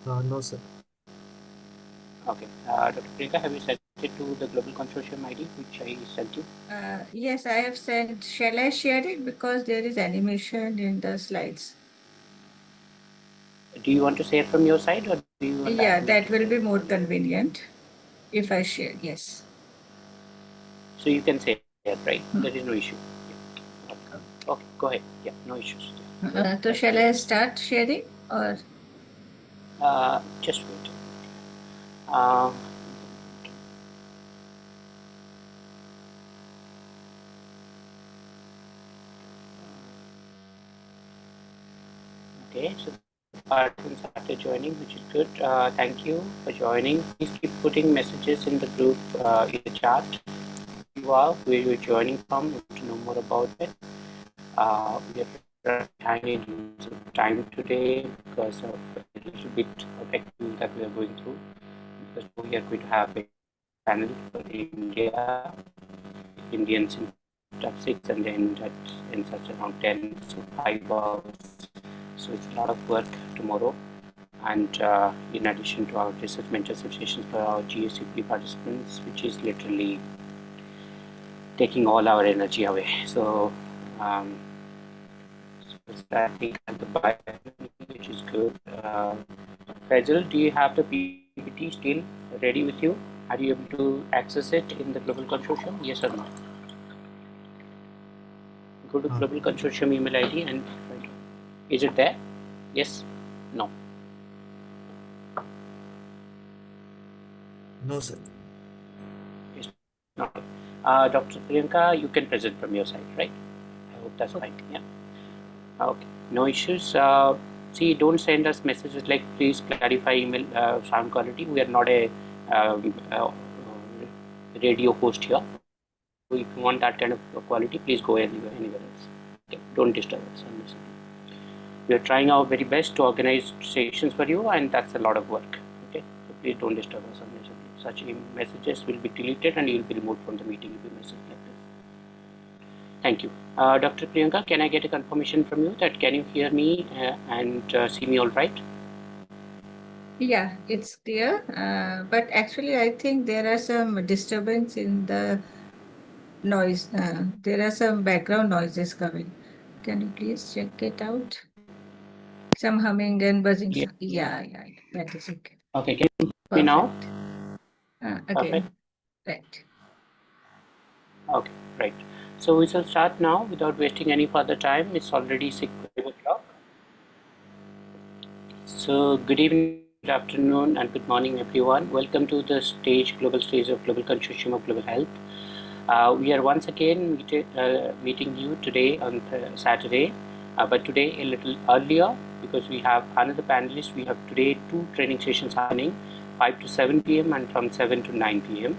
No, sir. Okay. Dr. Priyanka, have you sent it to the Global Consortium ID, which I sent you? Yes, I have sent. Shall I share it? Because there is animation in the slides. Do you want to share from your side, or do you want Yeah, me that to will share be it more from your side? convenient if I share. Yes. So you can share, right? Hmm. There is no issue. Yeah. Okay, go ahead. Yeah, no issues. So That's shall fine. I start sharing or? Just wait. Uh, okay, so participants started joining, which is good. Thank you for joining. Please keep putting messages in the group, in the chat. You are where you're joining from. We want to know more about it. We are running behind in time today because of a little bit of activity that we are going through. Because we are going to have a panel for India, Indians in at 6, and then that ends at around 10, so 5 hours. So it's a lot of work tomorrow. And in addition to our research mentorship sessions for our GSCP participants, which is literally taking all our energy away. So, um, I think I have the bio, which is good. Faisal, do you have the PPT still ready with you? Are you able to access it in the Global Consortium? Yes or no? Go to Uh, Global Consortium email ID and is it there? Yes? No? no, sir. It's not. Dr. Priyanka, you can present from your side, right? I hope that's fine. Yeah. Okay. No issues. See, don't send us messages like please clarify email sound quality. We are not a radio host here. So if you want that kind of quality, please go anywhere else. Okay? Don't disturb us unnecessarily. We are trying our very best to organize sessions for you, and that's a lot of work. Okay, so please don't disturb us unnecessarily. Such messages will be deleted, and you will be removed from the meeting if you message like this. Thank you. Dr. Priyanka, can I get a confirmation from you that can you hear me and see me all right? Yeah, it's clear. But actually, I think there are some disturbance in the noise. There are some background noises coming. Can you please check it out? Some humming and buzzing Yeah. sound. Yeah, yeah, that is okay. Okay, can you hear me now? Perfect. Perfect. Again, right. Okay, right. So we shall start now without wasting any further time. It's already 5 o'clock. So good evening, good afternoon, and good morning, everyone. Welcome to the global stage of Global Consortium of Global Health. We are once again meeting you today on Saturday, but today a little earlier because we have another panelist. We have today two training sessions happening, 5 to 7 p.m. and from 7 to 9 p.m.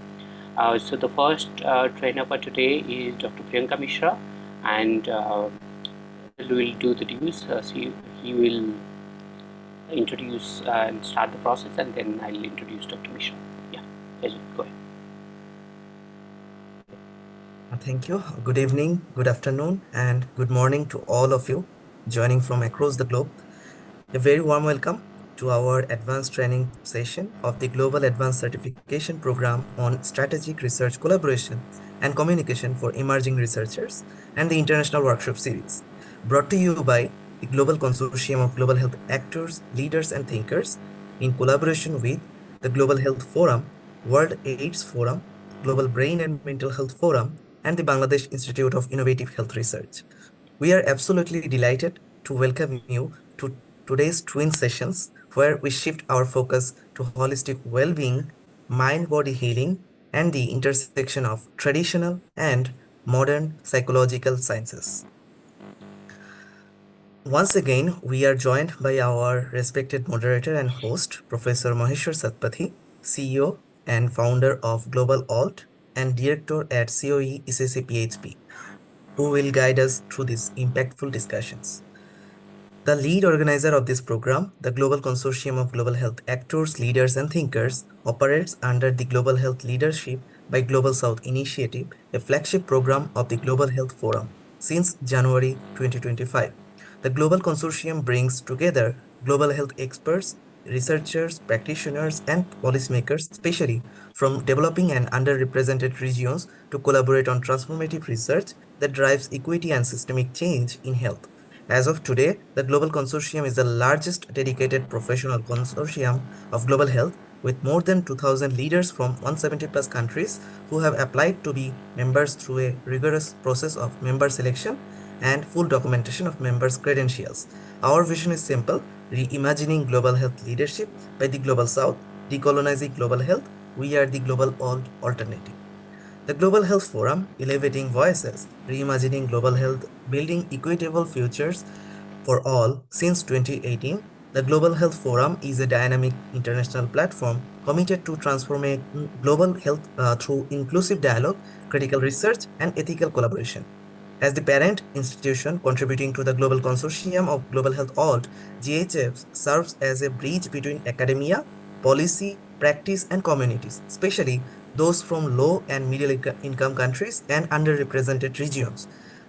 So the first trainer for today is Dr. Priyanka Mishra, and we will do the dues. He will introduce and start the process, and then I'll introduce Dr. Mishra. Yeah, go ahead. Thank you. Good evening, good afternoon, and good morning to all of you joining from across the globe. A very warm welcome to our advanced training session of the Global Advanced Certification Program on Strategic Research Collaboration and Communication for Emerging Researchers and the International Workshop Series, brought to you by the Global Consortium of Global Health Actors, Leaders, and Thinkers in collaboration with the Global Health Forum, World AIDS Forum, Global Brain and Mental Health Forum, and the Bangladesh Institute of Innovative Health Research. We are absolutely delighted to welcome you to today's twin sessions, where we shift our focus to holistic well being, mind body healing, and the intersection of traditional and modern psychological sciences. Once again, we are joined by our respected moderator and host, Professor Maheshwar Satpathy, CEO and founder of Global Alt and director at COE ECC PHP, who will guide us through these impactful discussions. The lead organizer of this program, the Global Consortium of Global Health Actors, Leaders, and Thinkers, operates under the Global Health Leadership by Global South Initiative, a flagship program of the Global Health Forum, since January 2025. The Global Consortium brings together global health experts researchers, practitioners, and policymakers, especially from developing and underrepresented regions, to collaborate on transformative research that drives equity and systemic change in health. As of today, the Global Consortium is the largest dedicated professional consortium of global health, with more than 2,000 leaders from 170 plus countries who have applied to be members through a rigorous process of member selection and full documentation of members' credentials. Our vision is simple: reimagining global health leadership by the Global South, decolonizing global health. We are the global alternative. The Global Health Forum, elevating voices, reimagining global health, building equitable futures for all. Since 2018, the Global Health Forum is a dynamic international platform committed to transforming global health through inclusive dialogue, critical research, and ethical collaboration. As the parent institution contributing to the Global Consortium of Global Health Alt, GHF serves as a bridge between academia, policy, practice, and communities, especially those from low and middle income countries and underrepresented regions.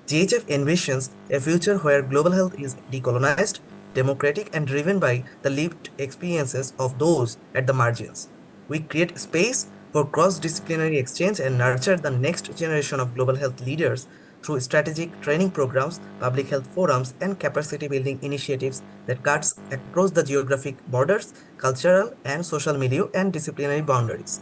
GHF envisions a future where global health is decolonized, democratic, and driven by the lived experiences of those at the margins. We create space for cross-disciplinary exchange and nurture the next generation of global health leaders through strategic training programs, public health forums, and capacity building initiatives that cuts across the geographic borders, cultural and social milieu, and disciplinary boundaries.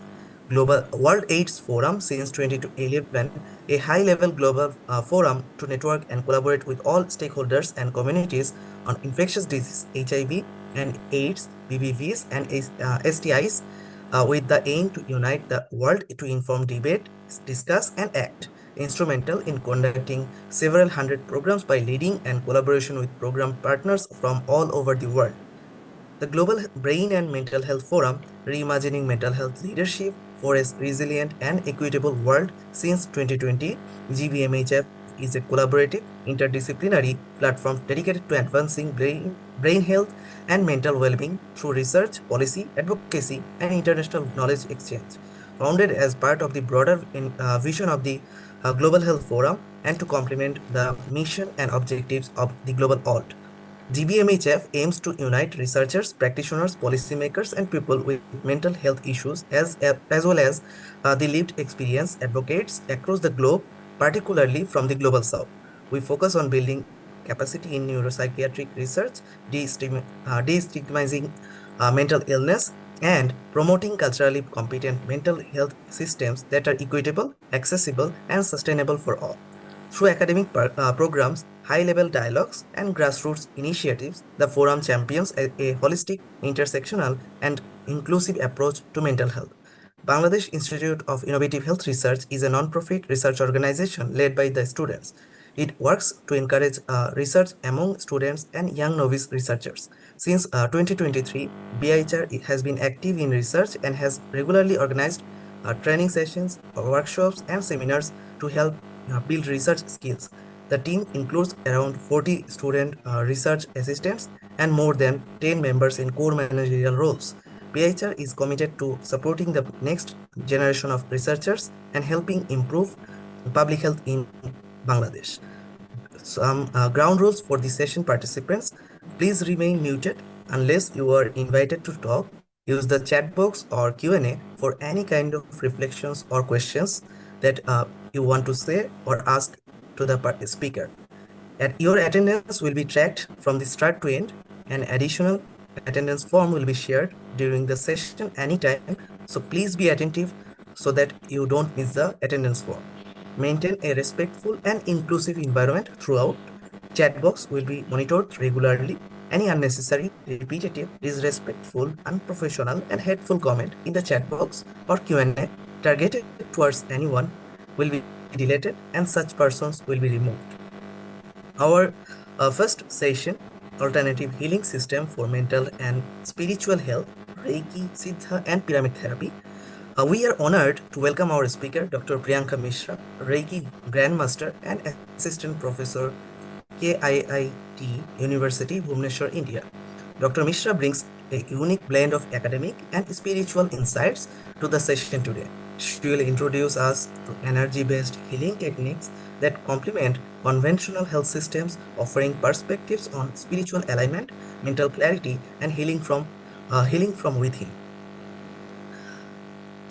Global World AIDS Forum since 2011, a high-level global forum to network and collaborate with all stakeholders and communities on infectious disease, HIV and AIDS, BBVs and STIs, with the aim to unite the world to inform debate, discuss and act. Instrumental in conducting several hundred programs by leading and collaboration with program partners from all over the world. The Global Brain and Mental Health Forum, reimagining mental health leadership for a resilient and equitable world since 2020, GBMHF is a collaborative, interdisciplinary platform dedicated to advancing brain health and mental well-being through research, policy, advocacy, and international knowledge exchange. Founded as part of the broader vision of the Global Health Forum and to complement the mission and objectives of the Global Alt. GBMHF aims to unite researchers, practitioners, policymakers, and people with mental health issues as well as the lived experience advocates across the globe, particularly from the Global South. We focus on building capacity in neuropsychiatric research, destigmatizing mental illness, and promoting culturally competent mental health systems that are equitable, accessible, and sustainable for all. Through academic programs, high-level dialogues, and grassroots initiatives, the forum champions a holistic, intersectional, and inclusive approach to mental health. Bangladesh Institute of Innovative Health Research is a non-profit research organization led by the students. It works to encourage research among students and young novice researchers. Since 2023, BIHR has been active in research and has regularly organized training sessions, workshops, and seminars to help build research skills. The team includes around 40 student research assistants and more than 10 members in core managerial roles. PHR is committed to supporting the next generation of researchers and helping improve public health in Bangladesh. Some ground rules for the session participants. Please remain muted unless you are invited to talk. Use the chat box or Q&A for any kind of reflections or questions that you want to say or ask to the speaker. Your attendance will be tracked from the start to end. An additional attendance form will be shared during the session anytime, so please be attentive so that you don't miss the attendance form. Maintain a respectful and inclusive environment throughout. Chat box will be monitored regularly. Any unnecessary, repetitive, disrespectful, unprofessional, and hateful comment in the chat box or Q&A targeted towards anyone will be deleted and such persons will be removed. Our first session, Alternative Healing System for Mental and Spiritual Health, Reiki, Siddha, and Pyramid Therapy. We are honored to welcome our speaker, Dr. Priyanka Mishra, Reiki Grandmaster and Assistant Professor, KIIT University, Bhubaneswar, India. Dr. Mishra brings a unique blend of academic and spiritual insights to the session today. She will introduce us to energy-based healing techniques that complement conventional health systems, offering perspectives on spiritual alignment, mental clarity, and healing from healing from within.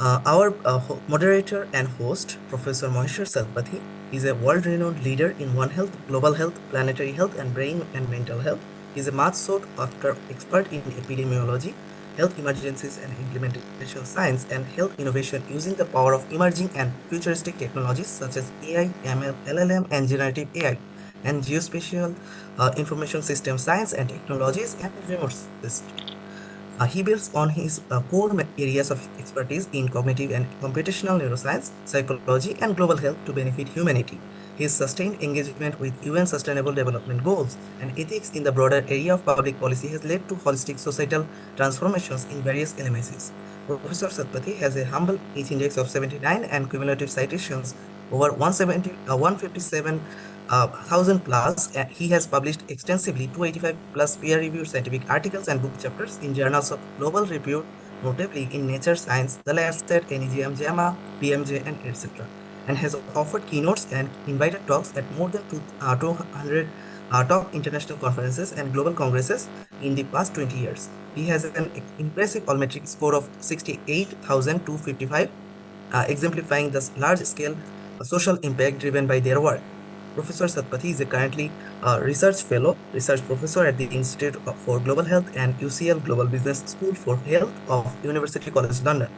Our moderator and host, Professor Maheshwar Satpathy, is a world-renowned leader in One Health, global health, planetary health, and brain and mental health. He is a much sought-after expert in epidemiology, health emergencies and implementation science, and health innovation using the power of emerging and futuristic technologies such as AI, ML, LLM, and generative AI, and geospatial information system science and technologies and remote systems. He builds on his core areas of expertise in cognitive and computational neuroscience, psychology, and global health to benefit humanity. His sustained engagement with UN Sustainable Development Goals and ethics in the broader area of public policy has led to holistic societal transformations in various LMICs. Professor Satpathy has a humble H index of 79 and cumulative citations over 157,000 plus. He has published extensively 285 plus peer-reviewed scientific articles and book chapters in journals of global repute, notably in Nature Science, The Lancet, NEJM, JAMA, PMJ, and etc., and has offered keynotes and invited talks at more than 200 top international conferences and global congresses in the past 20 years. He has an impressive all-metric score of 68,255, exemplifying the large-scale social impact driven by their work. Professor Satpathy is a currently research fellow, research professor at the Institute for Global Health and UCL Global Business School for Health of University College London,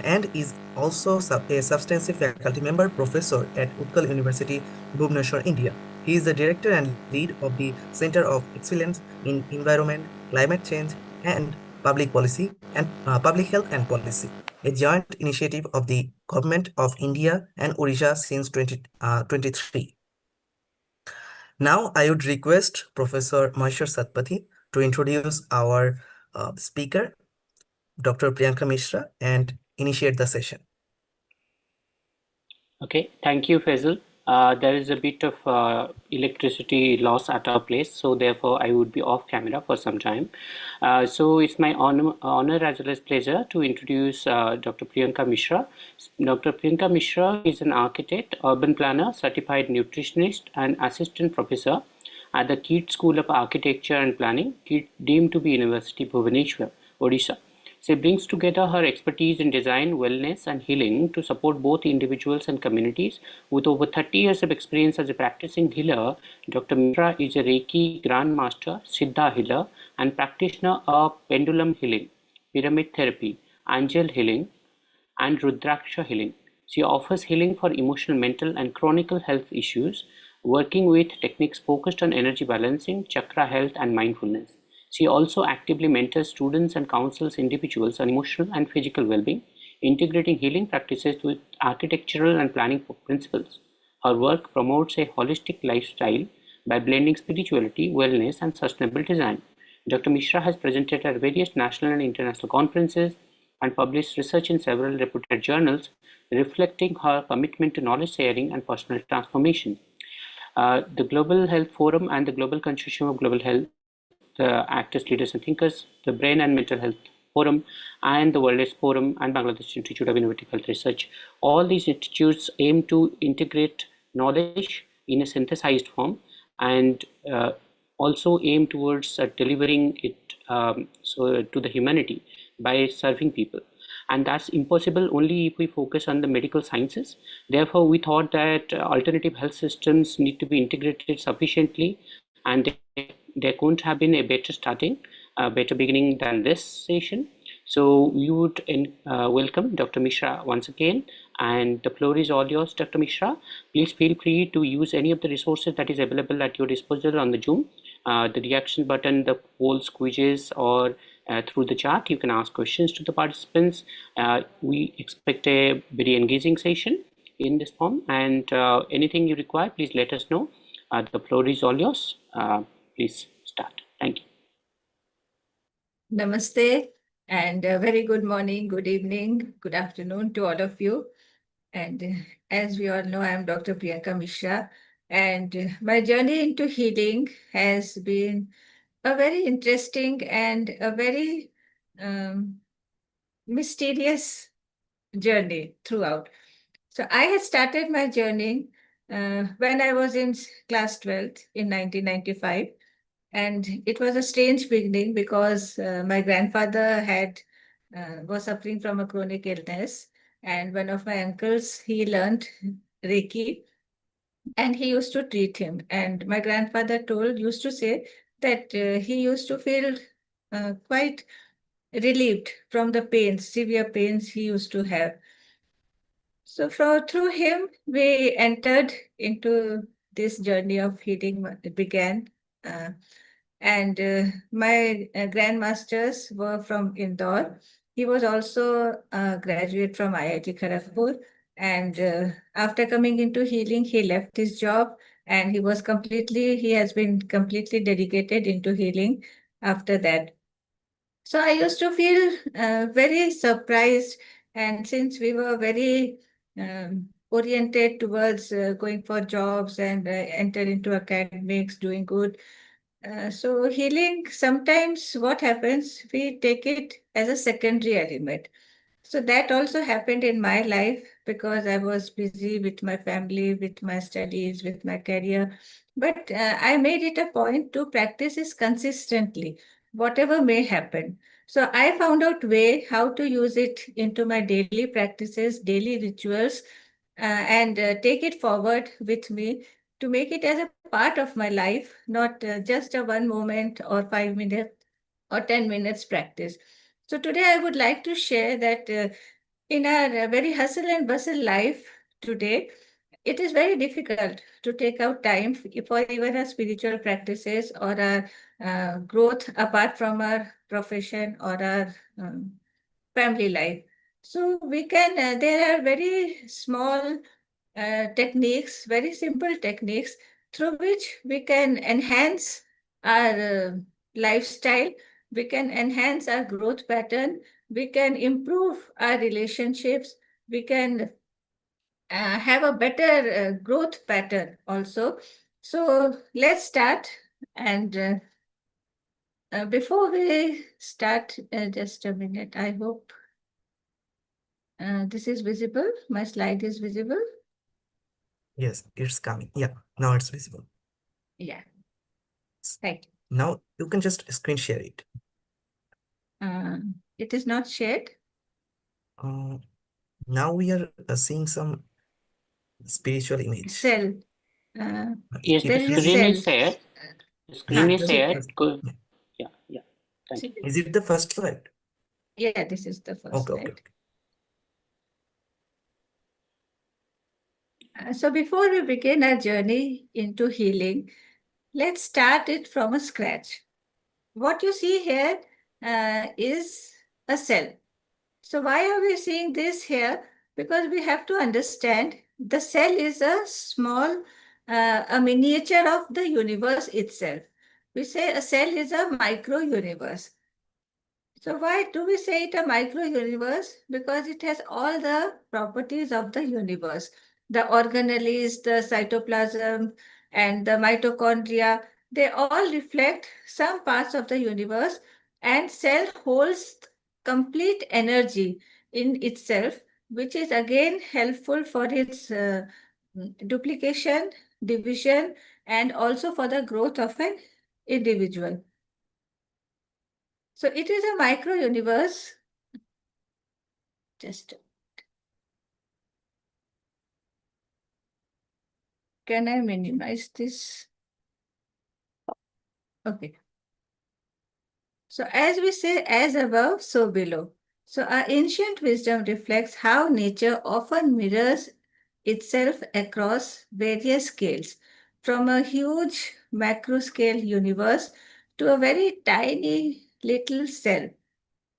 and is also a substantive faculty member professor at Utkal University, Bhubaneswar, India. He is the director and lead of the Center of Excellence in Environment, Climate Change, and Public Policy and Public Health and Policy, a joint initiative of the Government of India and Odisha since 2023. Now, I would request Professor Maheshwar Satpathy to introduce our speaker, Dr. Priyanka Mishra, and initiate the session. Okay, thank you, Faisal. There is a bit of electricity loss at our place, so therefore I would be off camera for some time. So it's my honor as well as pleasure to introduce Dr. Priyanka Mishra. Dr. Priyanka Mishra is an architect, urban planner, certified nutritionist, and assistant professor at the Keat School of Architecture and Planning, deemed to be University Bhubaneswar, Odisha. She brings together her expertise in design, wellness, and healing to support both individuals and communities. With over 30 years of experience as a practicing healer, Dr. Mishra is a Reiki Grandmaster, Siddha healer, and practitioner of pendulum healing, pyramid therapy, angel healing, and Rudraksha healing. She offers healing for emotional, mental, and chronic health issues, working with techniques focused on energy balancing, chakra health, and mindfulness. She also actively mentors students and counsels individuals on emotional and physical well-being, integrating healing practices with architectural and planning principles. Her work promotes a holistic lifestyle by blending spirituality, wellness, and sustainable design. Dr. Mishra has presented at various national and international conferences and published research in several reputed journals, reflecting her commitment to knowledge sharing and personal transformation. The Global Health Forum and the Global Consortium of Global Health, the Actors, Leaders, and Thinkers, the Brain and Mental Health Forum, and the World Health Forum and Bangladesh Institute of Innovative Health Research. All these institutes aim to integrate knowledge in a synthesized form and also aim towards delivering it to the humanity by serving people, and that's impossible only if we focus on the medical sciences. Therefore, we thought that alternative health systems need to be integrated sufficiently, and there couldn't have been a better beginning than this session. So we would welcome Dr. Mishra once again, and the floor is all yours, Dr. Mishra. Please feel free to use any of the resources that is available at your disposal on the Zoom, the reaction button, the polls, quizzes, or through the chat. You can ask questions to the participants. We expect a very engaging session in this form, and anything you require, please let us know. The floor is all yours. Please start. Thank you. Namaste, and a very good morning, good evening, good afternoon to all of you. And as we all know, I'm Dr. Priyanka Mishra, and my journey into healing has been a very interesting and a very mysterious journey throughout. So I had started my journey when I was in class 12th in 1995. And it was a strange beginning because my grandfather had was suffering from a chronic illness, and one of my uncles, he learned Reiki, and he used to treat him. And my grandfather used to say that he used to feel quite relieved from the pains, severe pains he used to have. So through him, we entered into this journey of healing. It began. Uh, and my grandmasters were from Indore. He was also a graduate from IIT Kharagpur. And after coming into healing, he left his job, and he has been completely dedicated into healing after that. So I used to feel very surprised. And since we were very oriented towards going for jobs and enter into academics, doing good, so healing, sometimes what happens, we take it as a secondary element. So that also happened in my life because I was busy with my family, with my studies, with my career. But I made it a point to practice this consistently, whatever may happen. So I found out way how to use it into my daily practices, daily rituals, and take it forward with me to make it as a part of my life, not just a one moment or 5 minutes or 10 minutes practice. So today I would like to share that in our very hustle and bustle life today, it is very difficult to take out time for even our spiritual practices or our growth apart from our profession or our family life. So we can, there are very small techniques, very simple techniques through which we can enhance our lifestyle, we can enhance our growth pattern, we can improve our relationships, we can have a better growth pattern also. So let's start. And before we start, just a minute, I hope this is visible. My slide is visible. Yes, it's coming. Yeah, now it's visible. Yeah, right. Now you can just screen share it. It is not shared. Uh, Now we are seeing some spiritual image. Cell. Uh, Yes, If the there you is a please, screen cell. is shared. The is screen it is the See, shared. first? Go. Yeah. Yeah, yeah. Thank you. see. Is it the first slide? Yeah, this is the first Okay, okay, slide. okay. So before we begin our journey into healing, let's start it from a scratch. What you see here is a cell. So why are we seeing this here? Because we have to understand the cell is a small, a miniature of the universe itself. We say a cell is a micro universe. So why do we say it a micro universe? Because it has all the properties of the universe. The organelles, the cytoplasm, and the mitochondria, they all reflect some parts of the universe, and cell holds complete energy in itself, which is again helpful for its duplication, division, and also for the growth of an individual. So it is a micro universe. Just can I minimize this? Okay. So as we say, as above, so below. So our ancient wisdom reflects how nature often mirrors itself across various scales, from a huge macro scale universe to a very tiny little cell.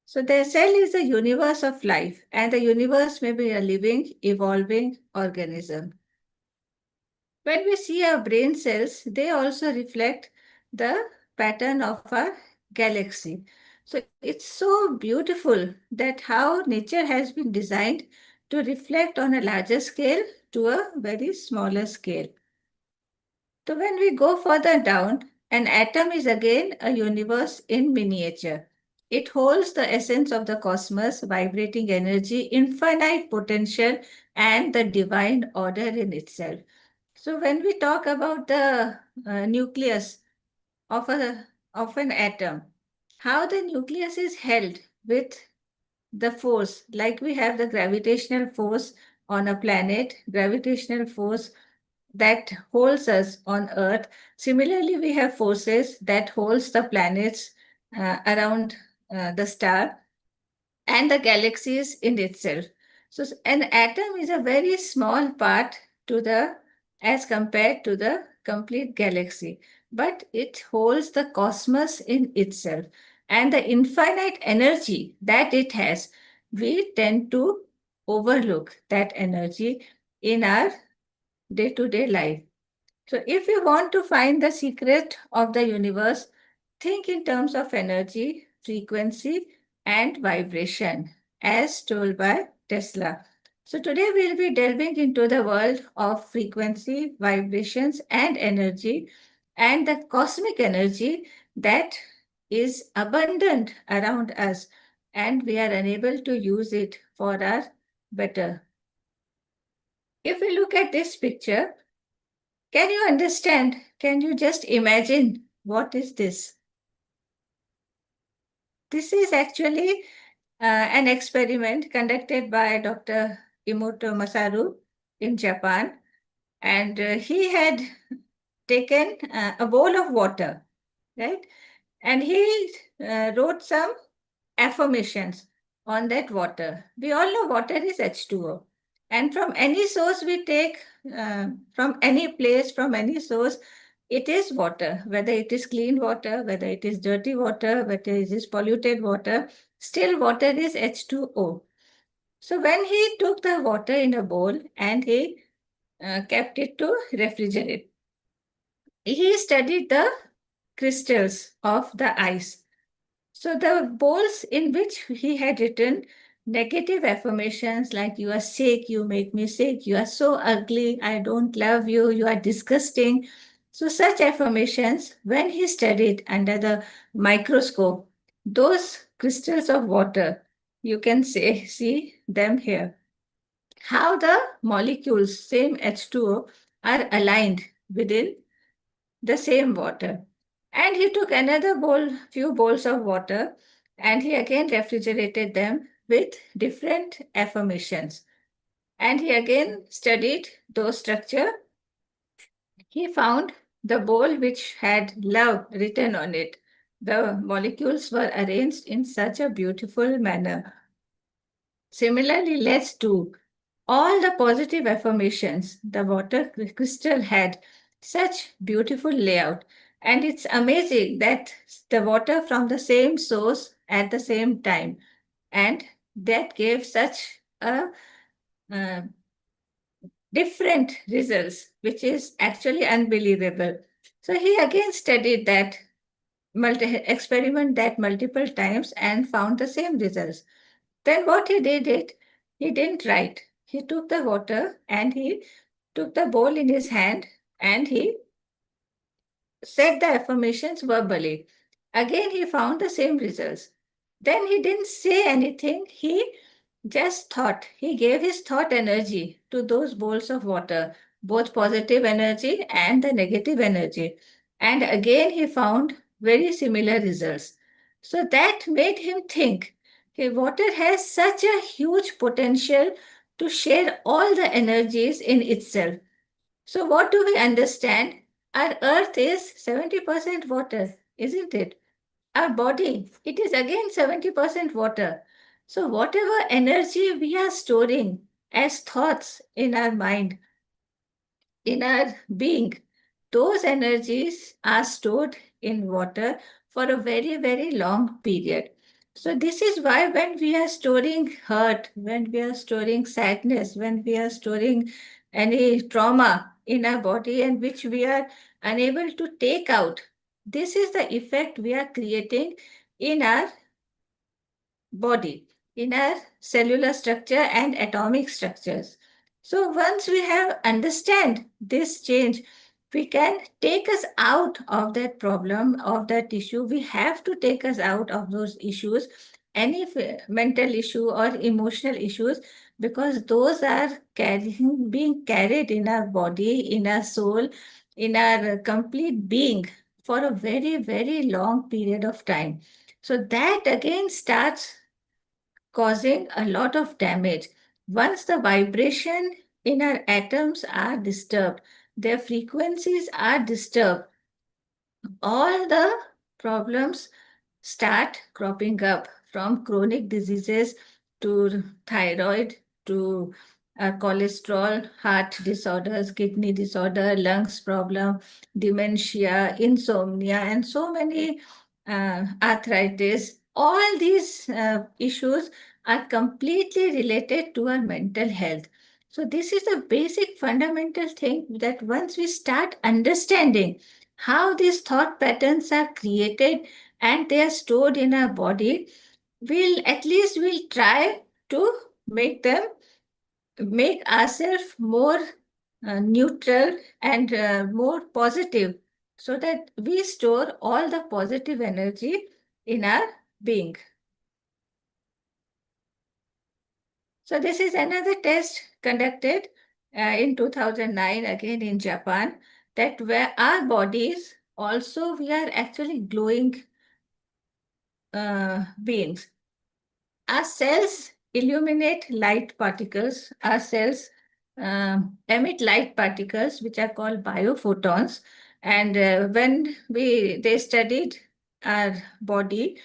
So the cell is a universe of life, and the universe may be a living, evolving organism. When we see our brain cells, they also reflect the pattern of our galaxy. So it's so beautiful that how nature has been designed to reflect on a larger scale to a very smaller scale. So when we go further down, an atom is again a universe in miniature. It holds the essence of the cosmos, vibrating energy, infinite potential, and the divine order in itself. So when we talk about the nucleus of an atom, how the nucleus is held with the force, like we have the gravitational force on a planet, gravitational force that holds us on Earth. Similarly, we have forces that holds the planets around the star and the galaxies in itself. So an atom is a very small part to the as compared to the complete galaxy, but it holds the cosmos in itself and the infinite energy that it has. We tend to overlook that energy in our day-to-day life. So, if you want to find the secret of the universe, think in terms of energy, frequency, and vibration, as told by Tesla. So, today we'll be delving into the world of frequency, vibrations, and energy, and the cosmic energy that is abundant around us, and we are unable to use it for our better. If we look at this picture, can you understand? Can you just imagine what is this? This is actually an experiment conducted by Dr. Imoto Masaru in Japan, and he had taken a bowl of water, right? And he wrote some affirmations on that water. We all know water is H2O. And from any source we take, from any place, from any source, it is water, whether it is clean water, whether it is dirty water, whether it is polluted water, still water is H2O. So when he took the water in a bowl and he kept it to refrigerate, he studied the crystals of the ice. So the bowls in which he had written negative affirmations like you are sick, you make me sick, you are so ugly, I don't love you, you are disgusting. So such affirmations, when he studied under the microscope, those crystals of water, you can see them here. How the molecules, same H2O, are aligned within the same water. And he took another bowl, few bowls of water, and he again refrigerated them with different affirmations. And he again studied those structure. He found the bowl which had love written on it. The molecules were arranged in such a beautiful manner. Similarly, let's do all the positive affirmations. The water crystal had such beautiful layout, and it's amazing that the water from the same source at the same time, and that gave such a uh, different results, which is actually unbelievable. So he again studied that experiment that multiple times and found the same results. Then what he did it, he didn't write. He took the water and he took the bowl in his hand and he said the affirmations verbally. Again, he found the same results. Then he didn't say anything. He just thought. He gave his thought energy to those bowls of water, both positive energy and the negative energy. And again, he found very similar results. So that made him think, okay, water has such a huge potential to share all the energies in itself. So, what do we understand? Our earth is 70% water, isn't it? Our body, it is again 70% water. So, whatever energy we are storing as thoughts in our mind, in our being, those energies are stored in water for a very, very long period. So, this is why when we are storing hurt, when we are storing sadness, when we are storing any trauma in our body and which we are unable to take out, this is the effect we are creating in our body, in our cellular structure and atomic structures. So once we have understand this change, we can take us out of that problem, of that issue. We have to take us out of those issues, any mental issue or emotional issues, because those are being carried in our body, in our soul, in our complete being for a very, very long period of time. So that again starts causing a lot of damage. Once the vibration in our atoms are disturbed, their frequencies are disturbed, all the problems start cropping up, from chronic diseases to thyroid to cholesterol, heart disorders, kidney disorder, lungs problem, dementia, insomnia, and so many arthritis. All these issues are completely related to our mental health. So, this is the basic fundamental thing that once we start understanding how these thought patterns are created and they are stored in our body, we'll try to make them make ourselves more neutral and more positive, so that we store all the positive energy in our being. So this is another test conducted in 2009 again in Japan, that where our bodies also, we are actually glowing beings. Our cells illuminate light particles. Our cells emit light particles, which are called biophotons. And when they studied our body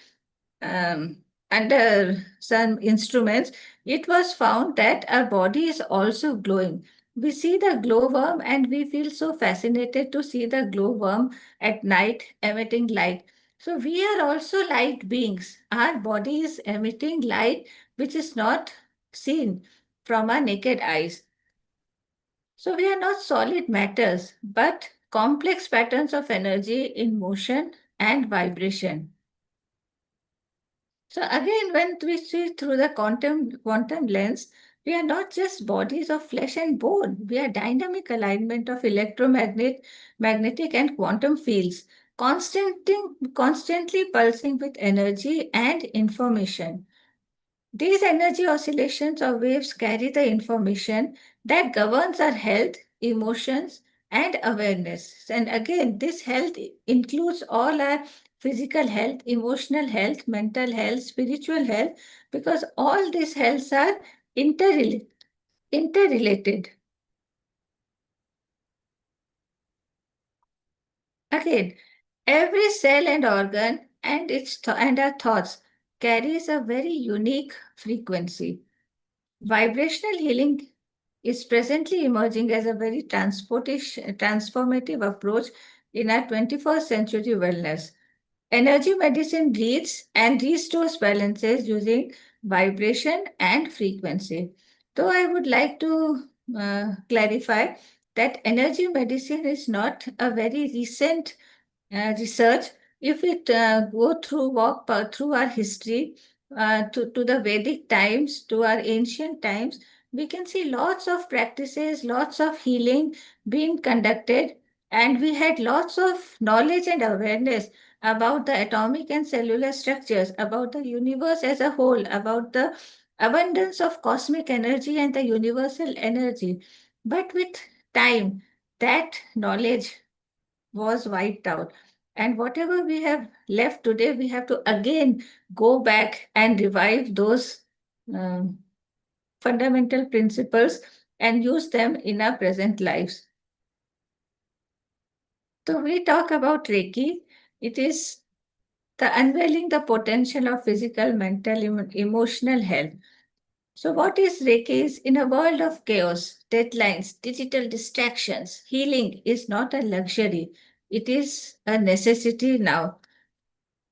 um, under some instruments, it was found that our body is also glowing. We see the glowworm and we feel so fascinated to see the glowworm at night emitting light. So we are also light beings. Our body is emitting light which is not seen from our naked eyes. So we are not solid matters, but complex patterns of energy in motion and vibration. So again, when we see through the quantum lens, we are not just bodies of flesh and bone. We are dynamic alignment of magnetic and quantum fields, constantly pulsing with energy and information. These energy oscillations or waves carry the information that governs our health, emotions, and awareness. And again, this health includes all our physical health, emotional health, mental health, spiritual health, because all these healths are interrelated. Again, every cell and organ and and our thoughts carries a very unique frequency. Vibrational healing is presently emerging as a very transformative approach in our 21st century wellness. Energy medicine reads and restores balances using vibration and frequency. Though I would like to clarify that energy medicine is not a very recent research. If we walk through our history to the Vedic times, to our ancient times, we can see lots of practices, lots of healing being conducted, and we had lots of knowledge and awareness about the atomic and cellular structures, about the universe as a whole, about the abundance of cosmic energy and the universal energy. But with time, that knowledge was wiped out. And whatever we have left today, we have to again go back and revive those um, fundamental principles and use them in our present lives. So we talk about Reiki. It is the unveiling the potential of physical, mental, emotional health. So what is Reiki? Is in a world of chaos, deadlines, digital distractions, healing is not a luxury. It is a necessity now.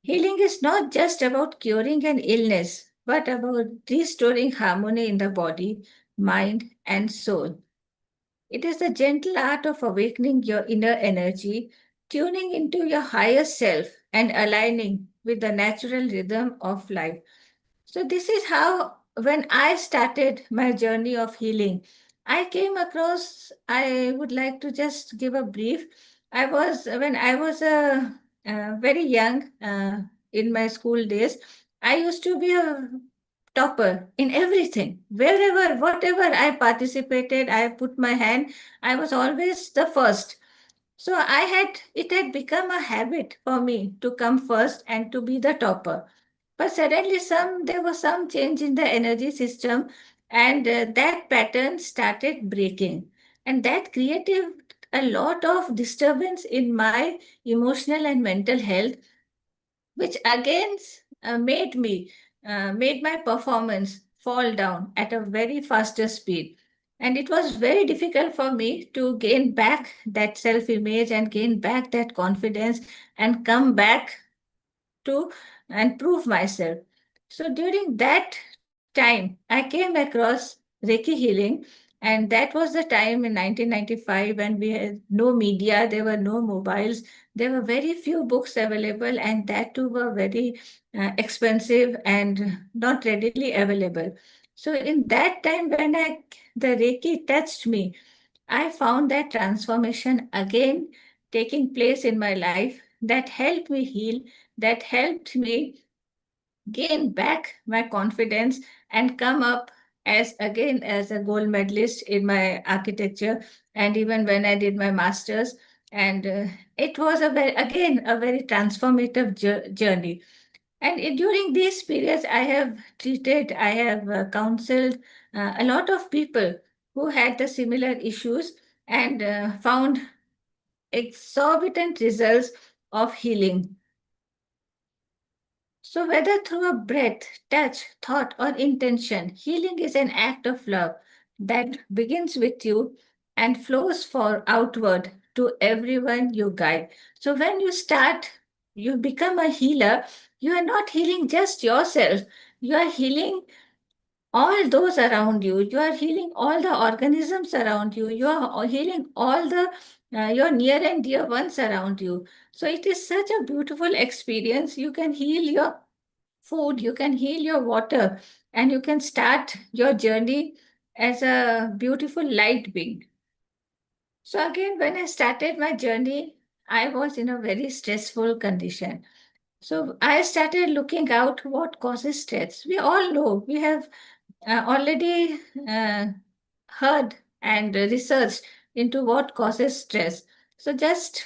Healing is not just about curing an illness, but about restoring harmony in the body, mind, and soul. It is the gentle art of awakening your inner energy, tuning into your higher self, and aligning with the natural rhythm of life. So, this is how, when I started my journey of healing, I came across, I would like to just give a brief. When I was very young in my school days, I used to be a topper in everything. Wherever, whatever I participated, I put my hand, I was always the first. So it had become a habit for me to come first and to be the topper. But suddenly there was some change in the energy system, and that pattern started breaking. And that created a lot of disturbance in my emotional and mental health, which again made my performance fall down at a very faster speed. And it was very difficult for me to gain back that self image and gain back that confidence and come back to and prove myself. So during that time, I came across Reiki healing, and that was the time in 1995 when we had no media, there were no mobiles, there were very few books available, and that too were very expensive and not readily available. So in that time, when the Reiki touched me, I found that transformation again taking place in my life that helped me heal, that helped me gain back my confidence and come up as again as a gold medalist in my architecture, and even when I did my masters. And it was a very transformative journey. And during these periods, I have counseled a lot of people who had the similar issues, and found exorbitant results of healing. So, whether through a breath, touch, thought, or intention, healing is an act of love that begins with you and flows for outward to everyone you guide. So, when you start, you become a healer, you are not healing just yourself, you are healing all those around you. You are healing all the organisms around you. You are healing all the your near and dear ones around you. So, it is such a beautiful experience. You can heal your food, you can heal your water, and you can start your journey as a beautiful light being. So, again, when I started my journey, I was in a very stressful condition. So, I started looking out what causes stress. We all know, we have already heard and researched into what causes stress. So, just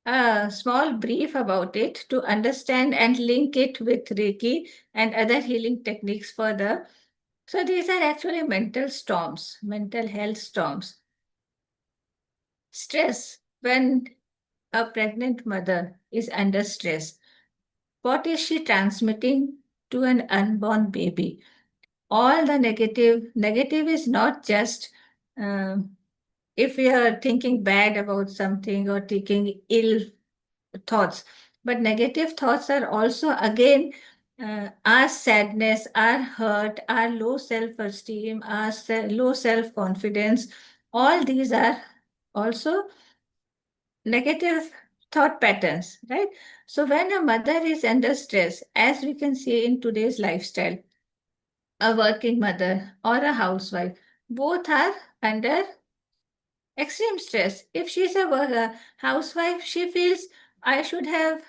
a small brief about it to understand and link it with Reiki and other healing techniques further. So, these are actually mental storms, mental health storms. Stress, when a pregnant mother is under stress, what is she transmitting to an unborn baby? All the negative is not just if we are thinking bad about something or taking ill thoughts. But negative thoughts are also, again, our sadness, our hurt, our low self esteem, our low self confidence. All these are also negative thought patterns, right? So, when a mother is under stress, as we can see in today's lifestyle, a working mother or a housewife, both are under extreme stress. If she's a housewife, she feels I should have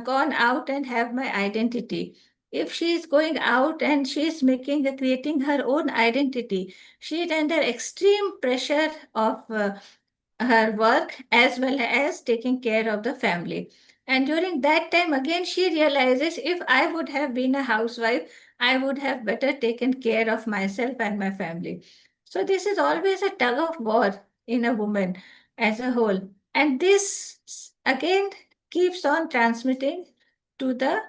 gone out and have my identity. If she's going out and she's creating her own identity, she's under extreme pressure of her work as well as taking care of the family. And during that time, again, she realizes if I would have been a housewife, I would have better taken care of myself and my family. So, this is always a tug of war in a woman as a whole. And this again keeps on transmitting to the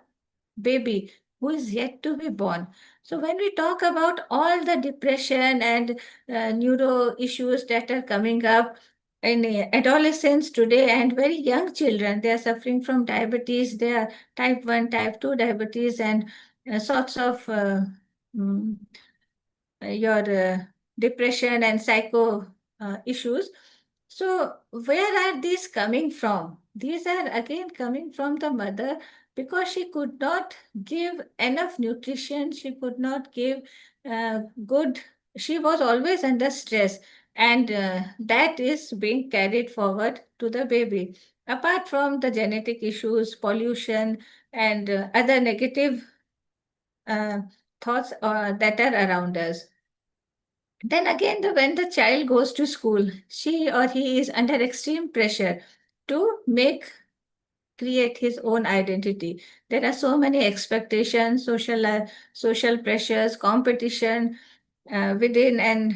baby who is yet to be born. So, when we talk about all the depression and neuro issues that are coming up in adolescents today and very young children, they are suffering from diabetes, they are type 1, type 2 diabetes, and sorts of mm, your depression and psycho issues. So, where are these coming from? These are again coming from the mother because she could not give enough nutrition, she could not give good, she was always under stress, and that is being carried forward to the baby. Apart from the genetic issues, pollution, and other negative uh, thoughts that are around us. Then again, when the child goes to school, she or he is under extreme pressure to create his own identity. There are so many expectations, social pressures, competition within and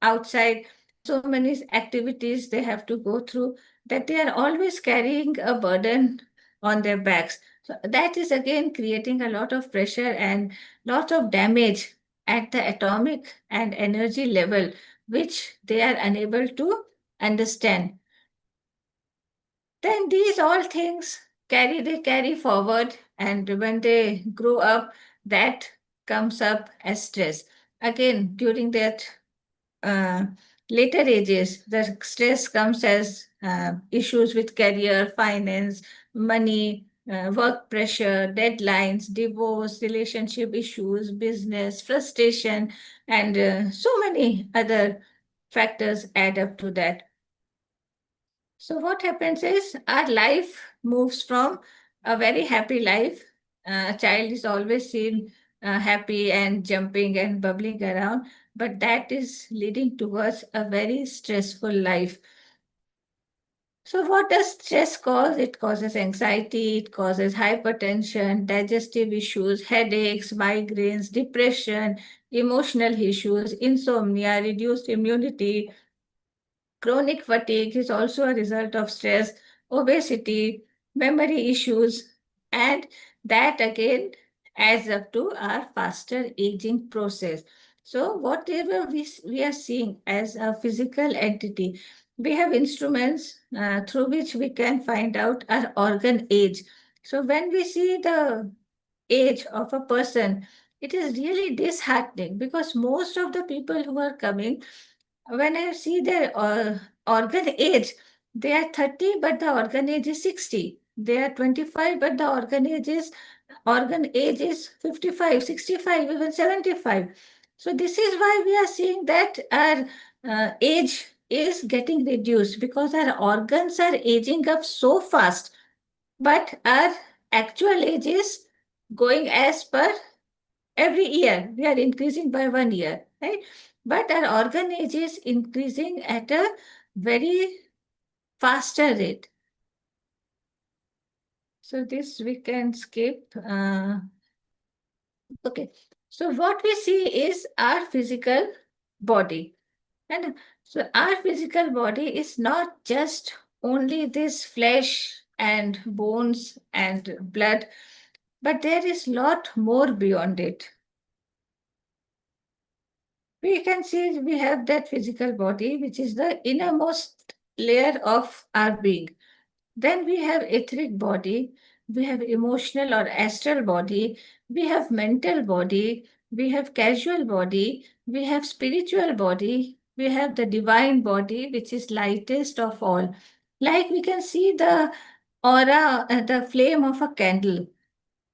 outside. So many activities they have to go through that they are always carrying a burden on their backs. So that is again creating a lot of pressure and lot of damage at the atomic and energy level, which they are unable to understand. Then these all things they carry forward, and when they grow up, that comes up as stress. Again, during that uh, later ages, the stress comes as issues with career, finance, money, work pressure, deadlines, divorce, relationship issues, business, frustration, and so many other factors add up to that. So, what happens is our life moves from a very happy life. A child is always seen happy and jumping and bubbling around, but that is leading towards a very stressful life. So, what does stress cause? It causes anxiety, it causes hypertension, digestive issues, headaches, migraines, depression, emotional issues, insomnia, reduced immunity. Chronic fatigue is also a result of stress, obesity, memory issues, and that again adds up to our faster aging process. So, whatever we are seeing as a physical entity, we have instruments through which we can find out our organ age. So, when we see the age of a person, it is really disheartening because most of the people who are coming, when I see their organ age, they are 30, but the organ age is 60. They are 25, but the organ age is 55, 65, even 75. So this is why we are seeing that our age is getting reduced because our organs are aging up so fast, but our actual age is going as per every year. We are increasing by 1 year, right? But our organ age is increasing at a very faster rate. So this we can skip. Okay. So what we see is our physical body. And so our physical body is not just only this flesh and bones and blood, but there is lot more beyond it. We can see we have that physical body, which is the innermost layer of our being. Then we have etheric body, we have emotional or astral body, we have mental body, we have casual body, we have spiritual body, we have the divine body, which is lightest of all. Like we can see the aura, the flame of a candle.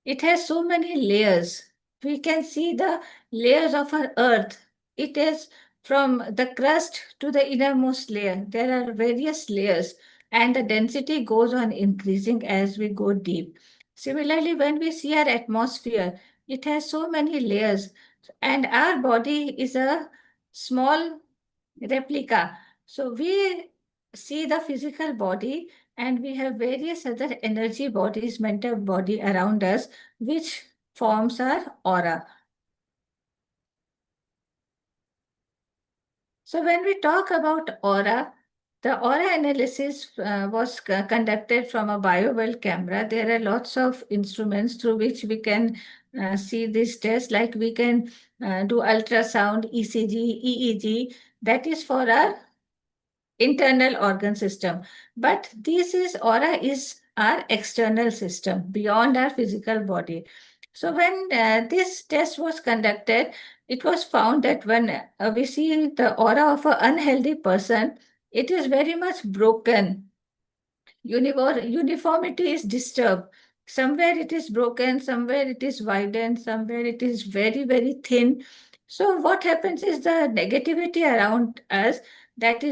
It has so many layers. We can see the layers of our earth. It is from the crust to the innermost layer. There are various layers, and the density goes on increasing as we go deep. Similarly, when we see our atmosphere, it has so many layers, and our body is a small replica. So we see the physical body, and we have various other energy bodies, mental body around us, which forms our aura. So when we talk about aura, the aura analysis was conducted from a biowell camera. There are lots of instruments through which we can see this test, like we can do ultrasound, ECG, EEG. That is for our internal organ system. But this is aura is our external system beyond our physical body. So when this test was conducted, it was found that when we see the aura of an unhealthy person, it is very much broken. Uniformity is disturbed. Somewhere it is broken, somewhere it is widened, somewhere it is very, very thin. So what happens is the negativity around us that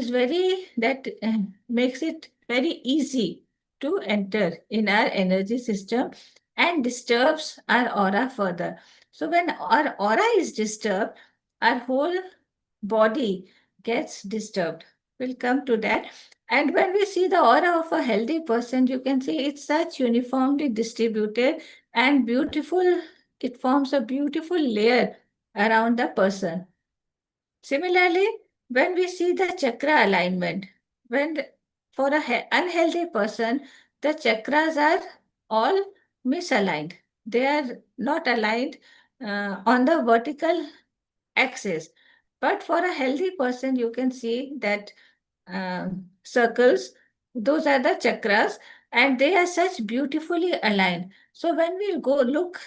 makes it very easy to enter in our energy system and disturbs our aura further. So when our aura is disturbed, our whole body gets disturbed. We'll come to that. And when we see the aura of a healthy person, you can see it's such uniformly distributed and beautiful. It forms a beautiful layer around the person. Similarly, when we see the chakra alignment, when for a unhealthy person, the chakras are all misaligned. They are not aligned on the vertical axis. But for a healthy person, you can see that circles, those are the chakras, and they are such beautifully aligned. So when we go look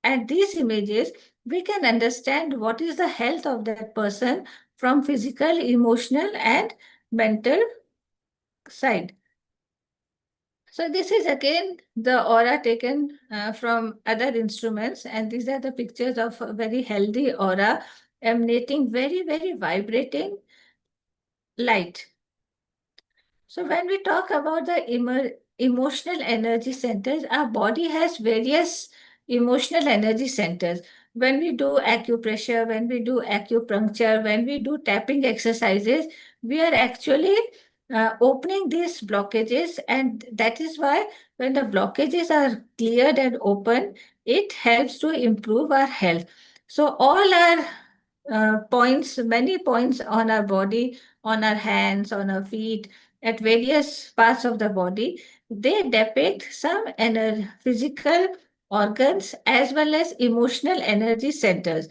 at these images, we can understand what is the health of that person from physical, emotional, and mental side. So this is again the aura taken from other instruments, and these are the pictures of a very healthy aura emanating very, very vibrating light. So when we talk about the emotional energy centers, our body has various emotional energy centers. When we do acupressure, when we do acupuncture, when we do tapping exercises, we are actually opening these blockages, and that is why when the blockages are cleared and open, it helps to improve our health. So all our points, many points on our body, on our hands, on our feet, at various parts of the body, they depict some physical organs as well as emotional energy centers.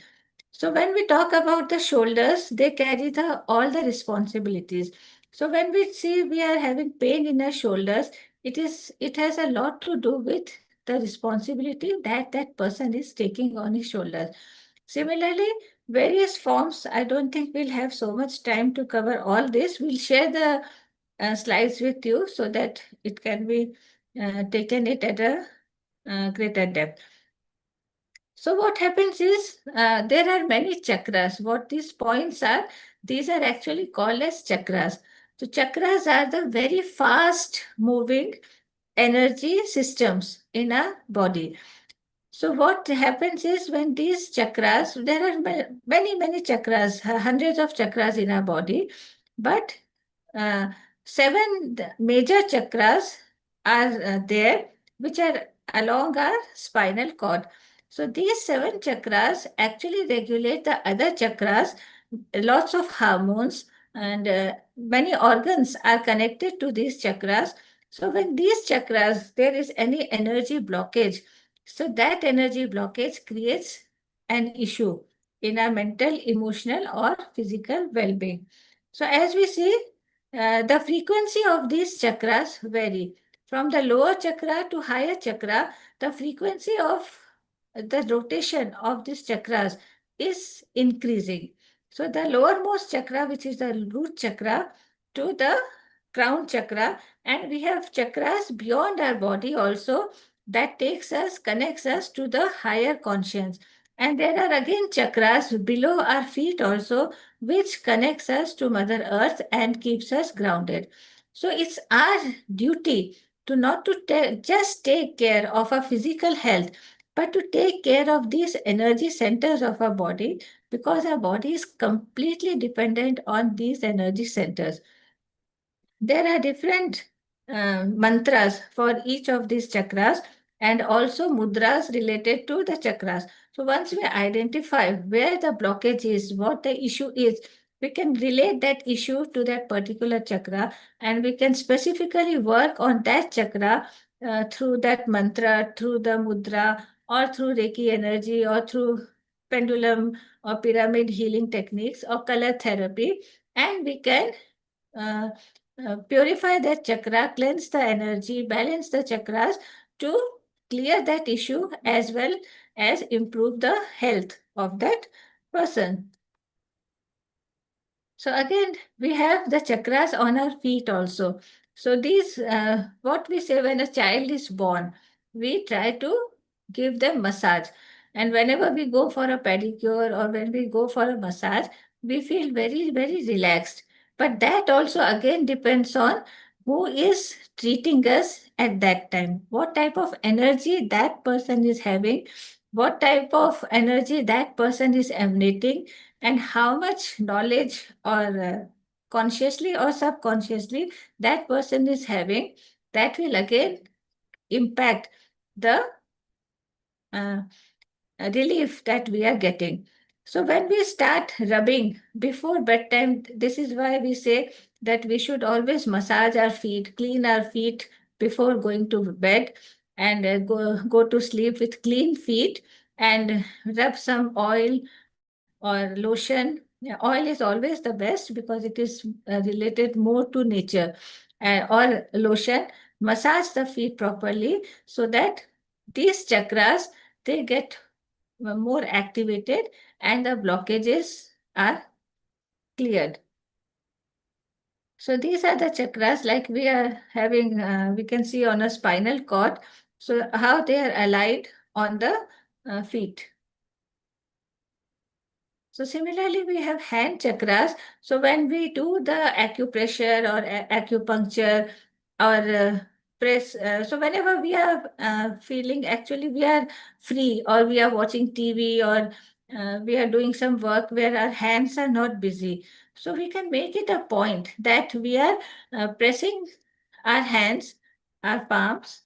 So when we talk about the shoulders, they carry all the responsibilities. So when we see we are having pain in our shoulders, it has a lot to do with the responsibility that that person is taking on his shoulders. Similarly, various forms, I don't think we'll have so much time to cover all this. We'll share the slides with you so that it can be taken it at a greater depth. So what happens is there are many chakras. What these points are, these are actually called as chakras. So chakras are the very fast moving energy systems in our body. So what happens is when these chakras, there are many, many chakras, hundreds of chakras in our body, but uh, seven major chakras are there, which are along our spinal cord. So these seven chakras actually regulate the other chakras. Lots of hormones and many organs are connected to these chakras. So when these chakras, there is any energy blockage, so that energy blockage creates an issue in our mental, emotional, or physical well-being. So as we see, the frequency of these chakras vary. From the lower chakra to higher chakra, the frequency of the rotation of these chakras is increasing. So the lowermost chakra, which is the root chakra, to the crown chakra, and we have chakras beyond our body also that connects us to the higher conscience. And there are again chakras below our feet also, which connects us to Mother Earth and keeps us grounded. So it's our duty to not to just take care of our physical health, but to take care of these energy centers of our body, because our body is completely dependent on these energy centers. There are different mantras for each of these chakras and also mudras related to the chakras. So once we identify where the blockage is, what the issue is, we can relate that issue to that particular chakra, and we can specifically work on that chakra through that mantra, through the mudra, or through Reiki energy, or through pendulum or pyramid healing techniques or color therapy, and we can uh, purify that chakra, cleanse the energy, balance the chakras to clear that issue as well as improve the health of that person. So again, we have the chakras on our feet also. So these, what we say when a child is born, we try to give them massage. And whenever we go for a pedicure or when we go for a massage, we feel very, very relaxed. But that also again depends on who is treating us at that time, what type of energy that person is having what type of energy that person is emanating, and how much knowledge or consciously or subconsciously that person is having, that will again impact the uh, relief that we are getting. So when we start rubbing before bedtime, this is why we say that we should always massage our feet, clean our feet before going to bed, and go to sleep with clean feet, and rub some oil or lotion. Yeah, oil is always the best because it is related more to nature, or lotion. Massage the feet properly so that these chakras, they get more activated and the blockages are cleared. So these are the chakras like we are having, we can see on a spinal cord. So how they are aligned on the feet. So similarly, we have hand chakras. So when we do the acupressure or acupuncture or press, so whenever we are feeling actually we are free, or we are watching TV, or we are doing some work where our hands are not busy. So we can make it a point that we are pressing our hands, our palms.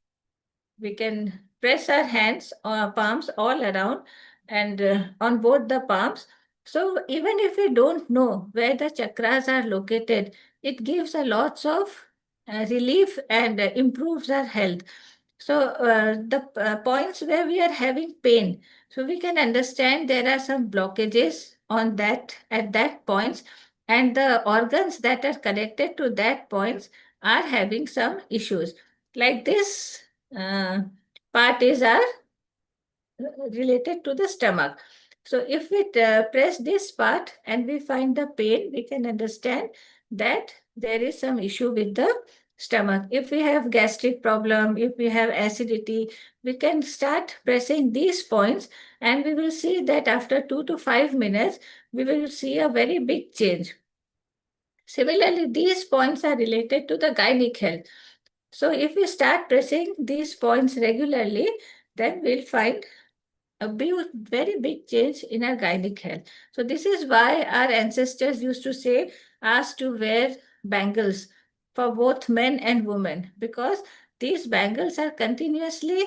We can press our hands or palms all around, and on both the palms. So even if we don't know where the chakras are located, it gives a lots of relief and improves our health. So the points where we are having pain, so we can understand there are some blockages on that at that points, and the organs that are connected to that points are having some issues. Like this uh, part is our related to the stomach. So if we press this part and we find the pain, we can understand that there is some issue with the stomach. If we have gastric problem, if we have acidity, we can start pressing these points, and we will see that after 2 to 5 minutes, we will see a very big change. Similarly, these points are related to the gynec health. So if we start pressing these points regularly, then we'll find a very big change in our gynec health. So this is why our ancestors used to say us to wear bangles for both men and women, because these bangles are continuously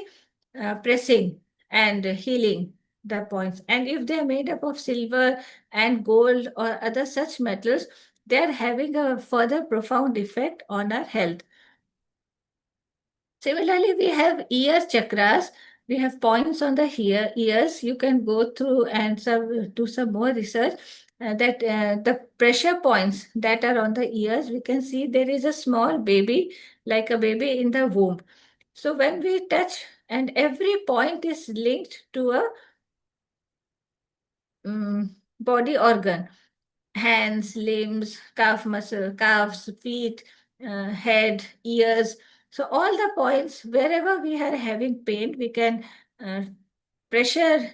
pressing and healing the points. And if they are made up of silver and gold or other such metals, they are having a further profound effect on our health. Similarly, we have ear chakras. We have points on the ears. You can go through and do some more research that the pressure points that are on the ears, we can see there is a small baby, like a baby in the womb. So when we touch, and every point is linked to a body organ, hands, limbs, calf muscle, calves, feet, head, ears. So all the points, wherever we are having pain, we can uh,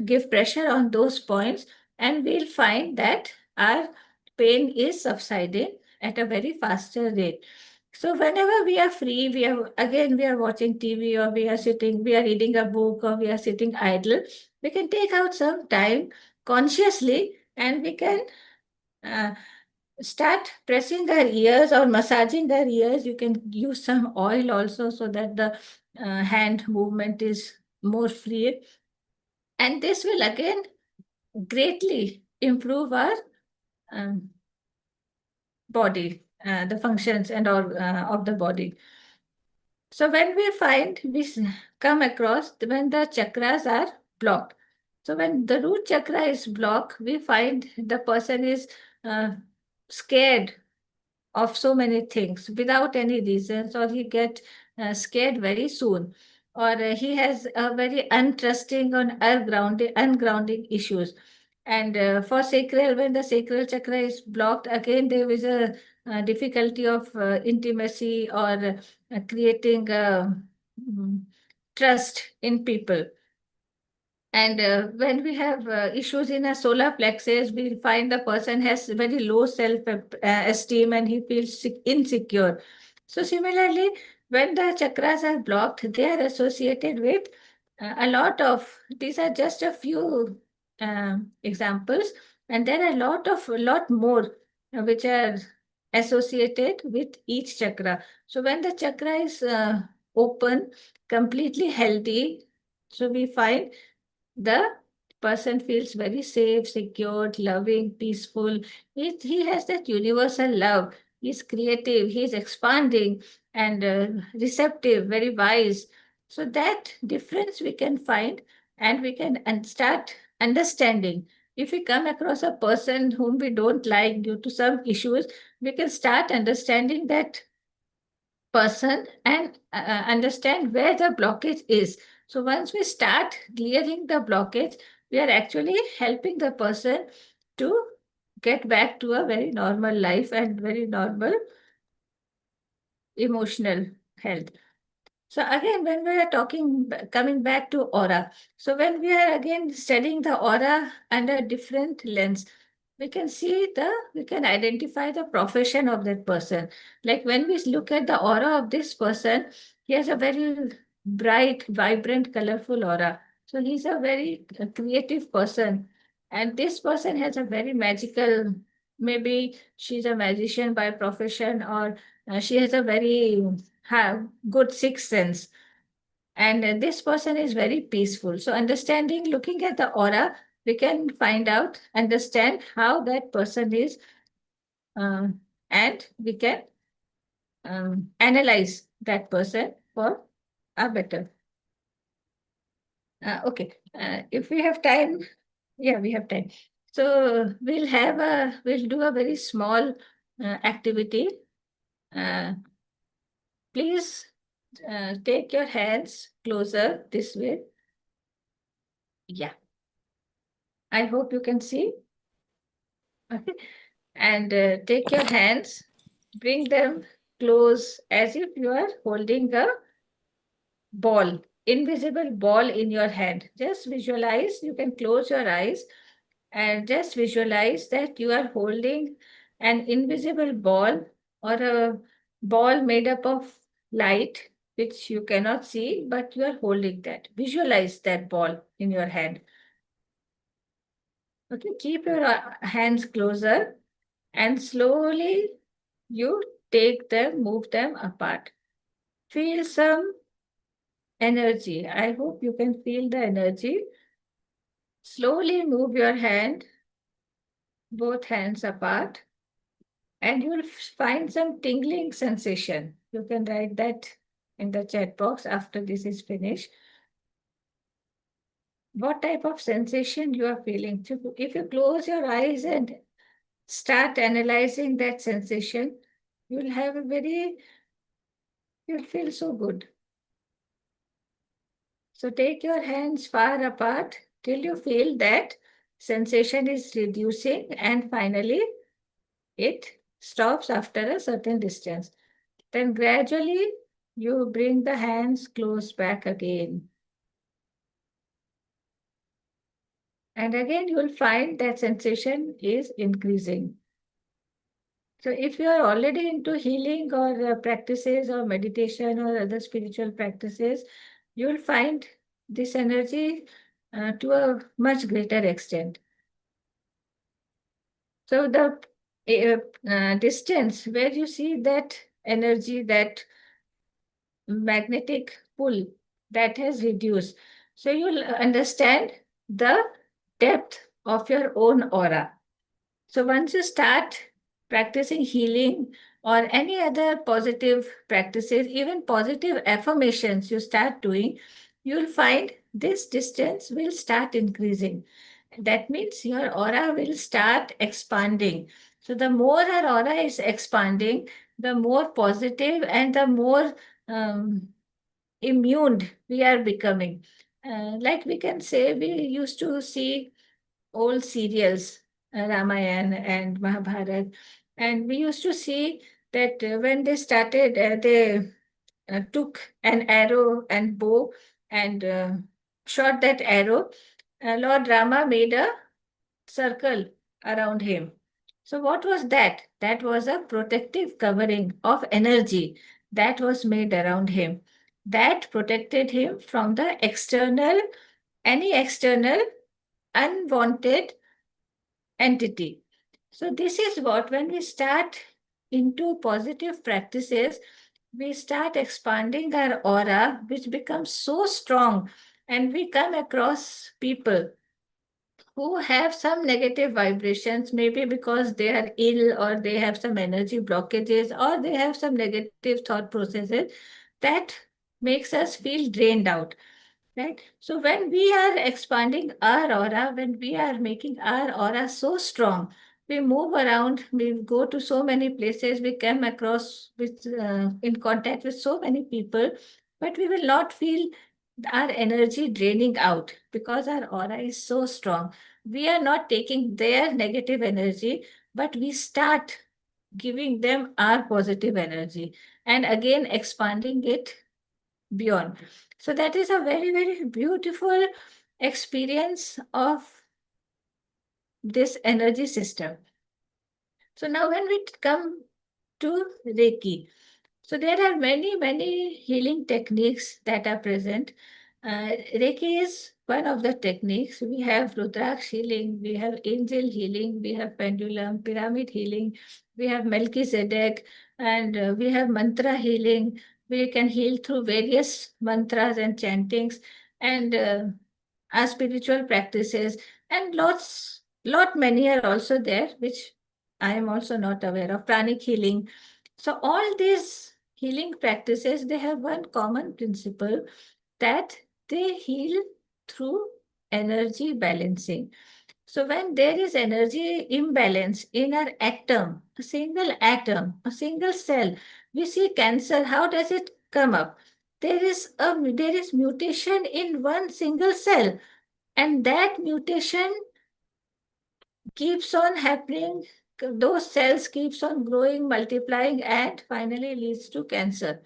give pressure on those points, and we'll find that our pain is subsiding at a very faster rate. So whenever we are free, we are watching TV, or we are reading a book, or we are sitting idle, we can take out some time consciously, and we can uh, start pressing our ears or massaging our ears. You can use some oil also, so that the hand movement is more free. And this will again greatly improve our um, body, the functions and all of the body. So when come across when the chakras are blocked. So when the root chakra is blocked, we find the person is uh, scared of so many things without any reasons, or he get scared very soon, or he has a very untrusting on ungrounding issues. And for sacral, when the sacral chakra is blocked, again there is a difficulty of intimacy, or creating mm, trust in people. And when we have issues in a solar plexus, we find the person has very low self-esteem, and he feels insecure. So similarly, when the chakras are blocked, they are associated with a lot of these are just a few examples, and there are a lot more which are associated with each chakra. So when the chakra is open, completely healthy, so we find the person feels very safe, secured, loving, peaceful. He has that universal love. He's creative, he's expanding and receptive, very wise. So that difference we can find, and we can start understanding. If we come across a person whom we don't like due to some issues, we can start understanding that person and understand where the blockage is. So once we start clearing the blockage, we are actually helping the person to get back to a very normal life and very normal emotional health. So again, when we are talking, coming back to aura, so when we are again studying the aura under a different lens, we can identify the profession of that person. Like when we look at the aura of this person, he has a very bright, vibrant, colorful aura. So he's a very creative person. And this person has a very magical, maybe she's a magician by profession, or she has a very good sixth sense. And this person is very peaceful. So, understanding, looking at the aura, we can find out, understand how that person is, and we can analyze that person for a better. Okay, if we have time, yeah, we have time. So we'll do a very small activity. Uh, Please take your hands closer this way. Yeah, I hope you can see. Okay. And take your hands, bring them close as if you are holding a ball, invisible ball in your hand. Just visualize, you can close your eyes and just visualize that you are holding an invisible ball, or a ball made up of light which you cannot see, but you are holding that. Visualize that ball in your hand. Okay, keep your hands closer and slowly you take them, move them apart. Feel some energy. I hope you can feel the energy. Slowly move your hand, both hands apart, and you'll find some tingling sensation. You can write that in the chat box after this is finished. What type of sensation you are feeling? So if you close your eyes and start analyzing that sensation, you'll have a very, you'll feel so good. So take your hands far apart till you feel that sensation is reducing, and finally it stops after a certain distance. Then gradually you bring the hands close back again. And again, you will find that sensation is increasing. So if you are already into healing or practices or meditation or other spiritual practices, you will find this energy to a much greater extent. So the distance where you see that energy, that magnetic pull, that has reduced. So you'll understand the depth of your own aura. So once you start practicing healing or any other positive practices, even positive affirmations you start doing, you'll find this distance will start increasing. That means your aura will start expanding. So the more our aura is expanding, the more positive and the more immune we are becoming. Like we can say, we used to see old serials, Ramayana and Mahabharata, and we used to see that when they started, they took an arrow and bow and shot that arrow. Lord Rama made a circle around him. So, what was that? That was a protective covering of energy that was made around him. that protected him from the any external unwanted entity. So this is what, when we start into positive practices, we start expanding our aura, which becomes so strong, and we come across people who have some negative vibrations, maybe because they are ill or they have some energy blockages or they have some negative thought processes that makes us feel drained out. Right. So when we are expanding our aura, when we are making our aura so strong, we move around, we go to so many places, we come across with in contact with so many people, but we will not feel our energy draining out because our aura is so strong. We are not taking their negative energy, but we start giving them our positive energy and again expanding it beyond. So that is a very, very beautiful experience of this energy system. So now when we come to Reiki, so there are many, many healing techniques that are present. Reiki is one of the techniques. We have Rudraksh healing, we have angel healing, we have pendulum, pyramid healing, we have Melchizedek, and we have mantra healing. We can heal through various mantras and chantings, and our spiritual practices, and lot many are also there, which I am also not aware of. Pranic healing. So all these healing practices, they have one common principle, that they heal through energy balancing. So when there is energy imbalance in our atom, a single cell, we see cancer. How does it come up? There is mutation in one single cell, and that mutation keeps on happening. Those cells keeps on growing, multiplying, and finally leads to cancer.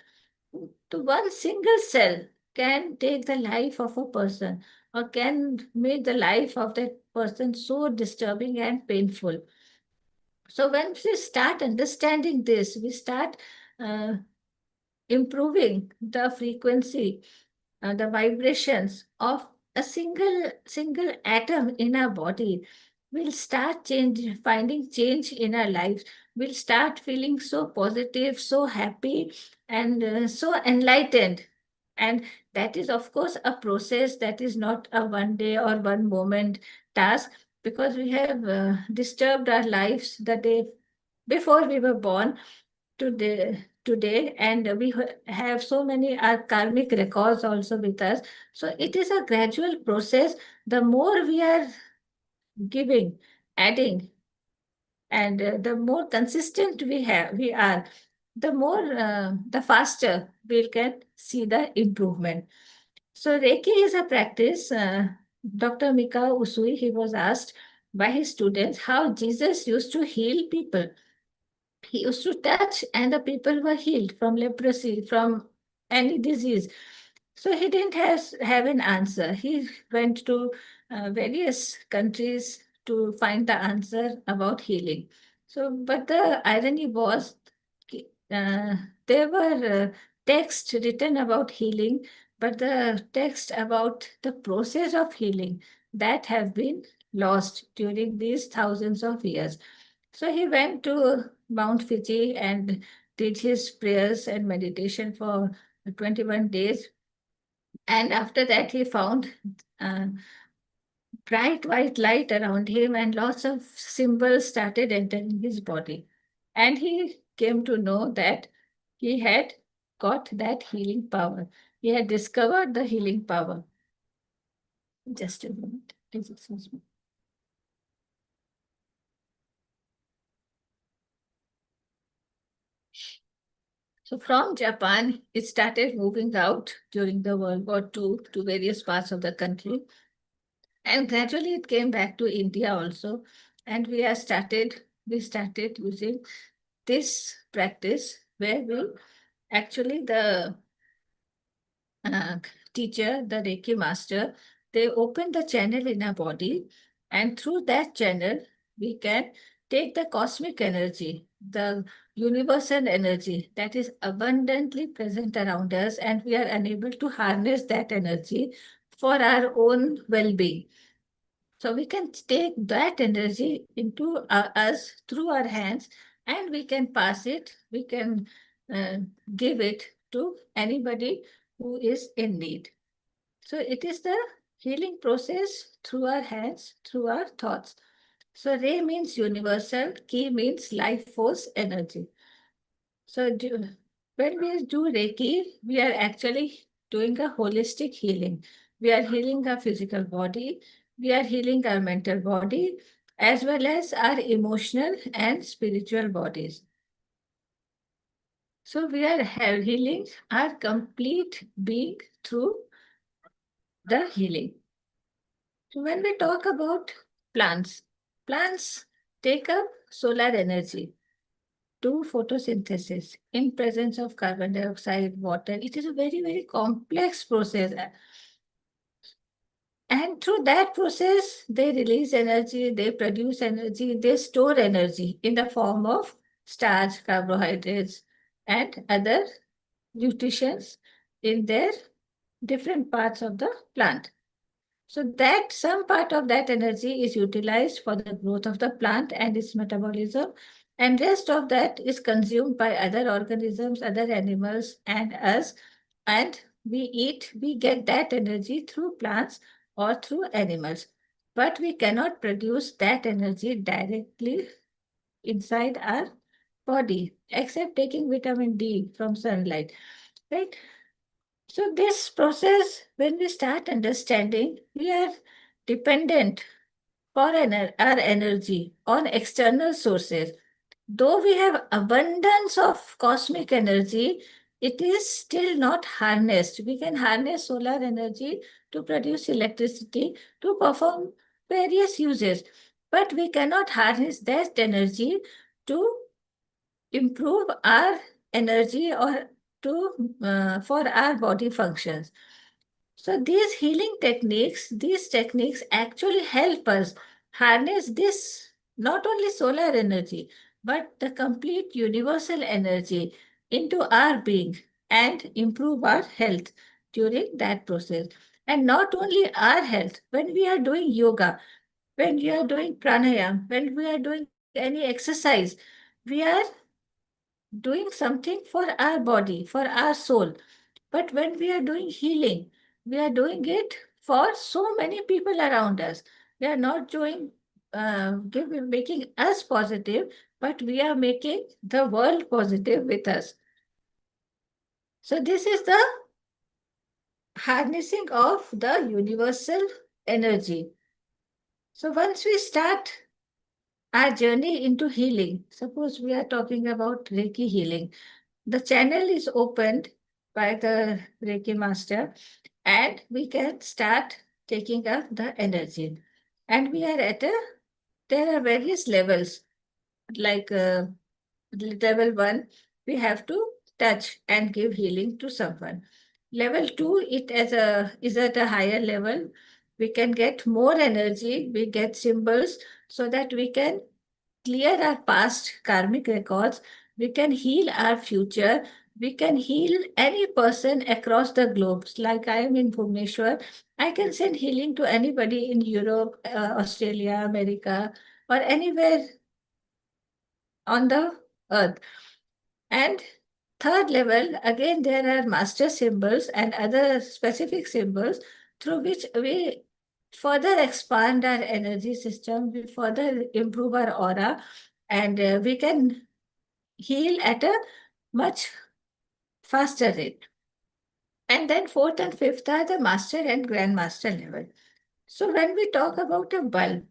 To one single cell can take the life of a person, or can make the life of that person so disturbing and painful. So when we start understanding this, we start uh, improving the frequency, the vibrations of a single atom in our body. We'll start finding change in our lives. We'll start feeling so positive, so happy, and so enlightened. And that is, of course, a process. That is not a one day or one moment task, because we have disturbed our lives the day before we were born today, and we have so many karmic records also with us. So it is a gradual process. The more we are giving, adding, and the more consistent we are, the more the faster we can see the improvement. So Reiki is a practice. Dr. Mika Usui, he was asked by his students how Jesus used to heal people. He used to touch, and the people were healed from leprosy, from any disease. So he didn't have an answer. He went to various countries to find the answer about healing. So, but the irony was, uh, there were texts written about healing, but the text about the process of healing, that have been lost during these thousands of years. So he went to Mount Fiji and did his prayers and meditation for 21 days. And after that, he found uh, bright white light around him, and lots of symbols started entering his body. And he came to know that he had got that healing power. He had discovered the healing power. Just a moment. Please excuse me. So from Japan, it started moving out during the World War II to various parts of the country. And gradually it came back to India also. And we started using this practice, where we actually, the uh, teacher, the Reiki master, they open the channel in our body, and through that channel, we can take the cosmic energy, the universal energy that is abundantly present around us, and we are unable to harness that energy for our own well being. So we can take that energy into us through our hands, and we can pass it, we can uh, give it to anybody who is in need. So it is the healing process through our hands, through our thoughts. So Re means universal, Ki means life force energy. So when we do Reiki, we are actually doing a holistic healing. We are healing our physical body, we are healing our mental body, as well as our emotional and spiritual bodies. So we are healing our complete being through the healing. So when we talk about plants, plants take up solar energy to photosynthesis in presence of carbon dioxide, water. It is a very, very complex process. And through that process, they release energy, they produce energy, they store energy in the form of starch, carbohydrates, and other nutritions in their different parts of the plant. So that some part of that energy is utilized for the growth of the plant and its metabolism, and rest of that is consumed by other organisms, other animals, and us. And we eat, we get that energy through plants or through animals. But we cannot produce that energy directly inside our body, except taking vitamin D from sunlight, right? So, this process, when we start understanding, we are dependent for our energy on external sources. Though we have abundance of cosmic energy, it is still not harnessed. We can harness solar energy to produce electricity, to perform various uses, but we cannot harness that energy to improve our energy or to for our body functions. So these techniques actually help us harness this not only solar energy, but the complete universal energy into our being and improve our health during that process. And not only our health, when we are doing yoga, when we are doing pranayam, when we are doing any exercise, we are doing something for our body, for our soul. But when we are doing healing, we are doing it for so many people around us. We are not making us positive, but we are making the world positive with us. So this is the harnessing of the universal energy. So once we start our journey into healing, suppose we are talking about Reiki healing, the channel is opened by the Reiki master, and we can start taking up the energy. And we are there are various levels, like level 1, we have to touch and give healing to someone. Level 2, is at a higher level. We can get more energy, we get symbols so that we can clear our past karmic records, we can heal our future, we can heal any person across the globe. Like I am in Bhubaneswar, I can send healing to anybody in Europe, Australia, America, or anywhere on the earth. And third level, again, there are master symbols and other specific symbols through which we further expand our energy system, we further improve our aura, and we can heal at a much faster rate. And then fourth and fifth are the master and grandmaster level. So when we talk about a bulb,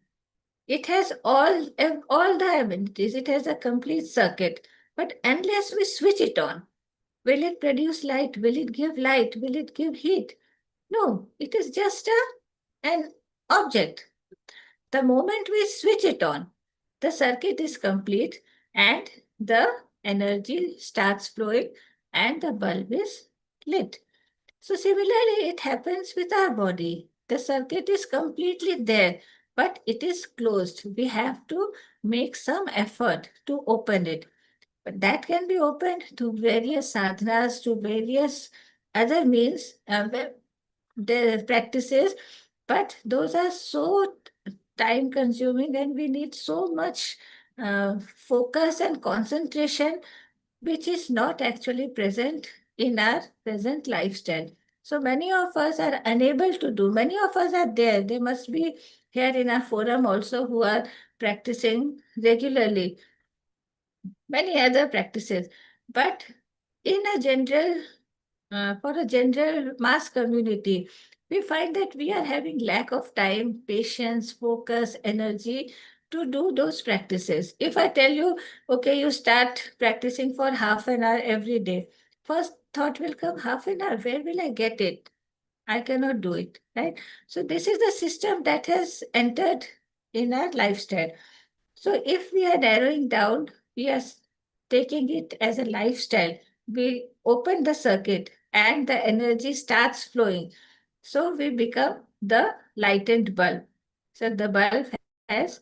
it has all the amenities, it has a complete circuit. But unless we switch it on, will it produce light? Will it give light? Will it give heat? No, it is just an object. The moment we switch it on, the circuit is complete and the energy starts flowing and the bulb is lit. So, similarly, it happens with our body. The circuit is completely there, but it is closed. We have to make some effort to open it. But that can be opened to various sadhanas, to various other means, the practices, but those are so time consuming and we need so much focus and concentration, which is not actually present in our present lifestyle. So many of us are unable to do, many of us are there. They must be here in our forum also who are practicing regularly, many other practices. But in a general, for a general mass community, we find that we are having lack of time, patience, focus, energy to do those practices. If I tell you, okay, you start practicing for half an hour every day, first thought will come, half an hour, where will I get it? I cannot do it, right? So this is the system that has entered in our lifestyle. So if we are narrowing down, we are taking it as a lifestyle. We open the circuit and the energy starts flowing. So we become the lightened bulb. So the bulb has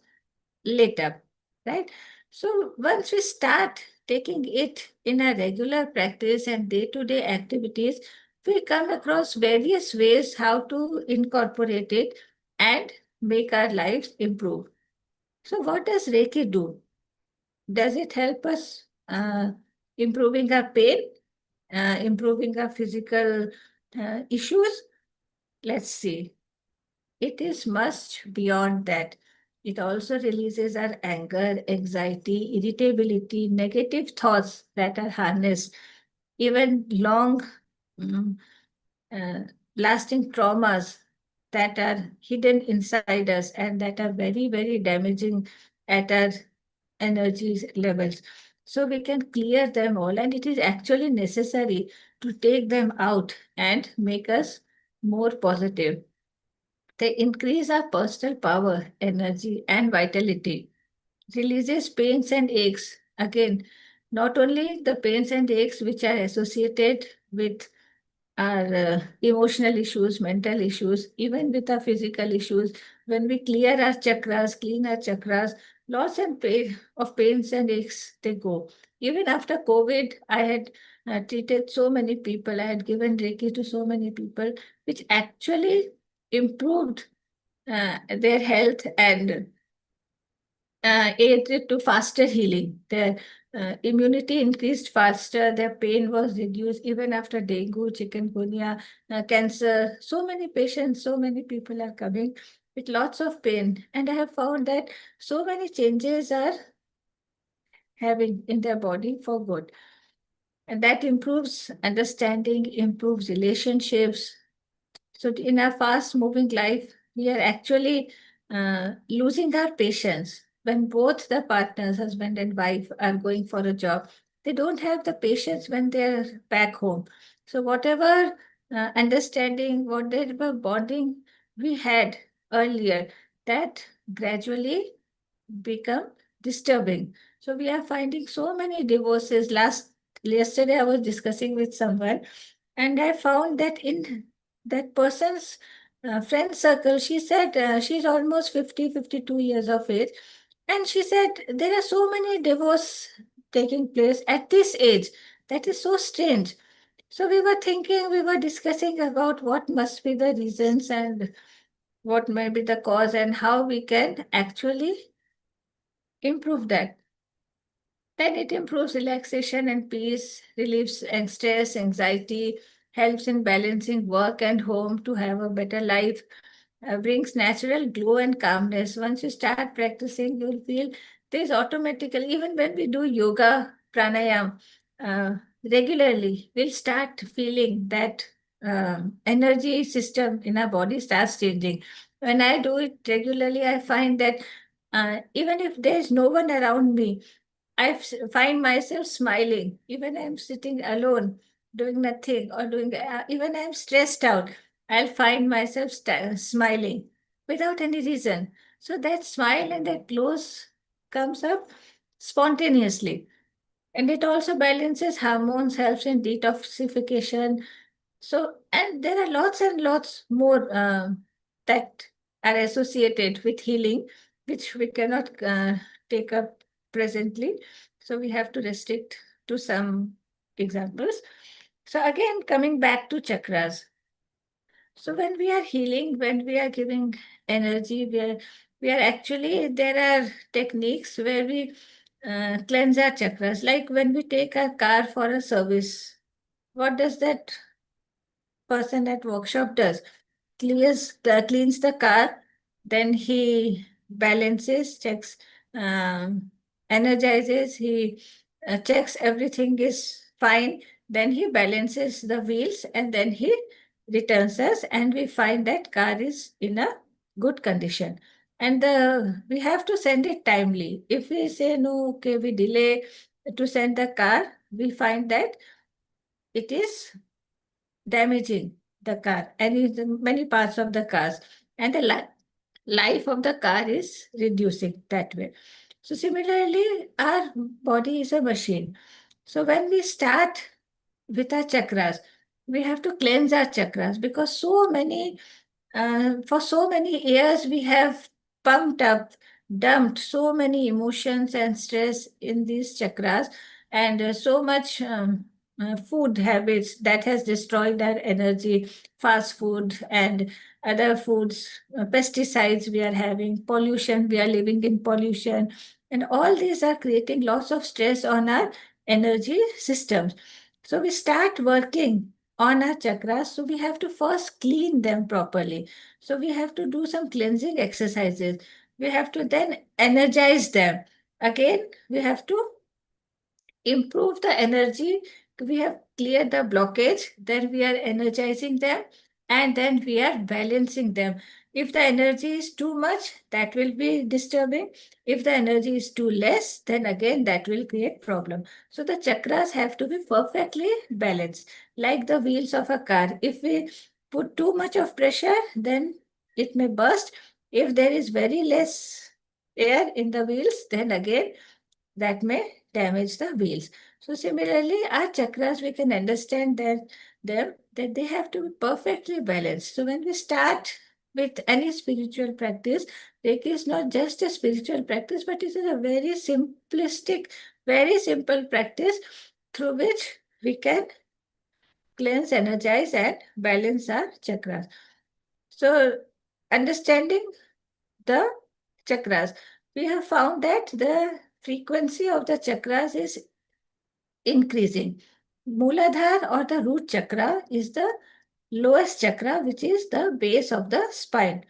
lit up, right? So once we start taking it in a regular practice and day-to-day activities, we come across various ways how to incorporate it and make our lives improve. So, what does Reiki do? Does it help us improving our pain, improving our physical issues? Let's see. It is much beyond that. It also releases our anger, anxiety, irritability, negative thoughts that are harnessed, even long mm, uh, lasting traumas that are hidden inside us and that are very, very damaging at our energy levels. So we can clear them all, and it is actually necessary to take them out and make us more positive. They increase our personal power, energy, and vitality, releases pains and aches. Again, not only the pains and aches which are associated with our emotional issues, mental issues, even with our physical issues. When we clear our chakras, clean our chakras, lots and pain of pains and aches, they go. Even after COVID, I had treated so many people, I had given Reiki to so many people, which actually improved their health and aided to faster healing. Their immunity increased faster, their pain was reduced even after dengue, chikungunya, cancer. So many patients, so many people are coming with lots of pain. And I have found that so many changes are having in their body for good. And that improves understanding, improves relationships. So in our fast moving life, we are actually losing our patience. When both the partners, husband and wife, are going for a job, they don't have the patience when they're back home. So whatever understanding, whatever bonding we had earlier, that gradually become disturbing. So we are finding so many divorces. Yesterday I was discussing with someone, and I found that in that person's friend circle, she said she's almost 50, 52 years of age. And she said there are so many divorce taking place at this age. That is so strange. So we were thinking, we were discussing about what must be the reasons and what may be the cause and how we can actually improve that. Then it improves relaxation and peace, relieves stress, anxiety, helps in balancing work and home to have a better life, brings natural glow and calmness. Once you start practicing, you'll feel there's automatically, even when we do yoga, pranayam uh, regularly, we'll start feeling that energy system in our body starts changing. When I do it regularly, I find that even if there's no one around me, find myself smiling. Even I'm sitting alone, doing nothing, or doing, even I'm stressed out, I'll find myself smiling without any reason. So that smile and that glows comes up spontaneously. And it also balances hormones, helps in detoxification. So, and there are lots and lots more that are associated with healing, which we cannot take up presently. So we have to restrict to some examples. So again, coming back to chakras. So when we are healing, when we are giving energy, we are actually, there are techniques where we cleanse our chakras. Like when we take our car for a service, what does that person at workshop does? Cleans the car, then he balances, checks, um, energizes, he checks everything is fine, then he balances the wheels, and then he returns us, and we find that car is in a good condition. And we have to send it timely. If we say no, okay, we delay to send the car, we find that it is damaging the car and in many parts of the cars, and the life of the car is reducing that way. So similarly, our body is a machine. So when we start with our chakras, we have to cleanse our chakras, because for so many years, we have pumped up, dumped so many emotions and stress in these chakras, and so much food habits that has destroyed our energy, fast food and other foods, pesticides we are having, pollution, we are living in pollution, and all these are creating lots of stress on our energy systems. So we start working on our chakras. So we have to first clean them properly. So we have to do some cleansing exercises. We have to then energize them. Again, we have to improve the energy. We have cleared the blockage, then we are energizing them, and then we are balancing them. If the energy is too much, that will be disturbing. If the energy is too less, then again that will create problem. So the chakras have to be perfectly balanced, like the wheels of a car. If we put too much of pressure, then it may burst. If there is very less air in the wheels, then again that may damage the wheels. So similarly, our chakras, we can understand that they have to be perfectly balanced. So when we start with any spiritual practice, Reiki is not just a spiritual practice, but it is a very simplistic, very simple practice through which we can cleanse, energize, and balance our chakras. So understanding the chakras, we have found that the frequency of the chakras is increasing. Muladhara or the root chakra is the lowest chakra, which is the base of the spine.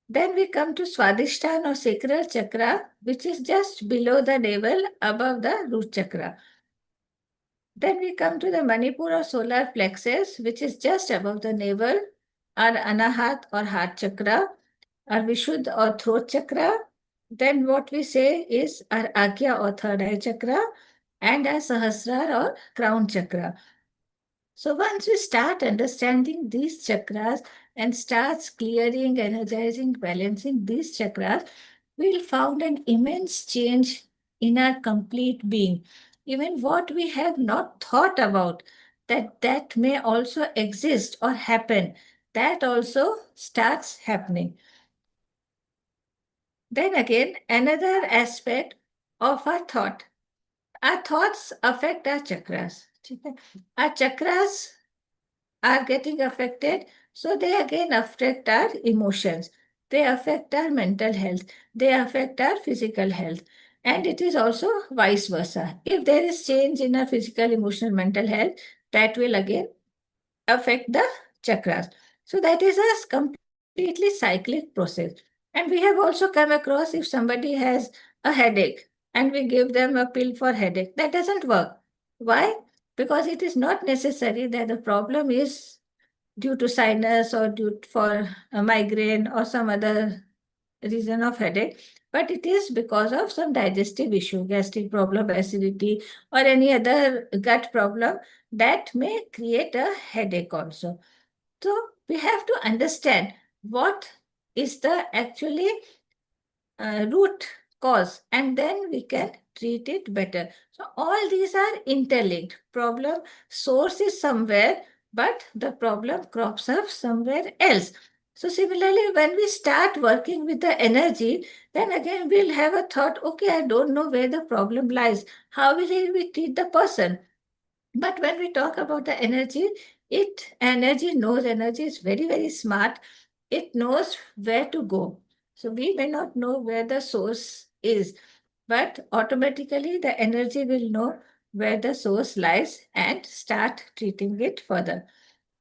Then we come to Swadhisthana or sacral chakra, which is just below the navel, above the root chakra. Then we come to the Manipura or solar plexus, which is just above the navel, our Anahat or heart chakra, our Vishuddha or throat chakra. Then what we say is our Agya or third eye chakra, and our Sahasrara or crown chakra. So once we start understanding these chakras and starts clearing, energizing, balancing these chakras, we'll find an immense change in our complete being. Even what we have not thought about, that may also exist or happen, that also starts happening. Then again, another aspect of our thought. Our thoughts affect our chakras. Our chakras are getting affected, so they again affect our emotions. They affect our mental health. They affect our physical health. And it is also vice versa. If there is change in our physical, emotional, mental health, that will again affect the chakras. So that is a completely cyclic process. And we have also come across, if somebody has a headache and we give them a pill for headache, that doesn't work. Why? Because it is not necessary that the problem is due to sinus or due for a migraine or some other reason of headache, but it is because of some digestive issue, gastric problem, acidity, or any other gut problem that may create a headache also. So we have to understand what is the actually root cause, and then we can treat it better. So all these are interlinked. Problem source is somewhere, but the problem crops up somewhere else. So similarly, when we start working with the energy, then again we'll have a thought, okay, I don't know where the problem lies. How will we treat the person? But when we talk about the energy, energy is very, very smart. It knows where to go. So we may not know where the source is, but automatically the energy will know where the source lies and start treating it further.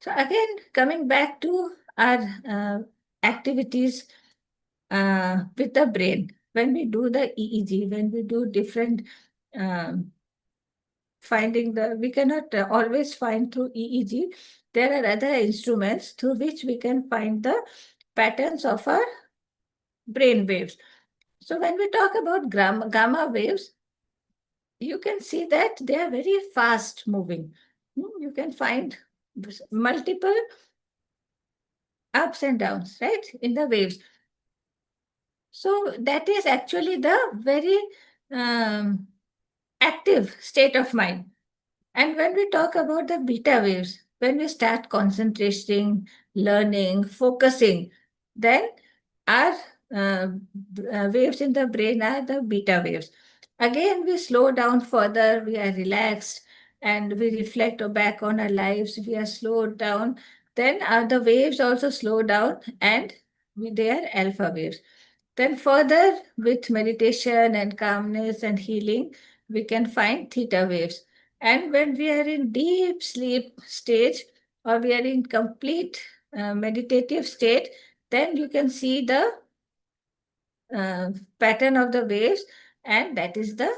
So again, coming back to our activities with the brain, when we do the EEG, when we do different um, we cannot always find through EEG. There are other instruments through which we can find the patterns of our brain waves. So when we talk about gamma waves, you can see that they are very fast moving. You can find multiple ups and downs, right, in the waves. So that is actually the very um, active state of mind. And when we talk about the beta waves, when we start concentrating, learning, focusing, then our waves in the brain are the beta waves. Again, we slow down further, we are relaxed, and we reflect back on our lives. We are slowed down. Then the waves also slow down, and they are alpha waves. Then, further, with meditation and calmness and healing, we can find theta waves. And when we are in deep sleep stage or we are in complete meditative state, then you can see the pattern of the waves, and that is the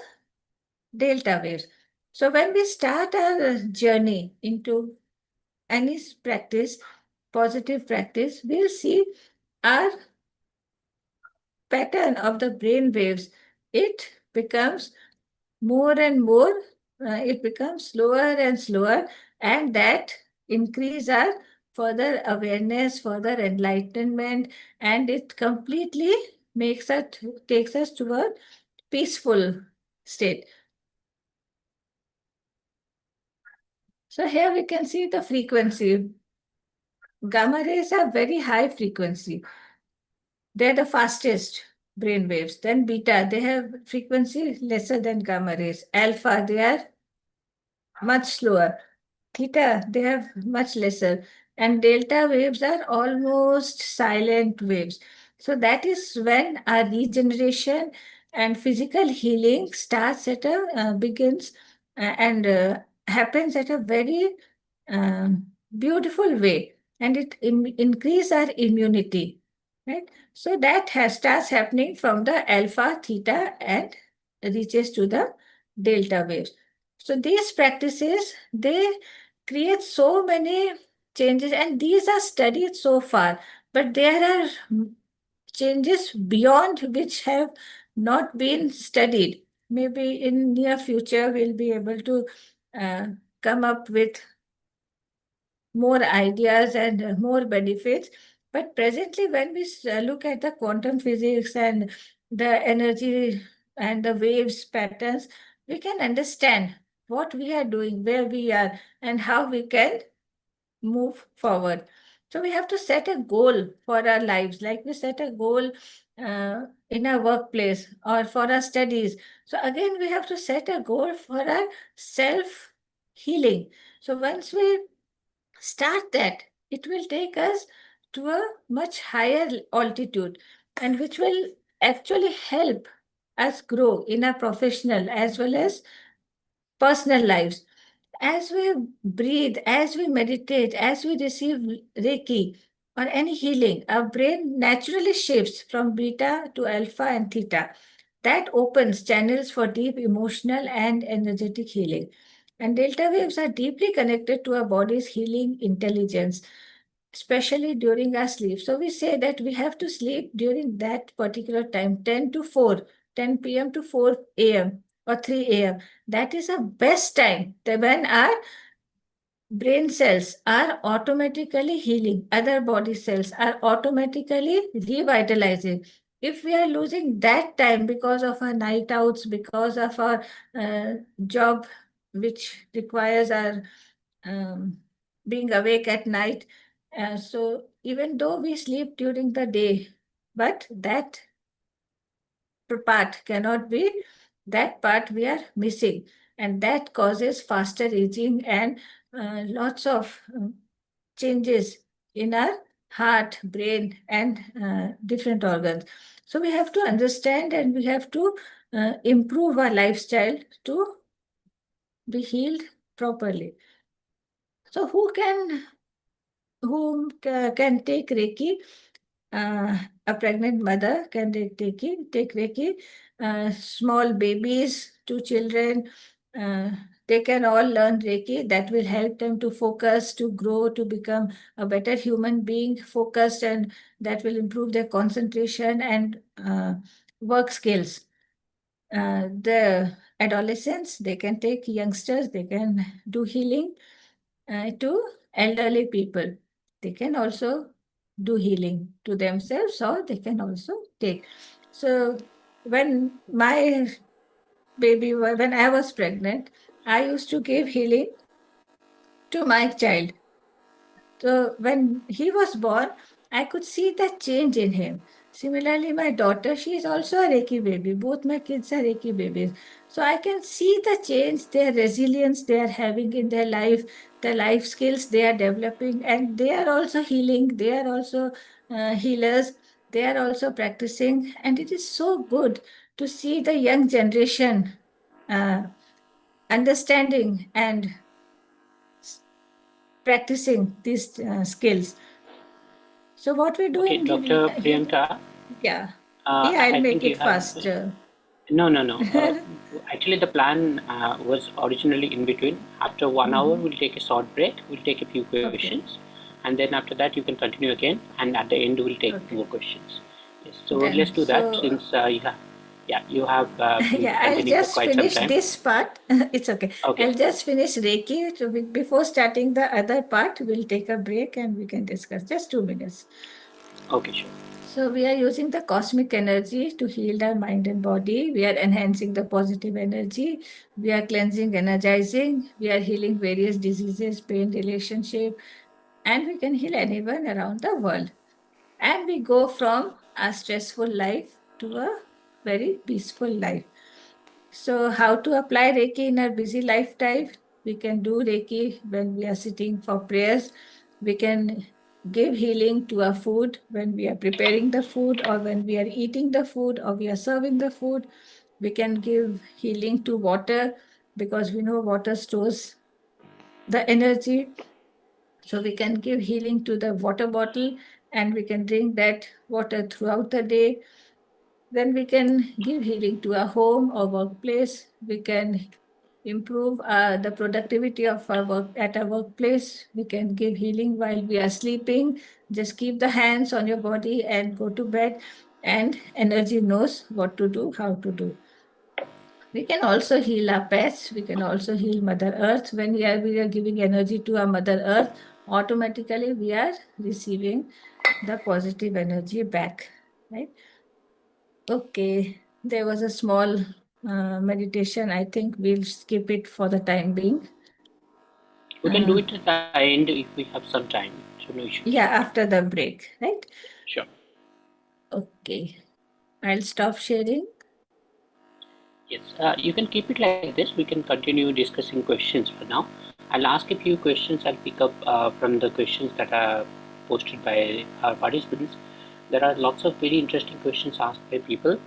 delta waves. So, when we start our journey into any practice, positive practice, we'll see our pattern of the brain waves. It becomes more and more, it becomes slower and slower, and that increase our further awareness, further enlightenment, and it completely makes us takes us to a peaceful state. So here we can see the frequency. Gamma rays are very high frequency. They're the fastest brain waves. Then beta, they have frequency lesser than gamma rays. Alpha, they are much slower. Theta, they have much lesser. And delta waves are almost silent waves. So that is when our regeneration and physical healing begins and happens at a very beautiful way, and it increase our immunity, right? So that starts happening from the alpha, theta, and reaches to the delta waves. So these practices, they create so many changes, and these are studied so far, but there are changes beyond which have not been studied. Maybe in near future we'll be able to uh, come up with more ideas and more benefits. But presently, when we look at the quantum physics and the energy and the waves patterns, we can understand what we are doing, where we are, and how we can move forward. So we have to set a goal for our lives, like we set a goal in our workplace or for our studies. So again, we have to set a goal for our self healing. So once we start that, it will take us to a much higher altitude, and which will actually help us grow in our professional as well as personal lives. As we breathe, as we meditate, as we receive Reiki or any healing, our brain naturally shifts from beta to alpha and theta. That opens channels for deep emotional and energetic healing. And delta waves are deeply connected to our body's healing intelligence, especially during our sleep. So we say that we have to sleep during that particular time, 10 to 4, 10 p.m. to 4 a.m. or 3 a.m. That is the best time when our brain cells are automatically healing, other body cells are automatically revitalizing. If we are losing that time because of our night outs, because of our uh, job, which requires our um, being awake at night, So even though we sleep during the day, but that part cannot be, that part we are missing, and that causes faster aging and lots of changes in our heart, brain, and different organs. So we have to understand and we have to improve our lifestyle to be healed properly. So who can take Reiki? A pregnant mother can take Reiki. Small babies, 2 children, uh, they can all learn Reiki. That will help them to focus, to grow, to become a better human being, focused, and that will improve their concentration and work skills. The adolescents, they can take, youngsters, they can do healing to elderly people. They can also do healing to themselves, or they can also take. So when my when I was pregnant, I used to give healing to my child. So when he was born, I could see that change in him. Similarly, my daughter, she is also a Reiki baby. Both my kids are Reiki babies. So I can see the change, their resilience they are having in their life, the life skills they are developing, and they are also healing. They are also healers. They are also practicing. And it is so good to see the young generation uh, understanding and practicing these skills. So what we do Okay, in Dr. healing, Priyanka, yeah, yeah, I'll I make think you it have. fast. No. Actually, the plan was originally in between. After 1 hour, Mhm. we'll take a short break. We'll take a few Okay, questions, and then after that, you can continue again. And at the end, we'll take okay, more questions. Yes. So let's done. do that So since you have been yeah, I'll continuing for just quite some finish time. this part. It's okay. Okay. I'll just finish Reiki. Before starting the other part, we'll take a break and we can discuss. Just 2 minutes. Okay. Sure. So we are using the cosmic energy to heal our mind and body. We are enhancing the positive energy. We are cleansing, energizing. We are healing various diseases, pain, relationship, and we can heal anyone around the world. And we go from a stressful life to a very peaceful life. So, how to apply Reiki in our busy lifetime? We can do Reiki when we are sitting for prayers. We can give healing to our food when we are preparing the food, or when we are eating the food, or we are serving the food. We can give healing to water because we know water stores the energy. So we can give healing to the water bottle and we can drink that water throughout the day. Then we can give healing to our home or workplace. We can improve the productivity of our work at our workplace. We can give healing while we are sleeping. Just keep the hands on your body and go to bed, and energy knows what to do, how to do. We can also heal our pets. We can also heal Mother Earth. When we are giving energy to our Mother Earth, automatically we are receiving the positive energy back, right? Okay, there was a small meditation. I think we'll skip it for the time being. We can do Uh, it at the end if we have some time. So no issues. yeah, after the break, right? Sure. Okay, I'll stop sharing. Yes, you can keep it like this. We can continue discussing questions for now. I'll ask a few questions. I'll pick up from the questions that are posted by our participants. There are lots of very interesting questions asked by people.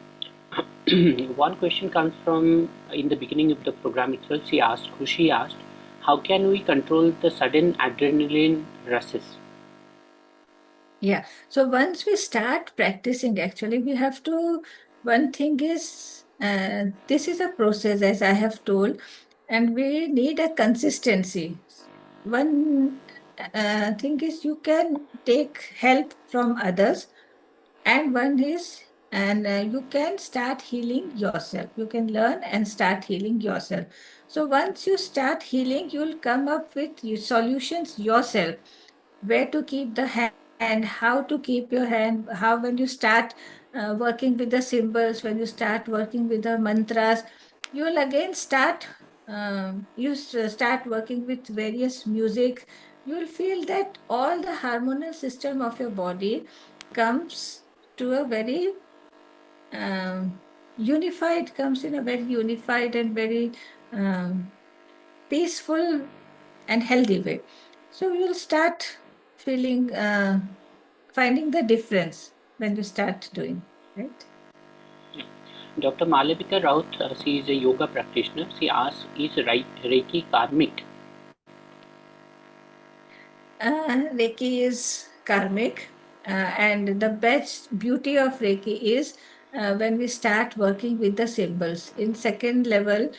One question comes from in the beginning of the program itself. She asked, how can we control the sudden adrenaline rushes? Yeah. So once we start practicing, actually, we have to, one thing is, this is a process, as I have told, and we need a consistency. One thing is you can take help from others, and one is, and you can start healing yourself. You can learn and start healing yourself. So once you start healing, you'll come up with your solutions yourself, where to keep the hand, how to keep your hand, how when you start working with the symbols, when you start working with the mantras, you will again start start working with various music, you will feel that all the hormonal system of your body comes to a very unified, comes in a very unified and very peaceful and healthy way. So you'll start feeling, finding the difference when you start doing, right? Dr. Malavika Raut, she is a yoga practitioner. She asks, is Reiki karmic? Reiki is karmic, and the best beauty of Reiki is when we start working with the symbols. In second level,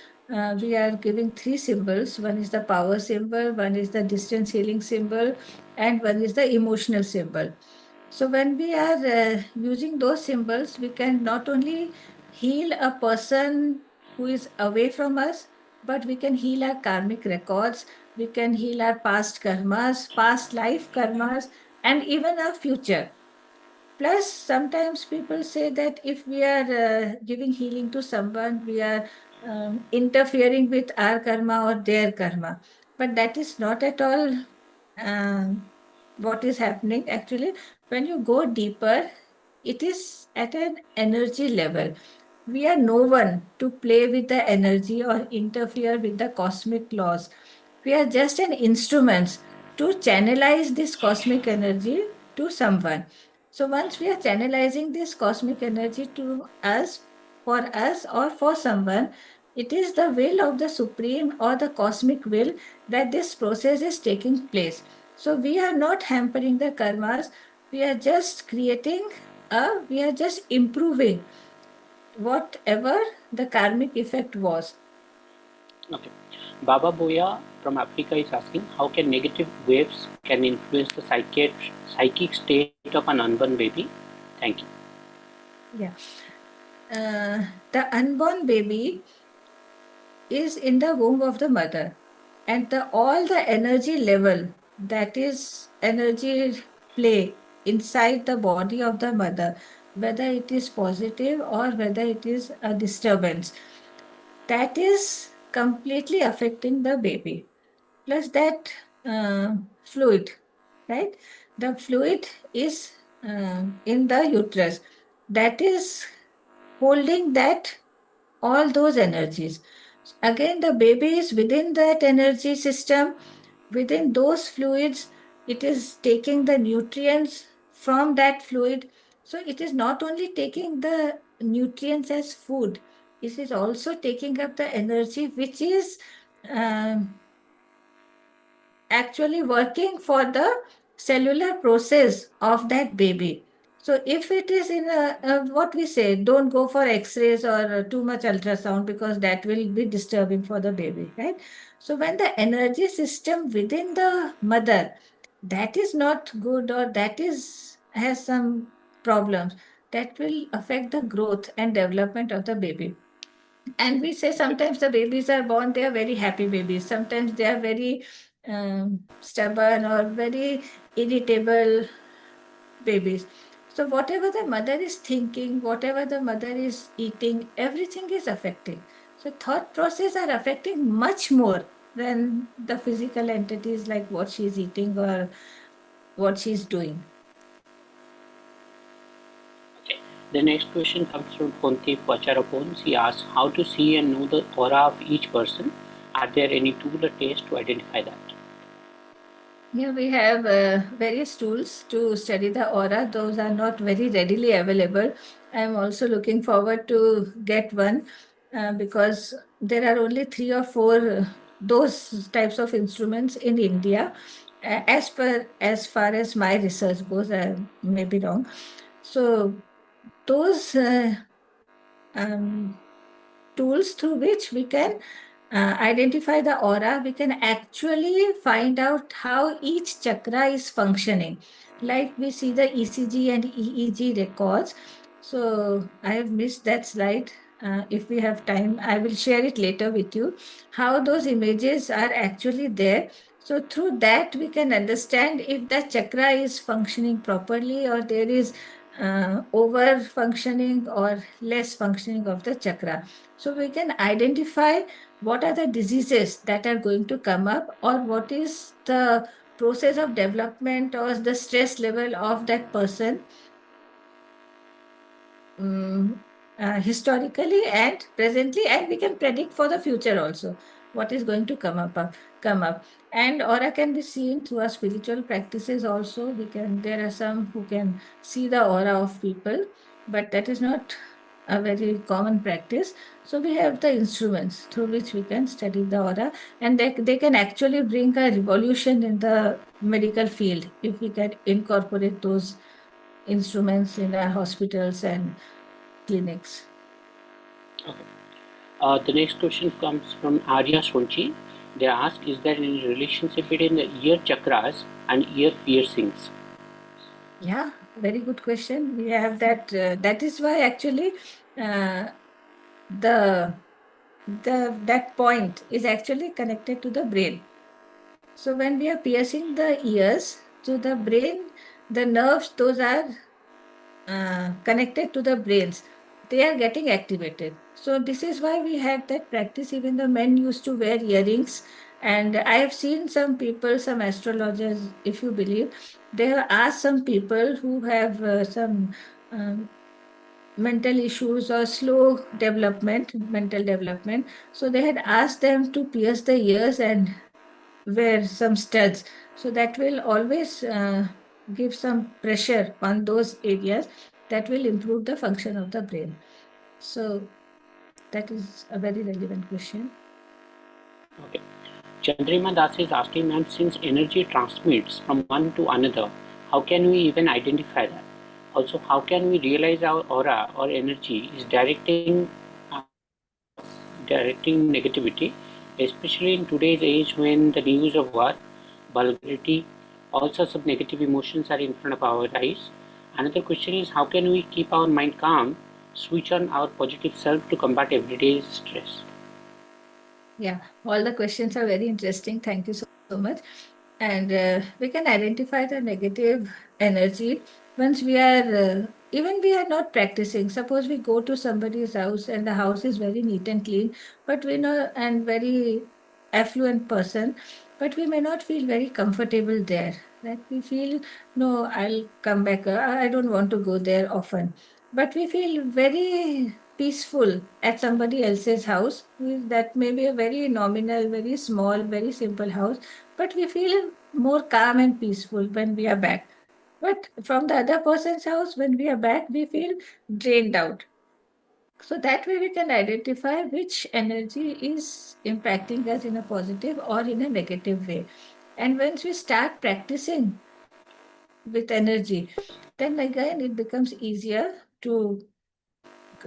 we are giving three symbols. One is the power symbol, one is the distance healing symbol, and one is the emotional symbol. So when we are using those symbols, we can not only heal a person who is away from us, but we can heal our karmic records, we can heal our past karmas, past life karmas, and even our future. Plus, sometimes people say that if we are giving healing to someone, we are interfering with our karma or their karma. But that is not at all what is happening. Actually, when you go deeper, it is at an energy level. We are no one to play with the energy or interfere with the cosmic laws. We are just an instruments to channelize this cosmic energy to someone. So once we are channelizing this cosmic energy to us, for us or for someone, it is the will of the supreme or the cosmic will that this process is taking place. So we are not hampering the karmas. We are just creating we are just improving whatever the karmic effect was. Okay. Baba Boya from Africa is asking, how can negative waves can influence the psychic state of an unborn baby? Thank you. Yeah. The unborn baby is in the womb of the mother, and all the energy level, that is energy play inside the body of the mother, whether it is positive or whether it is a disturbance, that is completely affecting the baby. Plus that fluid, right? The fluid is in the uterus, that is holding that all those energies. Again, the baby is within that energy system, within those fluids, it is taking the nutrients from that fluid. So it is not only taking the nutrients as food, it is also taking up the energy which is um, actually working for the cellular process of that baby. So if it is in what we say, don't go for x-rays or too much ultrasound, because that will be disturbing for the baby, right? So when the energy system within the mother, that is not good, or that is has some problems, that will affect the growth and development of the baby. And we say sometimes the babies are born, they are very happy babies. Sometimes they are very stubborn or very irritable babies. So whatever the mother is thinking, whatever the mother is eating, everything is affecting. So thought process are affecting much more than the physical entities, like what she's eating or what she's doing. Okay. The next question comes from Ponte Pacharapon. She asks, how to see and know the aura of each person? Are there any tool or test to identify that? Yeah, we have various tools to study the aura. Those are not very readily available. I'm also looking forward to get one because there are only three or four those types of instruments in India. As far as my research goes, I may be wrong. So those um, tools through which we can identify the aura, we can actually find out how each chakra is functioning. Like we see the ECG and EEG records. So I have missed that slide. If we have time, I will share it later with you, how those images are actually there. So through that, we can understand if the chakra is functioning properly, or there is over functioning or less functioning of the chakra. So we can identify what are the diseases that are going to come up, or what is the process of development or the stress level of that person, um, historically and presently, and we can predict for the future also what is going to come up. And aura can be seen through our spiritual practices also. There are some who can see the aura of people, but that is not a very common practice. So we have the instruments through which we can study the aura, and they can actually bring a revolution in the medical field if we can incorporate those instruments in our hospitals and clinics. Okay. The next question comes from Arya Sonchi. They ask, is there any relationship between the ear chakras and ear piercings? Yeah, very good question. We have that. That is why actually uh, the that point is actually connected to the brain. So when we are piercing the ears to the brain, the nerves, those are connected to the brains, they are getting activated. So this is why we had that practice. Even the men used to wear earrings. And I have seen some people, some astrologers, if you believe, they have asked some people who have some um, mental issues or slow development, mental development. So they had asked them to pierce the ears and wear some studs. So that will always give some pressure on those areas that will improve the function of the brain. So that is a very relevant question. Okay. Chandrima Das is asking, ma'am, since energy transmits from one to another, how can we even identify that? Also, how can we realize our aura or energy is directing negativity, especially in today's age when the news of war, vulgarity, all sorts of negative emotions are in front of our eyes? Another question is, how can we keep our mind calm, switch on our positive self to combat everyday stress? Yeah, all the questions are very interesting. Thank you so much. And we can identify the negative energy once we are, even we are not practicing. Suppose we go to somebody's house and the house is very neat and clean, but we know, and very affluent person, but we may not feel very comfortable there. That we feel, no, I'll come back. I don't want to go there often. But we feel very peaceful at somebody else's house. That may be a very nominal, very small, very simple house, but we feel more calm and peaceful when we are back. But from the other person's house, when we are back, we feel drained out. So that way we can identify which energy is impacting us in a positive or in a negative way. And once we start practicing with energy, then again it becomes easier to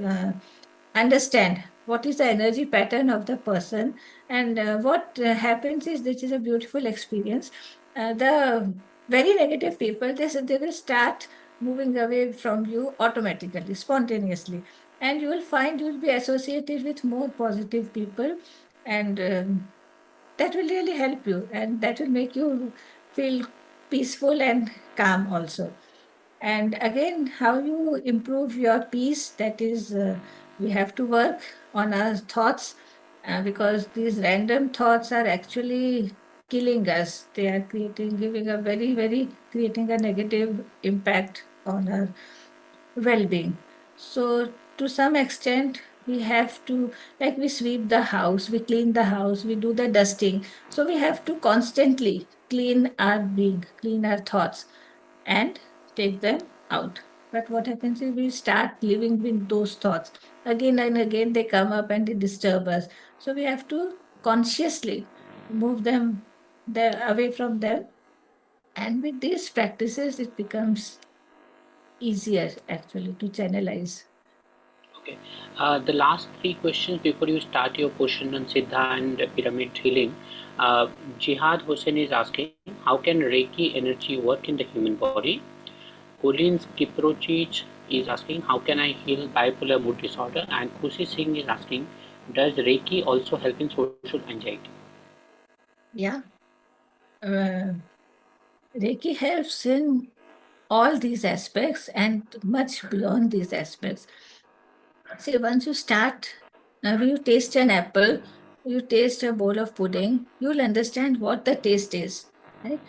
uh, understand what is the energy pattern of the person. And what happens is, this is a beautiful experience. The very negative people, they will start moving away from you automatically, spontaneously. And you will find you will be associated with more positive people. And that will really help you. And that will make you feel peaceful and calm also. And again, how you improve your peace, that is, we have to work on our thoughts, because these random thoughts are actually killing us. They are giving a creating a negative impact on our well being. So, to some extent, we have to, like, we sweep the house, we clean the house, we do the dusting. So, we have to constantly clean our being, clean our thoughts, and take them out. But what happens is, we start living with those thoughts. Again and again, they come up and they disturb us. So we have to consciously move them away from them. And with these practices, it becomes easier actually to channelize. Okay. The last three questions before you start your portion on Siddha and pyramid healing. Jihad Hussein is asking, how can Reiki energy work in the human body? Colin Kiprochich is asking, how can I heal bipolar mood disorder? And Kusi Singh is asking, does Reiki also help in social anxiety? Yeah. Uh, Reiki helps in all these aspects and much beyond these aspects. See, once you start, when you taste an apple, you taste a bowl of pudding, you'll understand what the taste is. Right?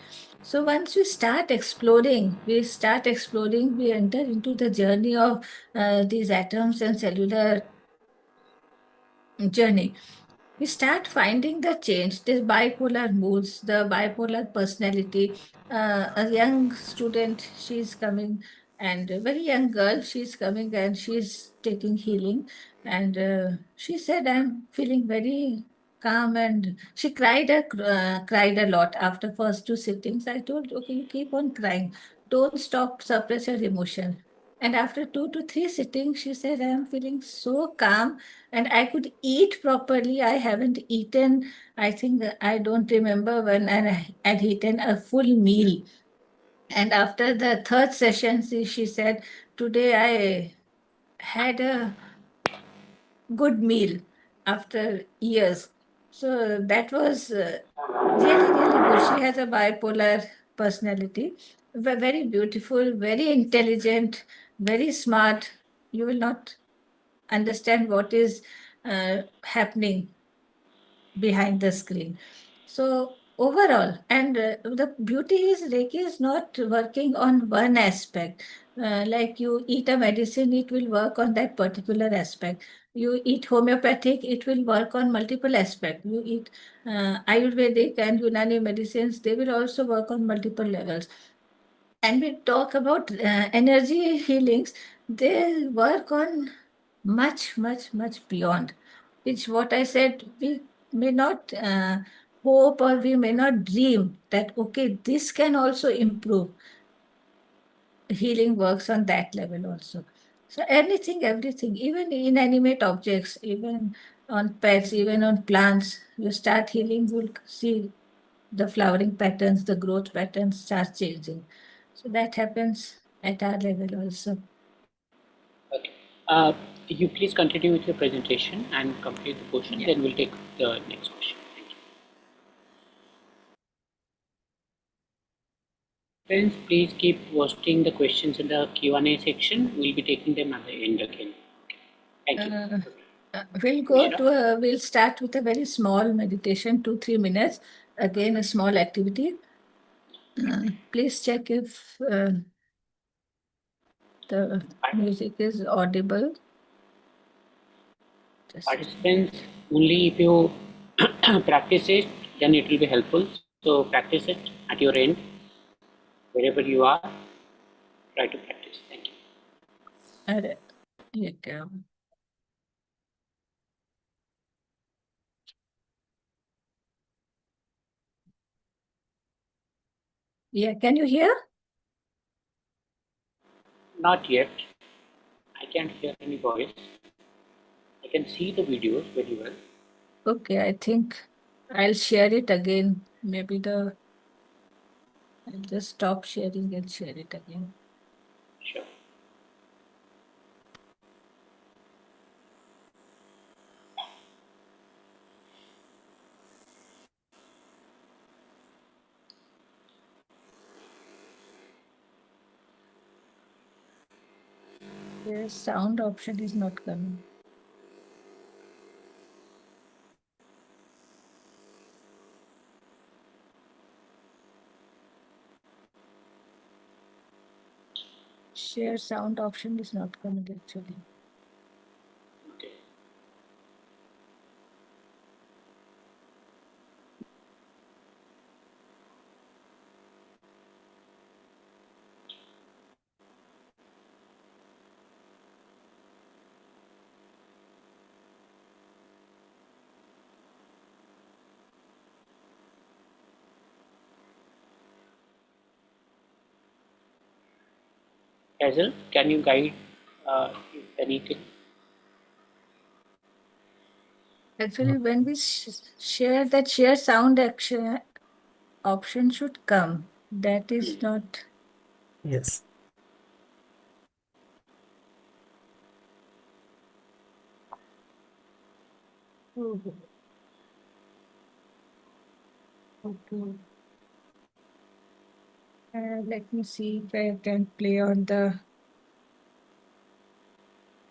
So once we start exploring, we enter into the journey of these atoms and cellular journey. We start finding the change, the bipolar moods, the bipolar personality. A young student, she's coming, and a very young girl, she's coming and she's taking healing. And she said, I'm feeling very calm. And she cried a lot after first two sittings. I told, okay, you keep on crying. Don't stop, suppress your emotion. And after 2 to 3 sittings, she said, I'm feeling so calm and I could eat properly. I haven't eaten, I think I don't remember when I had eaten a full meal. And after the third session, she said, today I had a good meal after years. So that was really, really good. She has a bipolar personality, very beautiful, very intelligent, very smart. You will not understand what is happening behind the screen. So overall, and the beauty is Reiki is not working on one aspect. Like you eat a medicine, it will work on that particular aspect. You eat homeopathic, it will work on multiple aspects. You eat Ayurvedic and Unani medicines, they will also work on multiple levels. And we talk about energy healings, they work on much, much, much beyond. It's what I said, we may not hope or we may not dream that, okay, this can also improve. Healing works on that level also. So anything, everything, even inanimate objects, even on pets, even on plants, you start healing, you'll see the flowering patterns, the growth patterns start changing. So that happens at our level also. Okay. You please continue with your presentation and complete the portion. Yeah. Then we'll take the next question. Thank you. Friends, please keep posting the questions in the Q&A section. We'll be taking them at the end again. Thank you. We'll start with a very small meditation, 2-3 minutes. Again, a small activity. Please check if the music is audible. Participants, only if you practice it, then it will be helpful. So practice it at your end, wherever you are. Try to practice. Thank you. अरे, ये क्या? Yeah, can you hear? Not yet. I can't hear any voice. I can see the videos very well. Okay, I think I'll share it again. I'll just stop sharing and share it again. Sure. The sound option is not coming. Share sound option is not coming actually. Okay. Hazel, can you guide if anything? Actually, when we share that share sound action option should come. That is not. Yes. Oh, okay. Let me see if I can play on the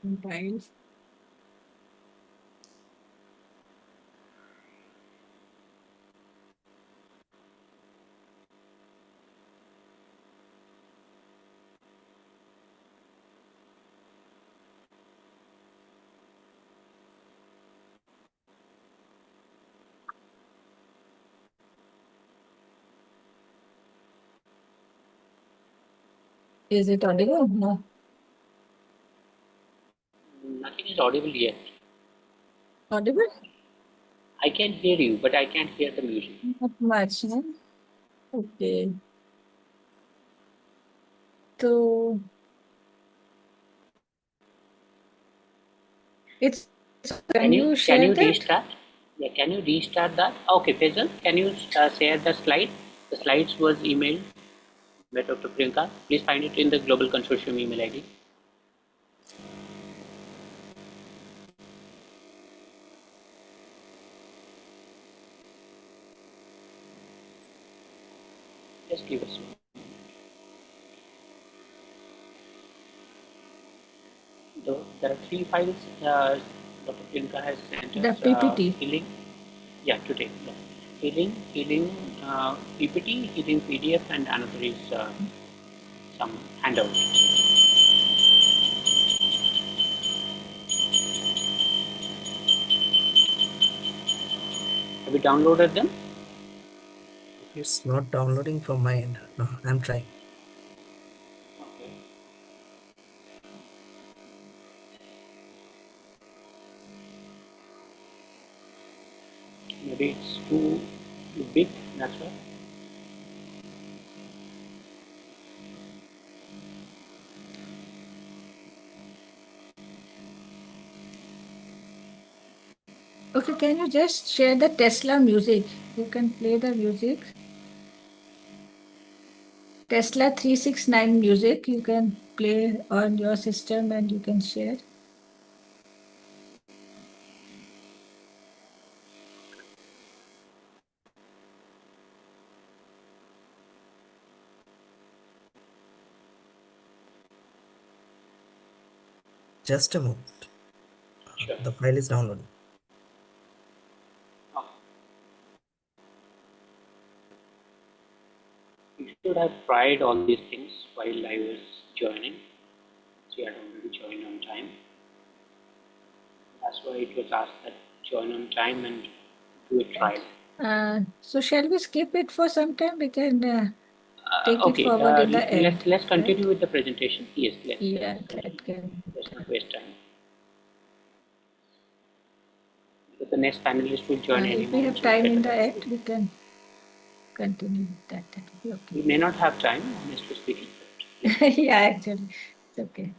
mobile. Is it audible? No. Nothing is audible yet. Audible? I can hear you, but I can't hear the music. Not much, no? Okay. So it's can you Can share you that? restart? Yeah, can you restart that? Okay, Faisal, can you share the slide? The slides was emailed by Dr. Priyanka. Please find it in the Global Consortium email ID. Just give us. There are three files Dr. Priyanka has sent The us. PPT. Healing, yeah, today. Yeah. Healing PPT, healing PDF, and another is some handout. Have you downloaded them? It's not downloading from my end. No, I'm trying. Okay. Maybe it's too big, that's why. Okay, can you just share the Tesla music? You can play the music. Tesla 369 music, you can play on your system and you can share. Just a moment. Sure. The file is downloading. Oh, you should have tried all these things while I was joining. So you had already joined on time. That's why it was asked that join on time and do a trial. So shall we skip it for some time? We can take it Okay, forward in the end, let's continue right? with the presentation. Yes, Yeah, let's that continue. can. Let's not waste time. Because the next panelist will join any If we moment, have so it's time in better the that end, we can continue with that. That will be we okay. may not have time, honestly speaking. Yeah, actually, it's okay.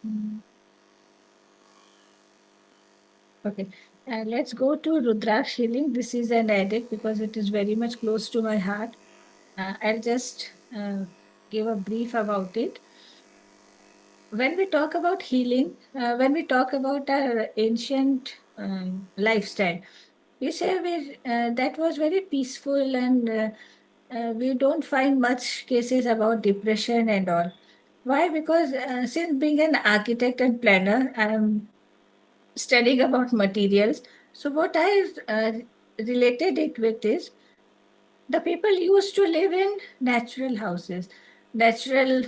Mm. Okay, let's go to Rudraksh healing. This is an edit because it is very much close to my heart. I'll just give a brief about it. When we talk about healing, when we talk about our ancient lifestyle, we say that was very peaceful and we don't find much cases about depression and all. Why? Because since being an architect and planner, I'm studying about materials. So what I related it with is the people used to live in natural houses, natural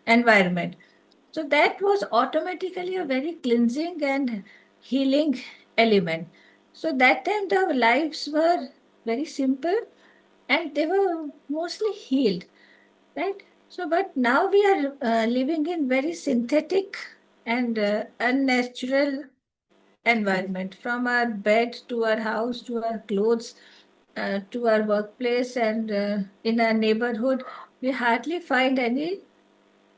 environment. So that was automatically a very cleansing and healing element. So that time the lives were very simple and they were mostly healed, right? So, but now we are living in very synthetic and unnatural environment, from our bed to our house to our clothes to our workplace and in our neighborhood. We hardly find any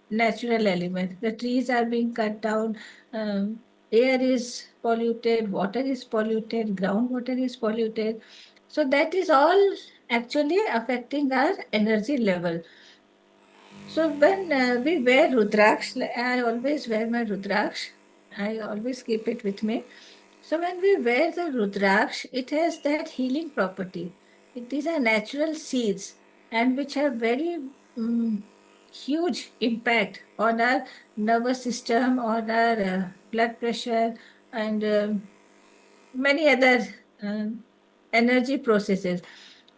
natural element. The trees are being cut down, air is polluted, water is polluted, groundwater is polluted. So that is all actually affecting our energy level. So when we wear Rudraksh, I always wear my Rudraksh. I always keep it with me. So when we wear the Rudraksh, it has that healing property. These are natural seeds and which have very huge impact on our nervous system, on our blood pressure, and many other energy processes.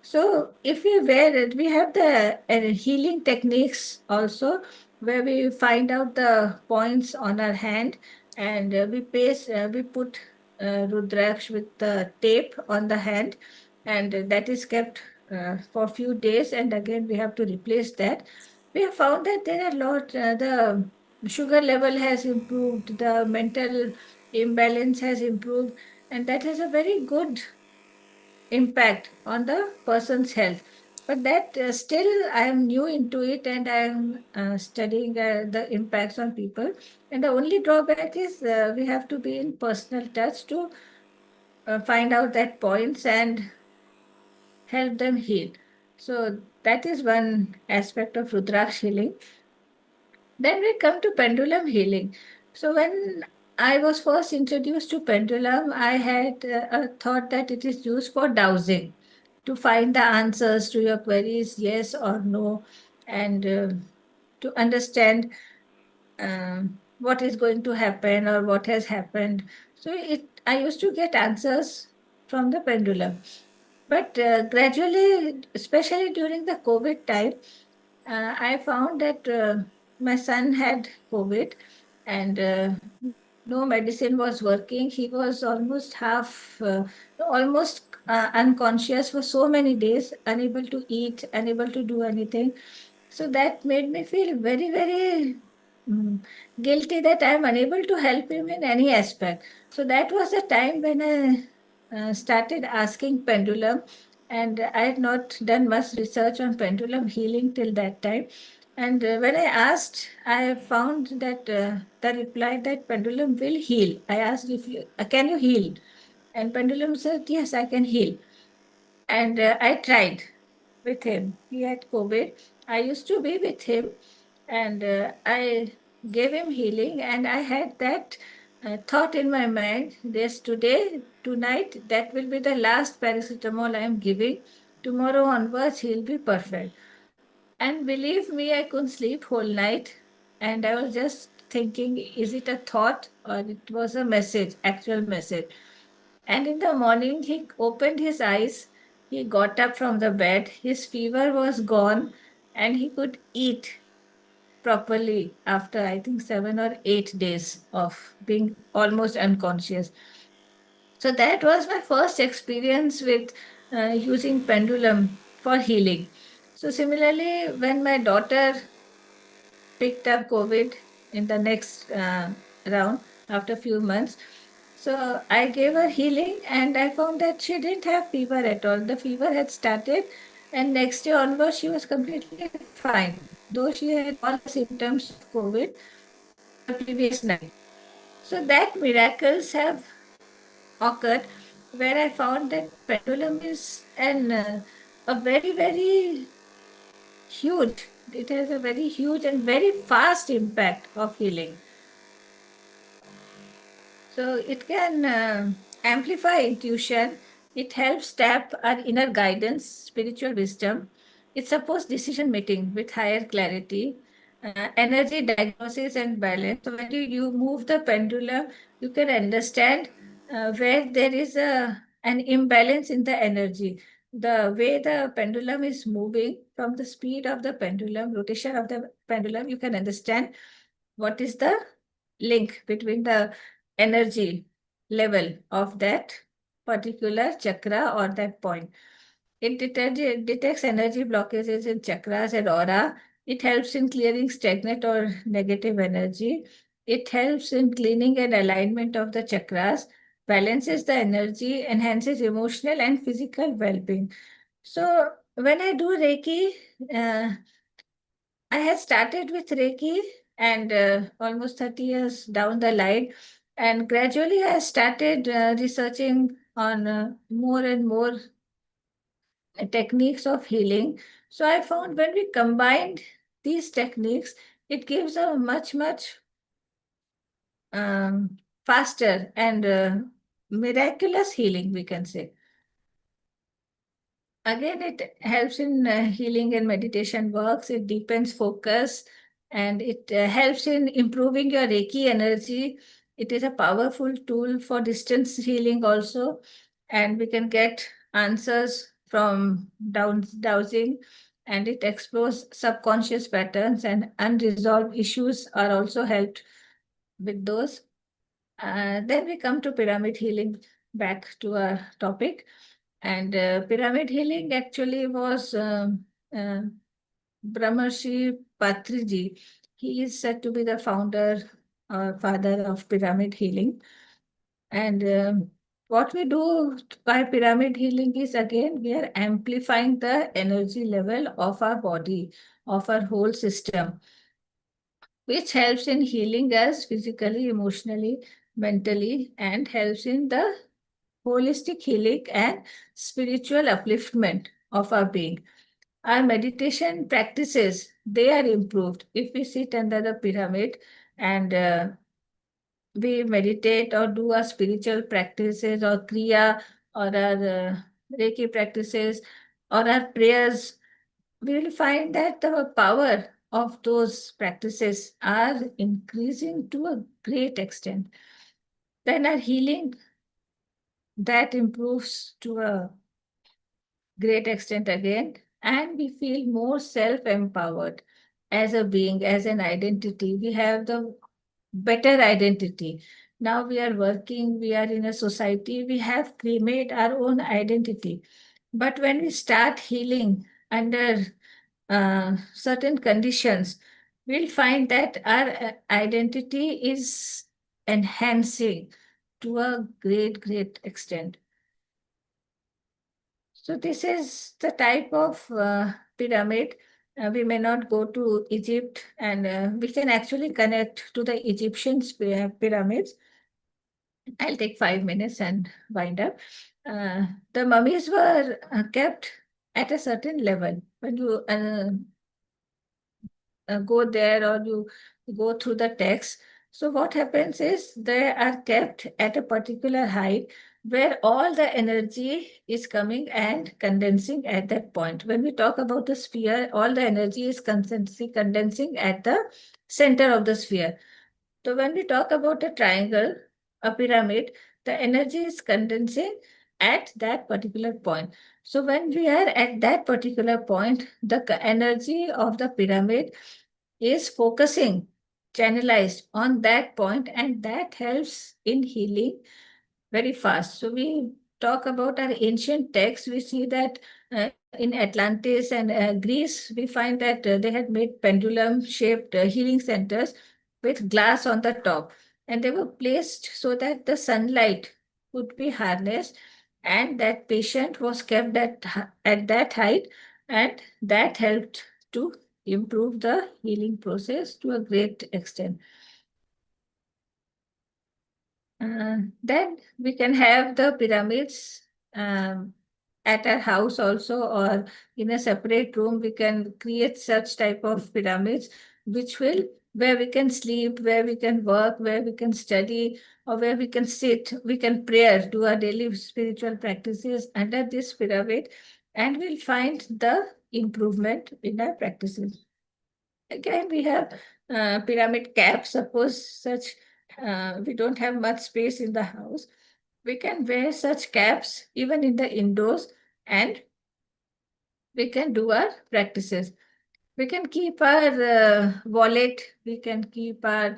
So if we wear it, we have the healing techniques also, where we find out the points on our hand and we put Rudraksh with the tape on the hand, and that is kept for a few days, and again we have to replace that we have found that there are a lot, the sugar level has improved, the mental imbalance has improved, and that has a very good impact on the person's health. But that still I am new into it, and I am studying the impacts on people. And the only drawback is we have to be in personal touch to find out that points and help them heal. So that is one aspect of Rudraksh healing. Then we come to pendulum healing. So when I was first introduced to pendulum, I had a thought that it is used for dowsing, to find the answers to your queries, yes or no, and to understand what is going to happen or what has happened. So I used to get answers from the pendulum. But gradually, especially during the COVID time, I found that my son had COVID, and no medicine was working. He was almost unconscious for so many days, unable to eat, unable to do anything. So that made me feel very, very mm, guilty that I am unable to help him in any aspect. So that was the time when I started asking pendulum, and I had not done much research on pendulum healing till that time. And when I asked, I found that the reply that pendulum will heal. I asked if you can you heal, and pendulum said yes, I can heal. And I tried with him. He had COVID. I used to be with him, and I gave him healing. And I had that thought in my mind: this today, tonight, that will be the last paracetamol I am giving. Tomorrow onwards, he'll be perfect. And believe me, I couldn't sleep whole night. And I was just thinking, is it a thought or it was a message, actual message? And in the morning, he opened his eyes. He got up from the bed. His fever was gone, and he could eat properly after, I think, 7 or 8 days of being almost unconscious. So that was my first experience with using pendulum for healing. So similarly, when my daughter picked up COVID in the next round after a few months, so I gave her healing, and I found that she didn't have fever at all. The fever had started, and next day onwards, she was completely fine, though she had all the symptoms of COVID the previous night. So that miracles have occurred where I found that pendulum is a very, very huge, it has a very huge and very fast impact of healing. So it can amplify intuition. It helps tap our inner guidance, spiritual wisdom. It supports decision making with higher clarity, energy diagnosis and balance. So when you move the pendulum, you can understand where there is an imbalance in the energy. The way the pendulum is moving, from the speed of the pendulum, rotation of the pendulum, you can understand what is the link between the energy level of that particular chakra or that point. It detects energy blockages in chakras and aura. It helps in clearing stagnant or negative energy. It helps in cleaning and alignment of the chakras, balances the energy, enhances emotional and physical well-being. So when I do Reiki, uh, I had started with Reiki, and almost 30 years down the line, and gradually I started researching on more and more techniques of healing. So I found when we combined these techniques, it gives a much, much faster and miraculous healing, we can say. Again, it helps in healing and meditation works. It deepens focus, and it helps in improving your Reiki energy. It is a powerful tool for distance healing also, and we can get answers from dowsing, and it explores subconscious patterns, and unresolved issues are also helped with those. Then we come to pyramid healing, back to our topic. And pyramid healing actually was Brahmarshi Patriji, he is said to be the founder or father of pyramid healing. And what we do by pyramid healing is, again, we are amplifying the energy level of our body, of our whole system, which helps in healing us physically, emotionally, mentally, and helps in the holistic healing and spiritual upliftment of our being. Our meditation practices, they are improved if we sit under the pyramid and we meditate or do our spiritual practices or kriya or our reiki practices or our prayers. We will find that the power of those practices are increasing to a great extent. Then our healing, that improves to a great extent again, and we feel more self empowered as a being, as an identity. We have the better identity. Now we are working, we are in a society, we have made our own identity. But when we start healing under certain conditions, we'll find that our identity is enhancing to a great, great extent. So this is the type of pyramid. We may not go to Egypt, and we can actually connect to the Egyptian pyramids. I'll take 5 minutes and wind up. The mummies were kept at a certain level. When you go there or you go through the text. So what happens is they are kept at a particular height where all the energy is coming and condensing at that point. When we talk about the sphere, all the energy is condensing at the center of the sphere. So when we talk about a triangle, a pyramid, the energy is condensing at that particular point. So when we are at that particular point, the energy of the pyramid is focusing, channelized on that point, and that helps in healing very fast. So we talk about our ancient texts. We see that in Atlantis and Greece, we find that they had made pendulum-shaped healing centers with glass on the top, and they were placed so that the sunlight could be harnessed, and that patient was kept at that height, and that helped to improve the healing process to a great extent. Then we can have the pyramids at our house also, or in a separate room. We can create such type of pyramids, which will where we can sleep, where we can work, where we can study, or where we can sit. We can prayer, do our daily spiritual practices under this pyramid, and we'll find the improvement in our practices. Again, we have pyramid caps. Suppose such we don't have much space in the house, we can wear such caps even in the indoors, and we can do our practices. We can keep our wallet, we can keep our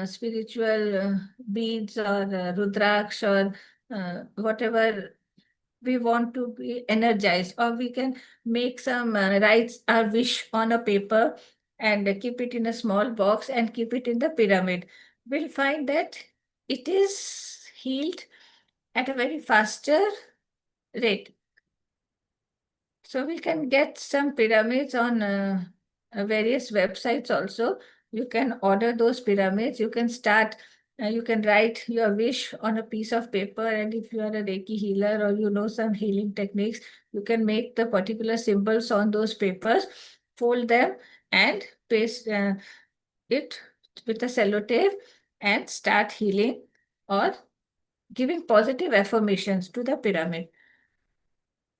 spiritual beads or rudraksh or whatever we want to be energized, or we can make some write our wish on a paper and keep it in a small box and keep it in the pyramid. We'll find that it is healed at a very faster rate. So we can get some pyramids on various websites also. You can order those pyramids. You can start, you can write your wish on a piece of paper. And if you are a Reiki healer or you know some healing techniques, you can make the particular symbols on those papers, fold them, and paste it with a sellotape and start healing or giving positive affirmations to the pyramid.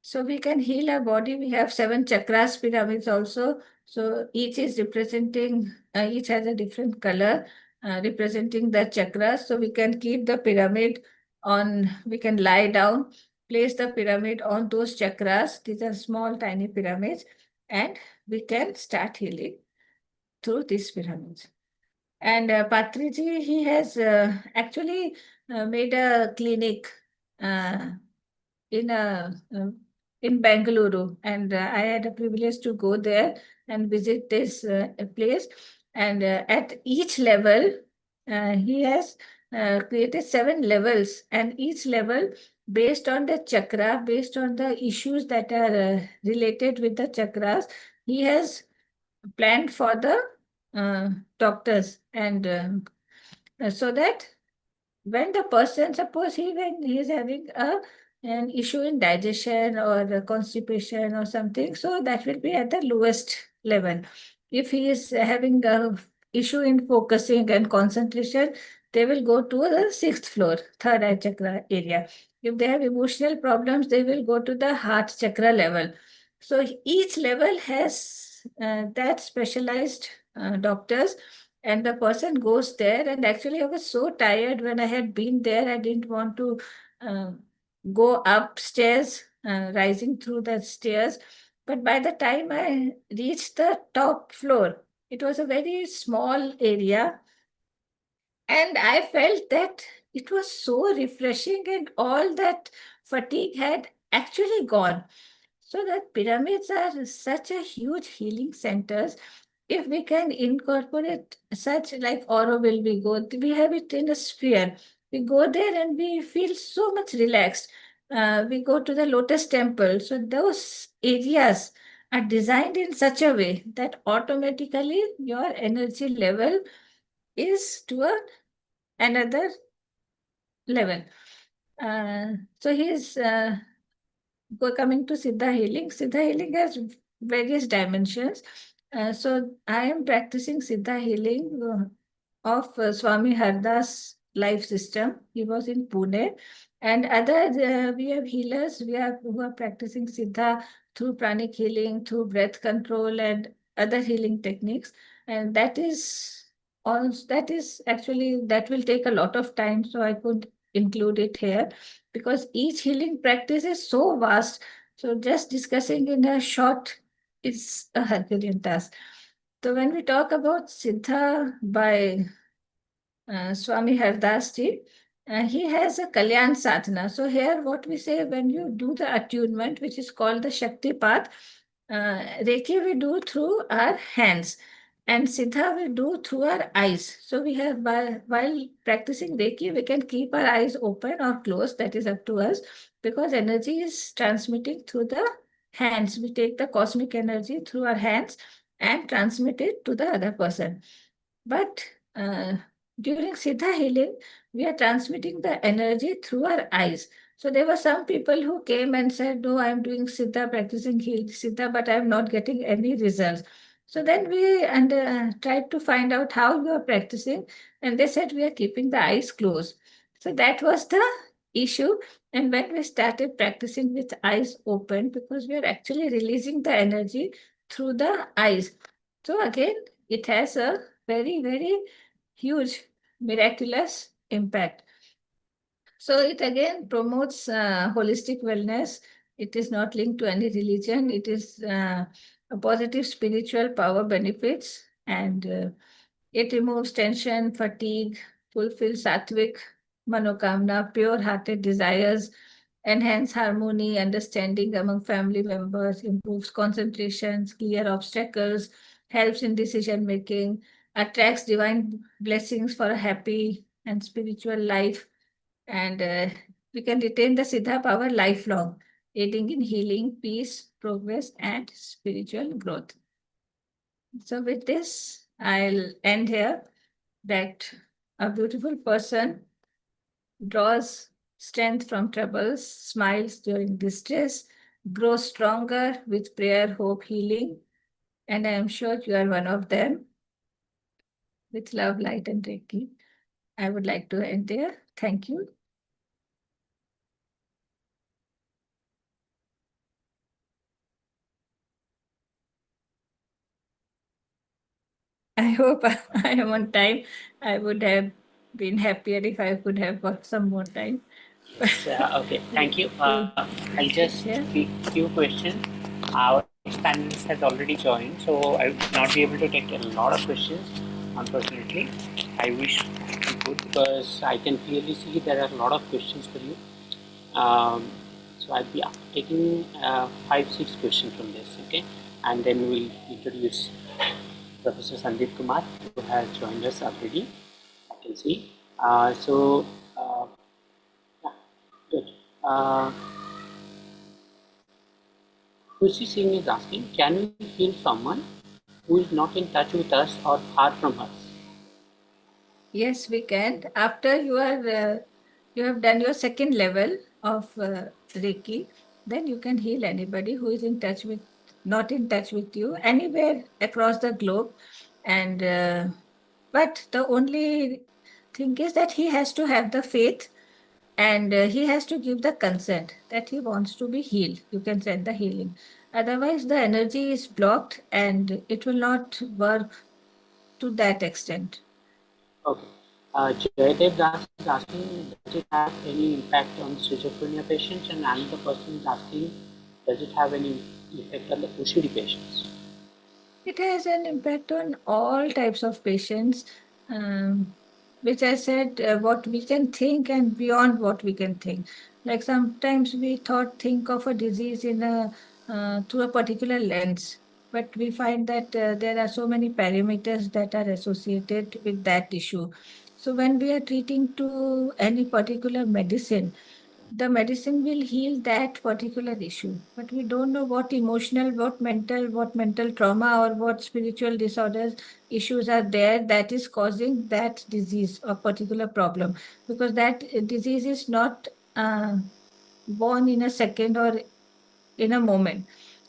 So we can heal our body. We have 7 chakras pyramids also. So each is representing, each has a different color representing the chakras. So we can keep the pyramid on, we can lie down, place the pyramid on those chakras. These are small, tiny pyramids, and we can start healing through these pyramids. And Patriji, he has actually made a clinic in a in Bangalore, and I had a privilege to go there and visit this place. And at each level, he has created 7 levels, and each level based on the chakra, based on the issues that are related with the chakras, he has planned for the doctors, and so that when the person, suppose when he is having an issue in digestion or constipation or something, so that will be at the lowest level. If he is having a issue in focusing and concentration, they will go to the 6th floor, third eye chakra area. If they have emotional problems, they will go to the heart chakra level. So each level has that specialized doctors, and the person goes there. And actually I was so tired when I had been there, I didn't want to uh, go upstairs, rising through the stairs. But by the time I reached the top floor, it was a very small area, and I felt that it was so refreshing, and all that fatigue had actually gone. So that pyramids are such a huge healing centers. If we can incorporate such, like Auroville, we have it in a sphere. We go there and we feel so much relaxed. We go to the Lotus Temple. So those areas are designed in such a way that automatically your energy level is to another level. So he's coming to Siddha healing. Siddha healing has various dimensions. So I am practicing Siddha healing of Swami Hardas life system. He was in Pune. And other, we have healers who are practicing Siddha through pranic healing, through breath control, and other healing techniques. And that is actually, that will take a lot of time, so I could include it here because each healing practice is so vast. So just discussing in a short is a Herculean task. So when we talk about Siddha by Swami Hardas Ji, he has a Kalyan Sadhana. So here what we say, when you do the attunement, which is called the Shakti path, Reiki we do through our hands, and Siddha we do through our eyes. So we have, while practicing Reiki, we can keep our eyes open or closed, that is up to us, because energy is transmitting through the hands. We take the cosmic energy through our hands and transmit it to the other person. But during Siddha healing, we are transmitting the energy through our eyes. So there were some people who came and said, "No, I'm doing Siddha, practicing Siddha, but I'm not getting any results." So then we tried to find out how you are practicing, and they said we are keeping the eyes closed. So that was the issue. And when we started practicing with eyes open, because we are actually releasing the energy through the eyes. So again, it has a very, very huge, miraculous impact. So it again promotes holistic wellness. It is not linked to any religion. It is a positive spiritual power benefits, and it removes tension, fatigue, fulfills sattvic manokamna, pure-hearted desires, enhance harmony, understanding among family members, improves concentrations, clear obstacles, helps in decision making, attracts divine blessings for a happy and spiritual life, and we can retain the Siddha power lifelong, aiding in healing, peace, progress, and spiritual growth. So with this, I'll end here, that a beautiful person draws strength from troubles, smiles during distress, grows stronger with prayer, hope, healing, and I am sure you are one of them. With love, light, and Reiki, I would like to end there. Thank you. I hope I am on time. I would have been happier if I could have got some more time. Okay, thank you. I'll just Yeah. few questions. Our next panelist has already joined, so I will not be able to take a lot of questions, unfortunately. I wish we could, because I can clearly see there are a lot of questions for you. Um, So I'll be taking 5-6 questions from this, okay, and then we'll introduce Professor Sandeep Kumar, who has joined us already. I can see. Yeah, good. Kushi Singh is asking, can we heal someone who is not in touch with us or far from us? Yes, we can. After you have done your second level of Reiki, then you can heal anybody who is in touch with, not in touch with you, anywhere across the globe. And but the only thing is that he has to have the faith, and he has to give the consent that he wants to be healed. You can send the healing. Otherwise, the energy is blocked and it will not work to that extent. Okay. Jayadev Das is asking, does it have any impact on schizophrenia patients? And another person is asking, does it have any effect on the OCD patients? It has an impact on all types of patients, which I said, what we can think and beyond what we can think. Like sometimes we think of a disease in a through a particular lens, but we find that there are so many parameters that are associated with that issue. So when we are treating to any particular medicine, the medicine will heal that particular issue, but we don't know what emotional, what mental trauma, or what spiritual disorders issues are there that is causing that disease or particular problem, because that disease is not born in a second or in a moment.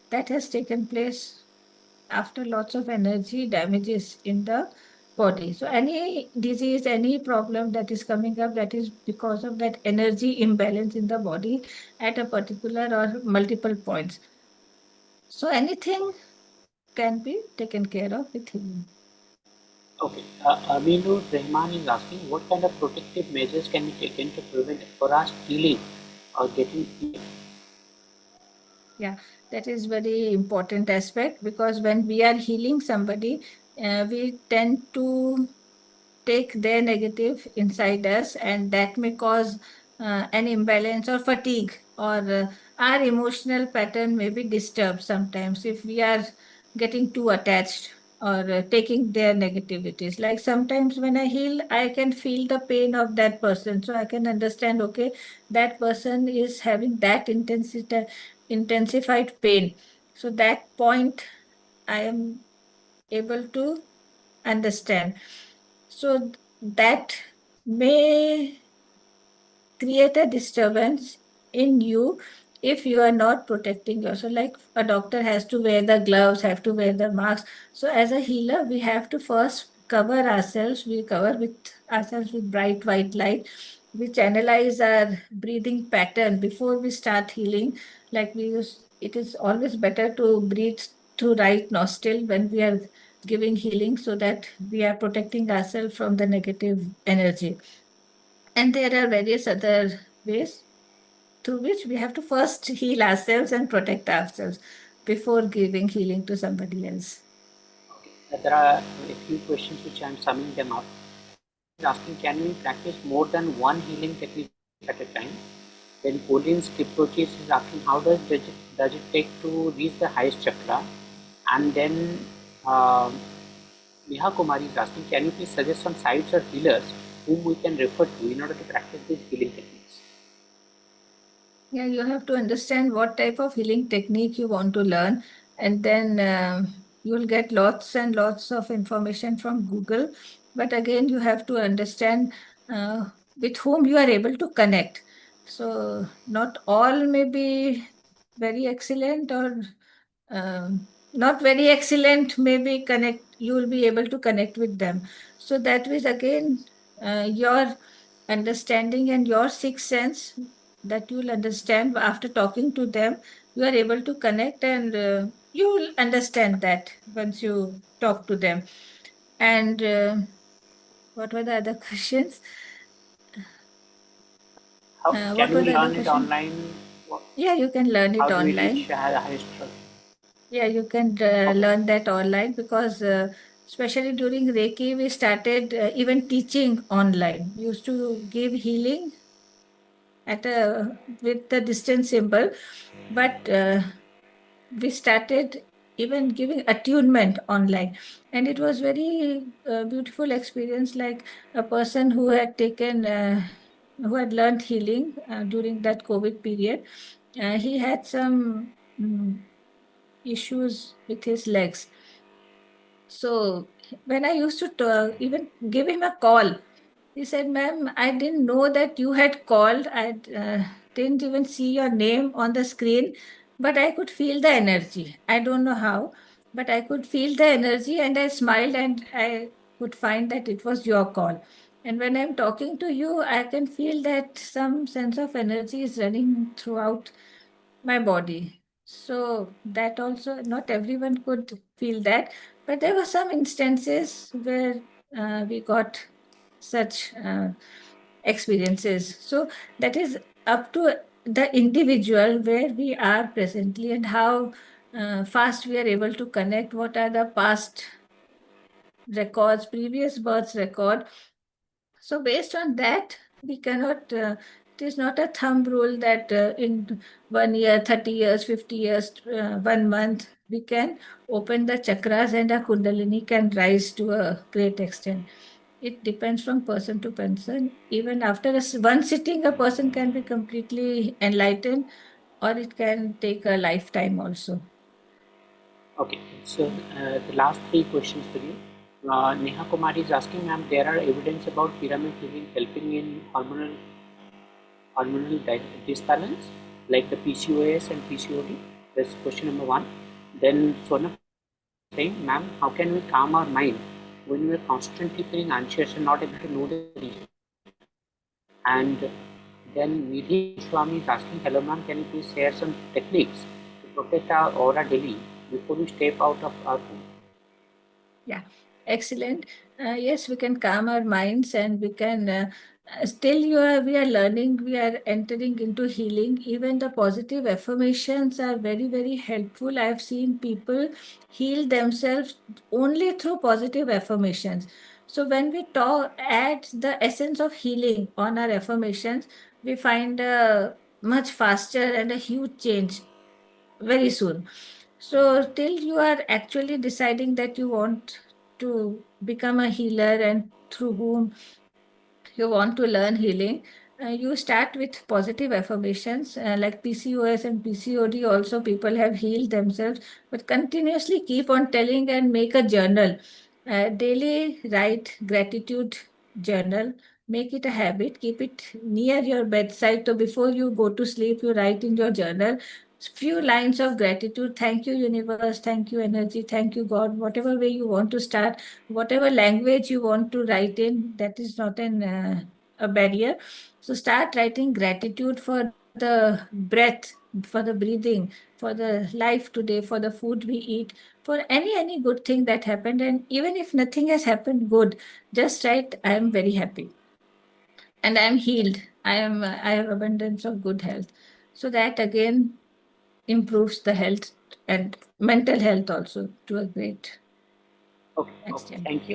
That has taken place after lots of energy damages in the body. So any disease, any problem that is coming up, that is because of that energy imbalance in the body at a particular or multiple points. So anything can be taken care of with healing. Okay. Aminur Rehman is asking, what kind of protective measures can be taken to prevent forest healing or getting healed? Yeah, that is very important aspect, because when we are healing somebody, we tend to take their negative inside us, and that may cause an imbalance or fatigue, or our emotional pattern may be disturbed sometimes if we are getting too attached or taking their negativities. Like sometimes when I heal, I can feel the pain of that person, so I can understand, okay, that person is having that intensity, intensified pain. So that point I am able to understand. So that may create a disturbance in you if you are not protecting yourself. Like a doctor has to wear the gloves, have to wear the mask. So as a healer, we have to first cover ourselves. We cover with ourselves with bright white light. We channelize our breathing pattern before we start healing. Like we use, it is always better to breathe through right nostril when we are giving healing, so that we are protecting ourselves from the negative energy. And there are various other ways through which we have to first heal ourselves and protect ourselves before giving healing to somebody else. Okay. There are a few questions which I am summing them up. Is asking, can we practice more than one healing technique at a time? Then Pauline Skipprochis is asking, how does it take to reach the highest chakra? And then Neha Kumari is asking, can you please suggest some sites or healers whom we can refer to in order to practice these healing techniques? Yeah, you have to understand what type of healing technique you want to learn, and then you will get lots and lots of information from Google. But again, you have to understand with whom you are able to connect. So, not all may be very excellent, or not very excellent, maybe connect, you will be able to connect with them. So that is again your understanding and your sixth sense, that you will understand after talking to them. You are able to connect, and you will understand that once you talk to them. And what were the other questions? How What can were we the other learn it questions? online? Yeah, you can learn How it do we reach online. the highest? Yeah, you can Okay. learn that online, because especially during Reiki, we started even teaching online. We used to give healing with the distance symbol, but we started even giving attunement online, and it was very beautiful experience. Like a person who had who had learned healing during that COVID period, he had some issues with his legs. So when I used to even give him a call, he said, "Ma'am, I didn't know that you had called. I didn't even see your name on the screen, but I could feel the energy. I don't know how, but I could feel the energy, and I smiled, and I could find that it was your call. And when I'm talking to you, I can feel that some sense of energy is running throughout my body." So that also, not everyone could feel that, but there were some instances where we got such experiences. So that is up to the individual where we are presently and how fast we are able to connect, what are the past records, previous births record. So based on that, we cannot, it is not a thumb rule that in 1 year, 30 years, 50 years, 1 month, we can open the chakras and our kundalini can rise to a great extent. It depends from person to person. Even after one sitting, a person can be completely enlightened, or it can take a lifetime also. Okay, so the last three questions for you. Neha Kumari is asking, ma'am, there are evidence about pyramid healing helping in hormonal disbalance like the PCOS and PCOD. That's question number one. Then Sona saying, ma'am, how can we calm our mind when we are constantly feeling anxious and not able to know the reason? And then Nidhi Swami is asking, hello ma'am, can you please share some techniques to protect our aura daily before we step out of our home? Yeah, excellent. Yes, we can calm our minds, and we can still we are learning, we are entering into healing. Even the positive affirmations are very, very helpful. I've seen people heal themselves only through positive affirmations. So when we add the essence of healing on our affirmations, we find a much faster and a huge change very soon. So till you are actually deciding that you want to become a healer and through whom you want to learn healing, you start with positive affirmations like PCOS and PCOD. Also, people have healed themselves, but continuously keep on telling and make a journal. Daily write gratitude journal. Make it a habit. Keep it near your bedside. So before you go to sleep, you write in your journal few lines of gratitude. Thank you, universe. Thank you, energy. Thank you, God. Whatever way you want to start, whatever language you want to write in, that is not a barrier. So start writing gratitude for the breath, for the breathing, for the life today, for the food we eat, for any good thing that happened. And even if nothing has happened good, just write, I am very happy and I am healed. I have abundance of good health. So that again improves the health and mental health also to a great Okay, extent. thank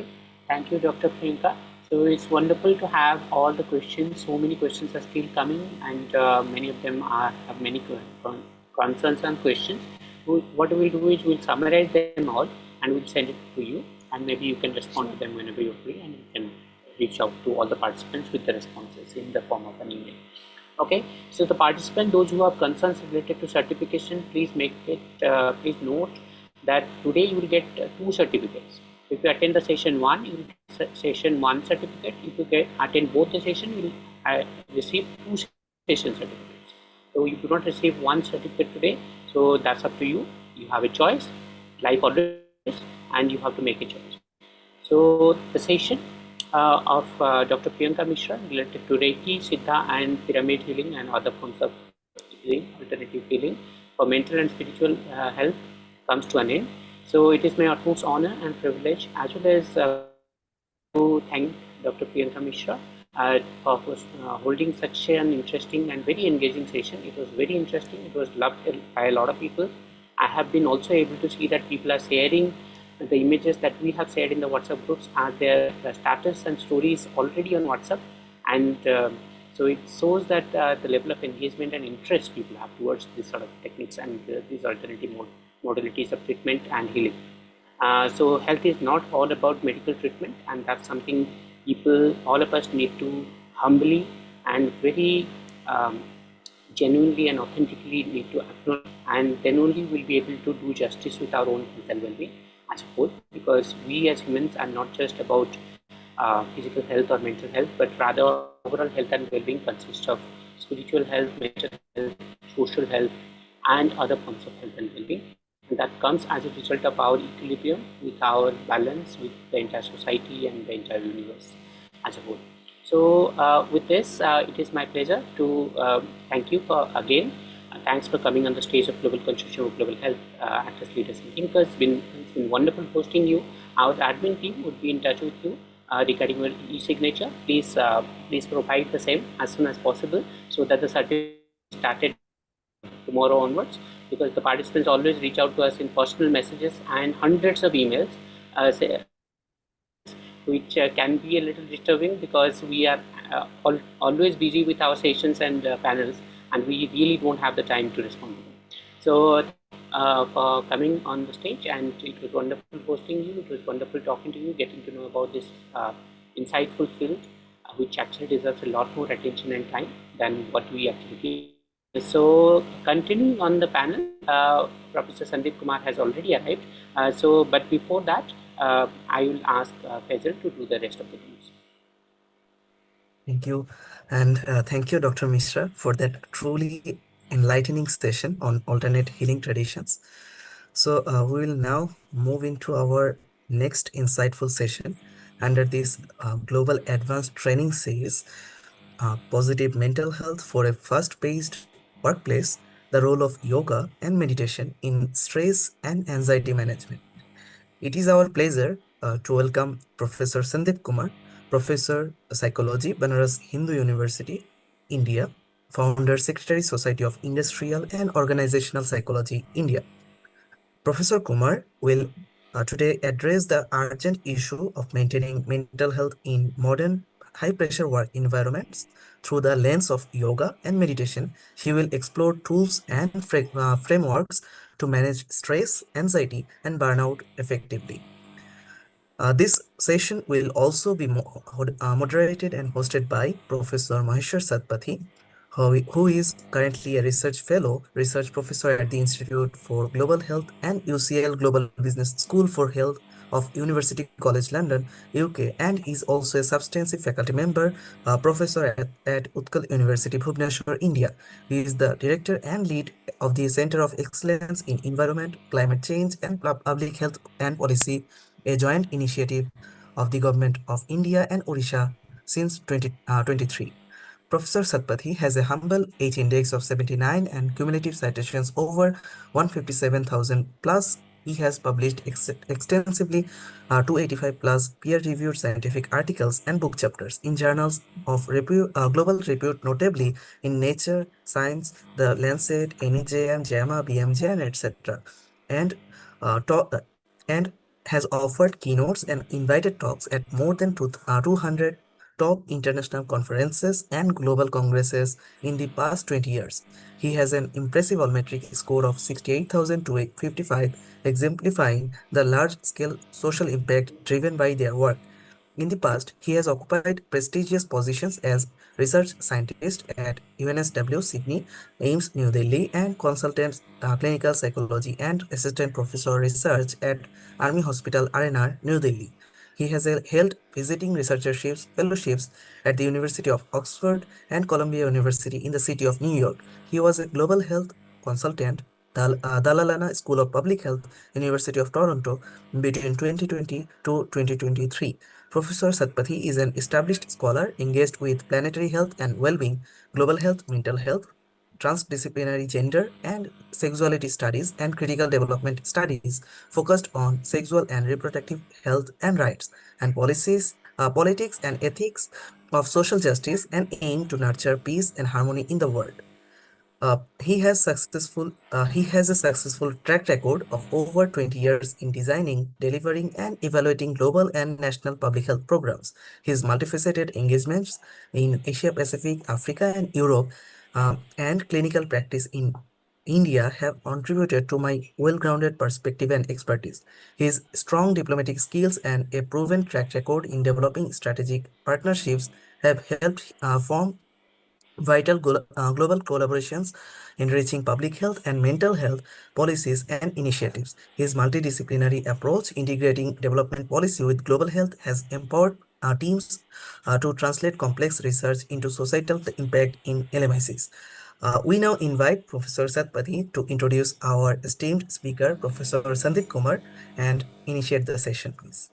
you, Dr. Priyanka. So it's wonderful to have all the questions. So many questions are still coming, and many of them have many concerns and questions. What we'll do is we'll summarize them all and we'll send it to you, and maybe you can respond to them whenever you're free, and you can reach out to all the participants with the responses in the form of an email. Okay, so the participant, those who have concerns related to certification, please make it, please note that today you will get 2 certificates. If you attend the session 1, you will get session 1 certificate. If you attend both the session, you will receive 2 session certificates. So you do not receive 1 certificate today, so that's up to you. You have a choice, life always, and you have to make a choice. So the session of Dr. Priyanka Mishra related to Reiki, Siddha and pyramid healing and other forms of healing, alternative healing for mental and spiritual health comes to an end. So it is my utmost honor and privilege as well as to thank Dr. Priyanka Mishra for holding such an interesting and very engaging session. It was very interesting. It was loved by a lot of people. I have been also able to see that people are sharing the images that we have shared in the WhatsApp groups are their status and stories already on WhatsApp, and So it shows that the level of engagement and interest people have towards these sort of techniques and these alternative modalities of treatment and healing. So health is not all about medical treatment, and that's something people, all of us, need to humbly and very genuinely and authentically need to acknowledge, and then only we'll be able to do justice with our own health and well-being as a whole, because we as humans are not just about physical health or mental health, but rather overall health and well-being consists of spiritual health, mental health, social health, and other forms of health and well-being. And that comes as a result of our equilibrium with our balance with the entire society and the entire universe as a whole. So with this, it is my pleasure to thank you for again. Thanks for coming on the stage of Global Consortium of Global Health Actors, Leaders, and Thinkers. It's been wonderful hosting you. Our admin team would be in touch with you regarding your e-signature. Please provide the same as soon as possible so that the certificate started tomorrow onwards, because the participants always reach out to us in personal messages and hundreds of emails, which can be a little disturbing because we are always busy with our sessions and panels, and we really don't have the time to respond to them. So for coming on the stage, and it was wonderful hosting you. It was wonderful talking to you, getting to know about this insightful field, which actually deserves a lot more attention and time than what we actually give. So continuing on the panel, Professor Sandeep Kumar has already arrived. But before that, I will ask Faisal to do the rest of the things. Thank you. And thank you, Dr. Mishra, for that truly enlightening session on alternate healing traditions. So we will now move into our next insightful session under this Global Advanced Training Series, Positive Mental Health for a Fast-Paced Workplace, the role of yoga and meditation in stress and anxiety management. It is our pleasure to welcome Professor Sandeep Kumar, Professor Psychology, Banaras Hindu University, India, Founder Secretary Society of Industrial and Organizational Psychology, India. Professor Kumar will today address the urgent issue of maintaining mental health in modern high-pressure work environments through the lens of yoga and meditation. He will explore tools and frameworks to manage stress, anxiety, and burnout effectively. This session will also be moderated and hosted by Professor Maheshwar Satpathy, who is currently a research fellow, research professor at the Institute for Global Health and UCL Global Business School for Health of University College London, UK, and is also a substantive faculty member, professor at Utkal University, Bhubaneswar, India. He is the director and lead of the Center of Excellence in Environment, Climate Change, and Public Health and Policy, a joint initiative of the Government of India and Odisha since 2023. Professor Satpathy has a humble H index of 79 and cumulative citations over 157,000 plus. He has published extensively 285 plus peer-reviewed scientific articles and book chapters in journals of global repute, notably in Nature, Science, The Lancet, NEJM, JAMA, BMJ, and etc. And uh, to- uh, and has offered keynotes and invited talks at more than 200 top international conferences and global congresses in the past 20 years. He has an impressive allometric score of 68,255, exemplifying the large-scale social impact driven by their work. In the past, he has occupied prestigious positions as research scientist at UNSW Sydney, AIMS New Delhi, and consultant clinical psychology and assistant professor research at Army Hospital RNR, New Delhi. He has held visiting researcherships, fellowships at the University of Oxford and Columbia University in the city of New York. He was a global health consultant, Dalalana School of Public Health, University of Toronto, between 2020 to 2023. Professor Satpathy is an established scholar engaged with planetary health and well-being, global health, mental health, transdisciplinary gender and sexuality studies, and critical development studies focused on sexual and reproductive health and rights, and politics and ethics of social justice, and aim to nurture peace and harmony in the world. He has a successful track record of over 20 years in designing, delivering, and evaluating global and national public health programs. His multifaceted engagements in Asia Pacific, Africa, and Europe, and clinical practice in India have contributed to my well-grounded perspective and expertise. His strong diplomatic skills and a proven track record in developing strategic partnerships have helped form vital global collaborations enriching public health and mental health policies and initiatives. His multidisciplinary approach, integrating development policy with global health, has empowered teams to translate complex research into societal impact in LMICs. We now invite Professor Satpathy to introduce our esteemed speaker, Professor Sandeep Kumar, and initiate the session, please.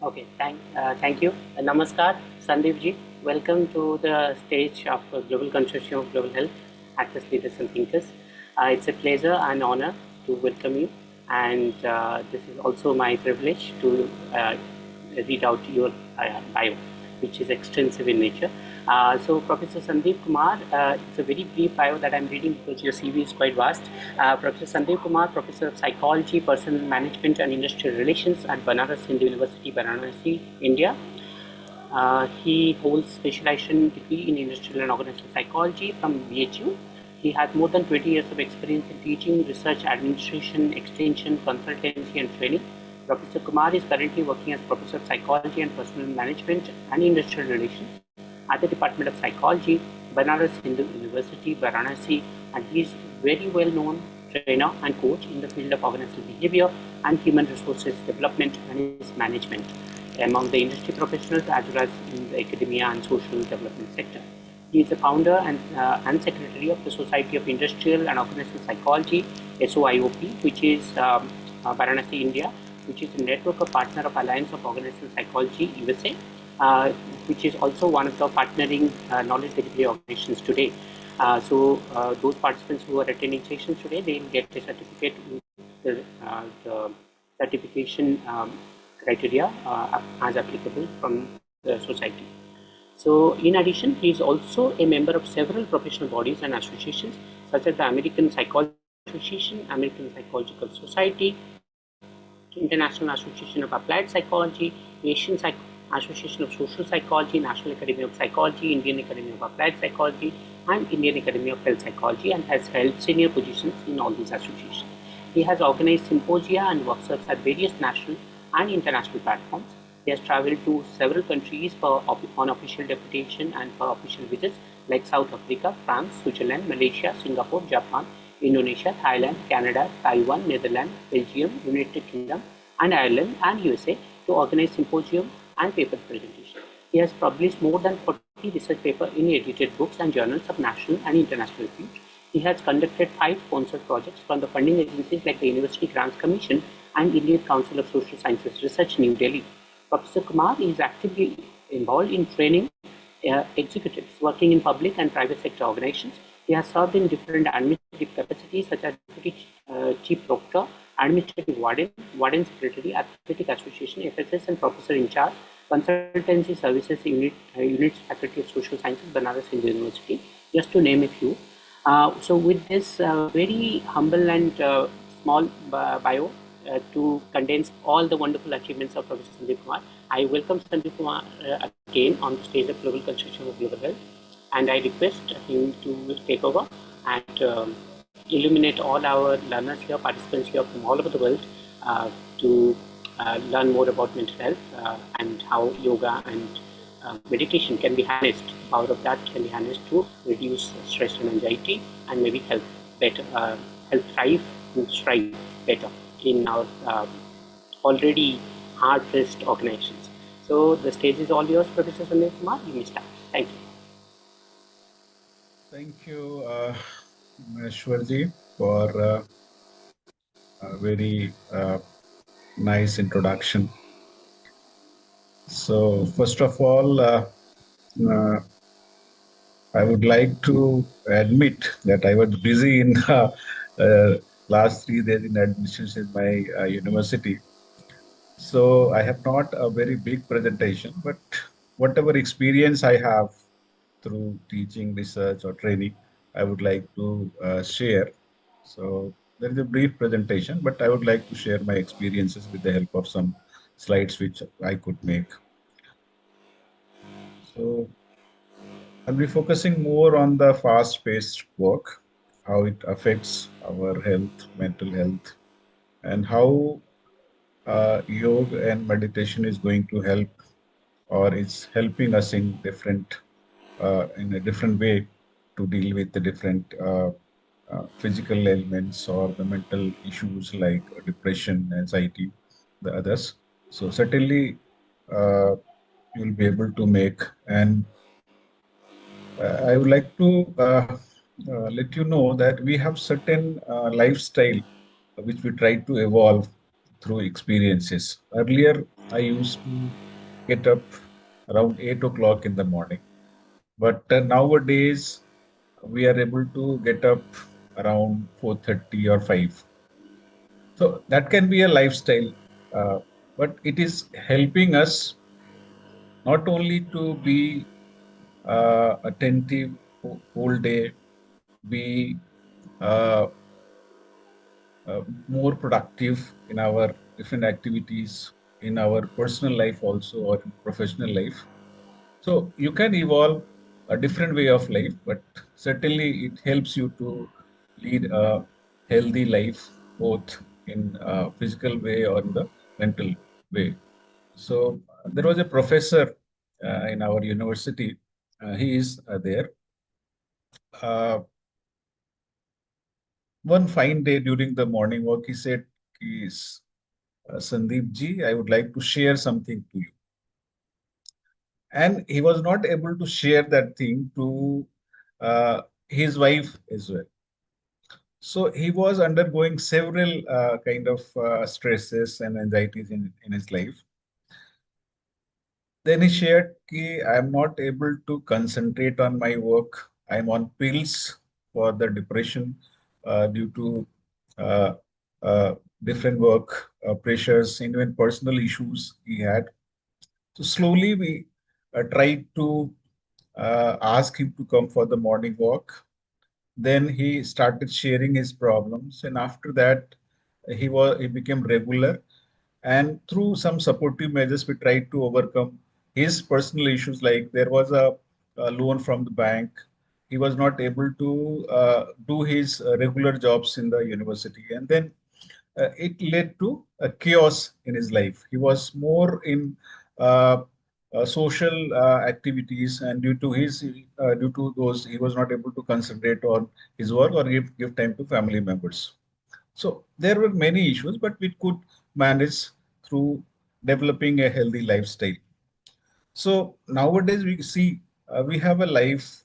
Okay, thank you. Namaskar, Sandeep ji. Welcome to the stage of Global Consortium of Global Health, Actors, Leaders and Thinkers. It's a pleasure and honor to welcome you, and this is also my privilege to read out your bio, which is extensive in nature. So Professor Sandeep Kumar, it's a very brief bio that I'm reading because your CV is quite vast. Professor Sandeep Kumar, Professor of Psychology, Personal Management and Industrial Relations at Banaras Hindu University, Varanasi, India. He holds specialization degree in Industrial and Organizational Psychology from BHU. He has more than 20 years of experience in teaching, research, administration, extension, consultancy and training. Professor Kumar is currently working as Professor of Psychology and Personal Management and Industrial Relations at the Department of Psychology, Banaras Hindu University, Varanasi, and he is very well known trainer and coach in the field of organizational behavior and human resources development and management among the industry professionals as well as in the academia and social development sector. He is the founder and secretary of the Society of Industrial and Organizational Psychology, SOIOP, which is Varanasi, India, which is a network of partner of Alliance of Organizational Psychology, USA, which is also one of the partnering knowledge delivery organizations today. Those participants who are attending sessions today, they will get a certificate with the certification criteria as applicable from the society. So in addition, he is also a member of several professional bodies and associations such as the American Psychology Association, American Psychological Society, International Association of Applied Psychology, Asian Association of Social Psychology, National Academy of Psychology, Indian Academy of Applied Psychology, and Indian Academy of Health Psychology, and has held senior positions in all these associations. He has organized symposia and workshops at various national and international platforms. He has traveled to several countries on official deputation and for official visits like South Africa, France, Switzerland, Malaysia, Singapore, Japan, Indonesia, Thailand, Canada, Taiwan, Netherlands, Belgium, United Kingdom, and Ireland and USA to organize symposium and paper presentation. He has published more than 40 research papers in edited books and journals of national and international repute. He has conducted 5 sponsored projects from the funding agencies like the University Grants Commission and Indian Council of Social Sciences Research, New Delhi. Professor Kumar is actively involved in training executives working in public and private sector organizations. He has served in different administrative capacities such as Deputy Chief Proctor, Administrative Warden, Warden Secretary, Athletic Association, FSS, and Professor in Charge, Consultancy Services Units, Faculty of Social Sciences, Banaras Hindu University, just to name a few. So with this very humble and small bio to condense all the wonderful achievements of Professor Sandeep Kumar, I welcome Sandeep Kumar again on the stage of Global Consortium of Global Health, and I request him to take over and illuminate all our learners here, participants here from all over the world to learn more about mental health and how yoga and meditation can be harnessed. The power of that can be harnessed to reduce stress and anxiety and maybe help better, help thrive and strive better in our already hard-pressed organizations. So the stage is all yours, Professor Sandeep Kumar. You may start. Thank you. Thank you, Maheshwarji, for a very nice introduction. So, first of all, I would like to admit that I was busy in last 3 days in admissions in my university. So I have not a very big presentation, but whatever experience I have through teaching, research, or training, I would like to share. So there is a brief presentation, but I would like to share my experiences with the help of some slides which I could make. So I'll be focusing more on the fast-paced work, how it affects our health, mental health, and how yoga and meditation is going to help, or it's helping us in a different way to deal with the different physical ailments or the mental issues like depression, anxiety, the others. So certainly uh, you'll be able to make. And I would like to let you know that we have certain lifestyle which we try to evolve through experiences. Earlier, I used to get up around 8 o'clock in the morning, but nowadays we are able to get up around 4:30 or 5. So that can be a lifestyle, uh, but it is helping us not only to be attentive whole day, be uh, more productive in our different activities in our personal life also or in professional life. So you can evolve a different way of life, but certainly it helps you to lead a healthy life, both in a physical way or in the mental way. So there was a professor in our university. He is there. Uh, One fine day during the morning walk, he said, "Is Sandeep ji, I would like to share something to you." And he was not able to share that thing to his wife as well. So he was undergoing several kind of stresses and anxieties in his life. Then he shared, Ki, I'm not able to concentrate on my work. I'm on pills for the depression due to uh, uh, different work pressures, even personal issues he had. So slowly we tried to ask him to come for the morning walk. Then he started sharing his problems, and after that, he became regular. And through some supportive measures, we tried to overcome his personal issues. Like there was a loan from the bank. He was not able to do his regular jobs in the university, and then it led to a chaos in his life. He was more in uh, social activities, and due to those, he was not able to concentrate on his work or give time to family members. So there were many issues, but we could manage through developing a healthy lifestyle. So nowadays we see we have a life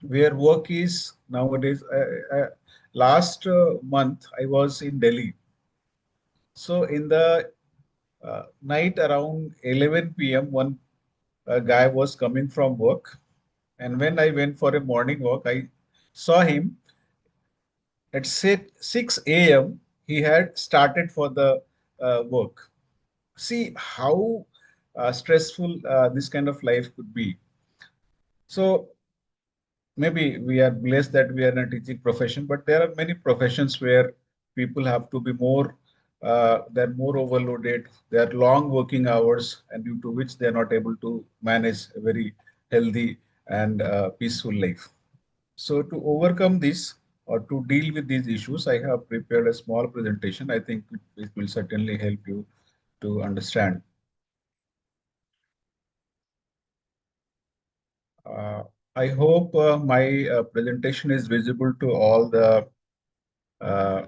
where work is nowadays. Last month I was in Delhi. So in the night around 11 p.m., one guy was coming from work, and when I went for a morning walk, I saw him at 6 a.m. He had started for the work. See how stressful this kind of life could be. So maybe we are blessed that we are in a teaching profession, but there are many professions where people have to be more, they're more overloaded. They are long working hours, and due to which they are not able to manage a very healthy and peaceful life. So to overcome this or to deal with these issues, I have prepared a small presentation. I think it will certainly help you to understand. Uh, I hope my presentation is visible to all the uh,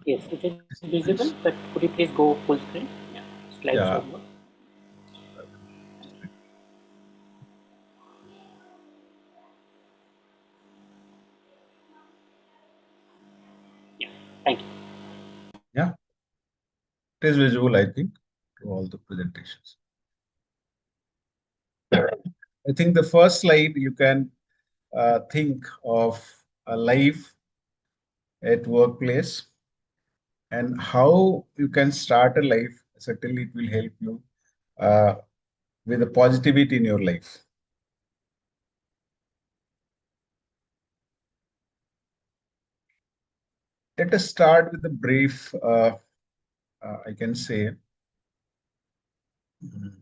Yes, it is visible, but participants. could you please go full screen? Yeah, slideshow Yeah, mode. I will go full screen. Yeah, thank you. Yeah, it is visible, I think, to all the presentations. I think the first slide you can think of a life at workplace and how you can start a life. Certainly, it will help you uh, with the positivity in your life. Let us start with a brief, I can say, mm,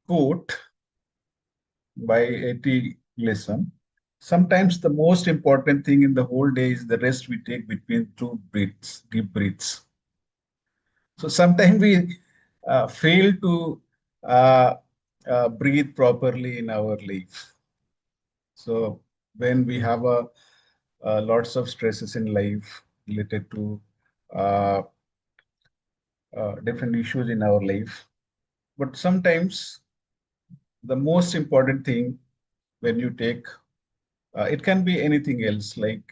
quote by A.T. Gleason. Sometimes the most important thing in the whole day is the rest we take between two breaths, deep breaths. So sometimes we fail to uh, breathe properly in our life. So when we have lots of stresses in life related to uh, different issues in our life, but sometimes the most important thing when you take it can be anything else like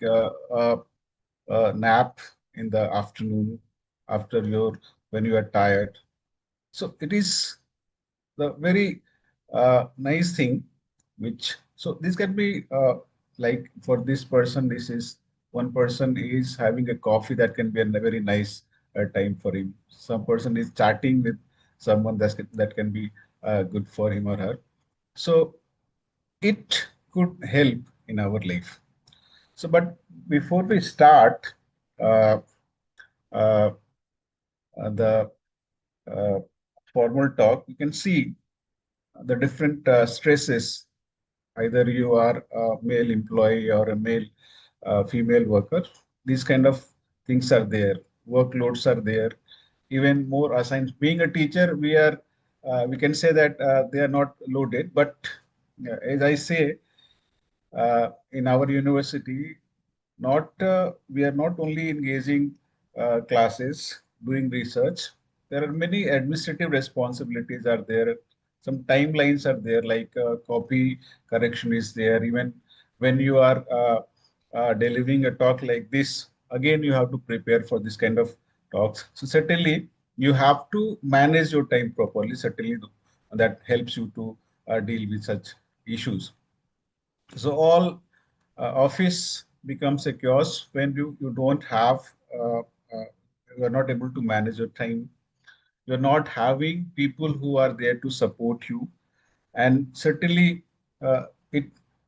nap in the afternoon after your when you are tired. So it is the very nice thing which so this can be like for this person this is one person is having a coffee that can be a very nice time for him. Some person is chatting with someone that can be good for him or her. So it could help in our life. So but before we start uh, uh, the uh, formal talk, you can see the different stresses. Either you are a male employee or a male female worker, these kind of things are there. Workloads are there. Even more assigned. Being a teacher, we can say that they are not loaded. But as I say, in our university, not we are not only engaging classes, doing research. There are many administrative responsibilities are there. Some timelines are there, like copy correction is there. Even when you are delivering a talk like this, again you have to prepare for this kind of talks. So certainly you have to manage your time properly. Certainly that helps you to deal with such issues. So all office becomes a chaos when you don't have you are not able to manage your time. You're not having people who are there to support you, and certainly it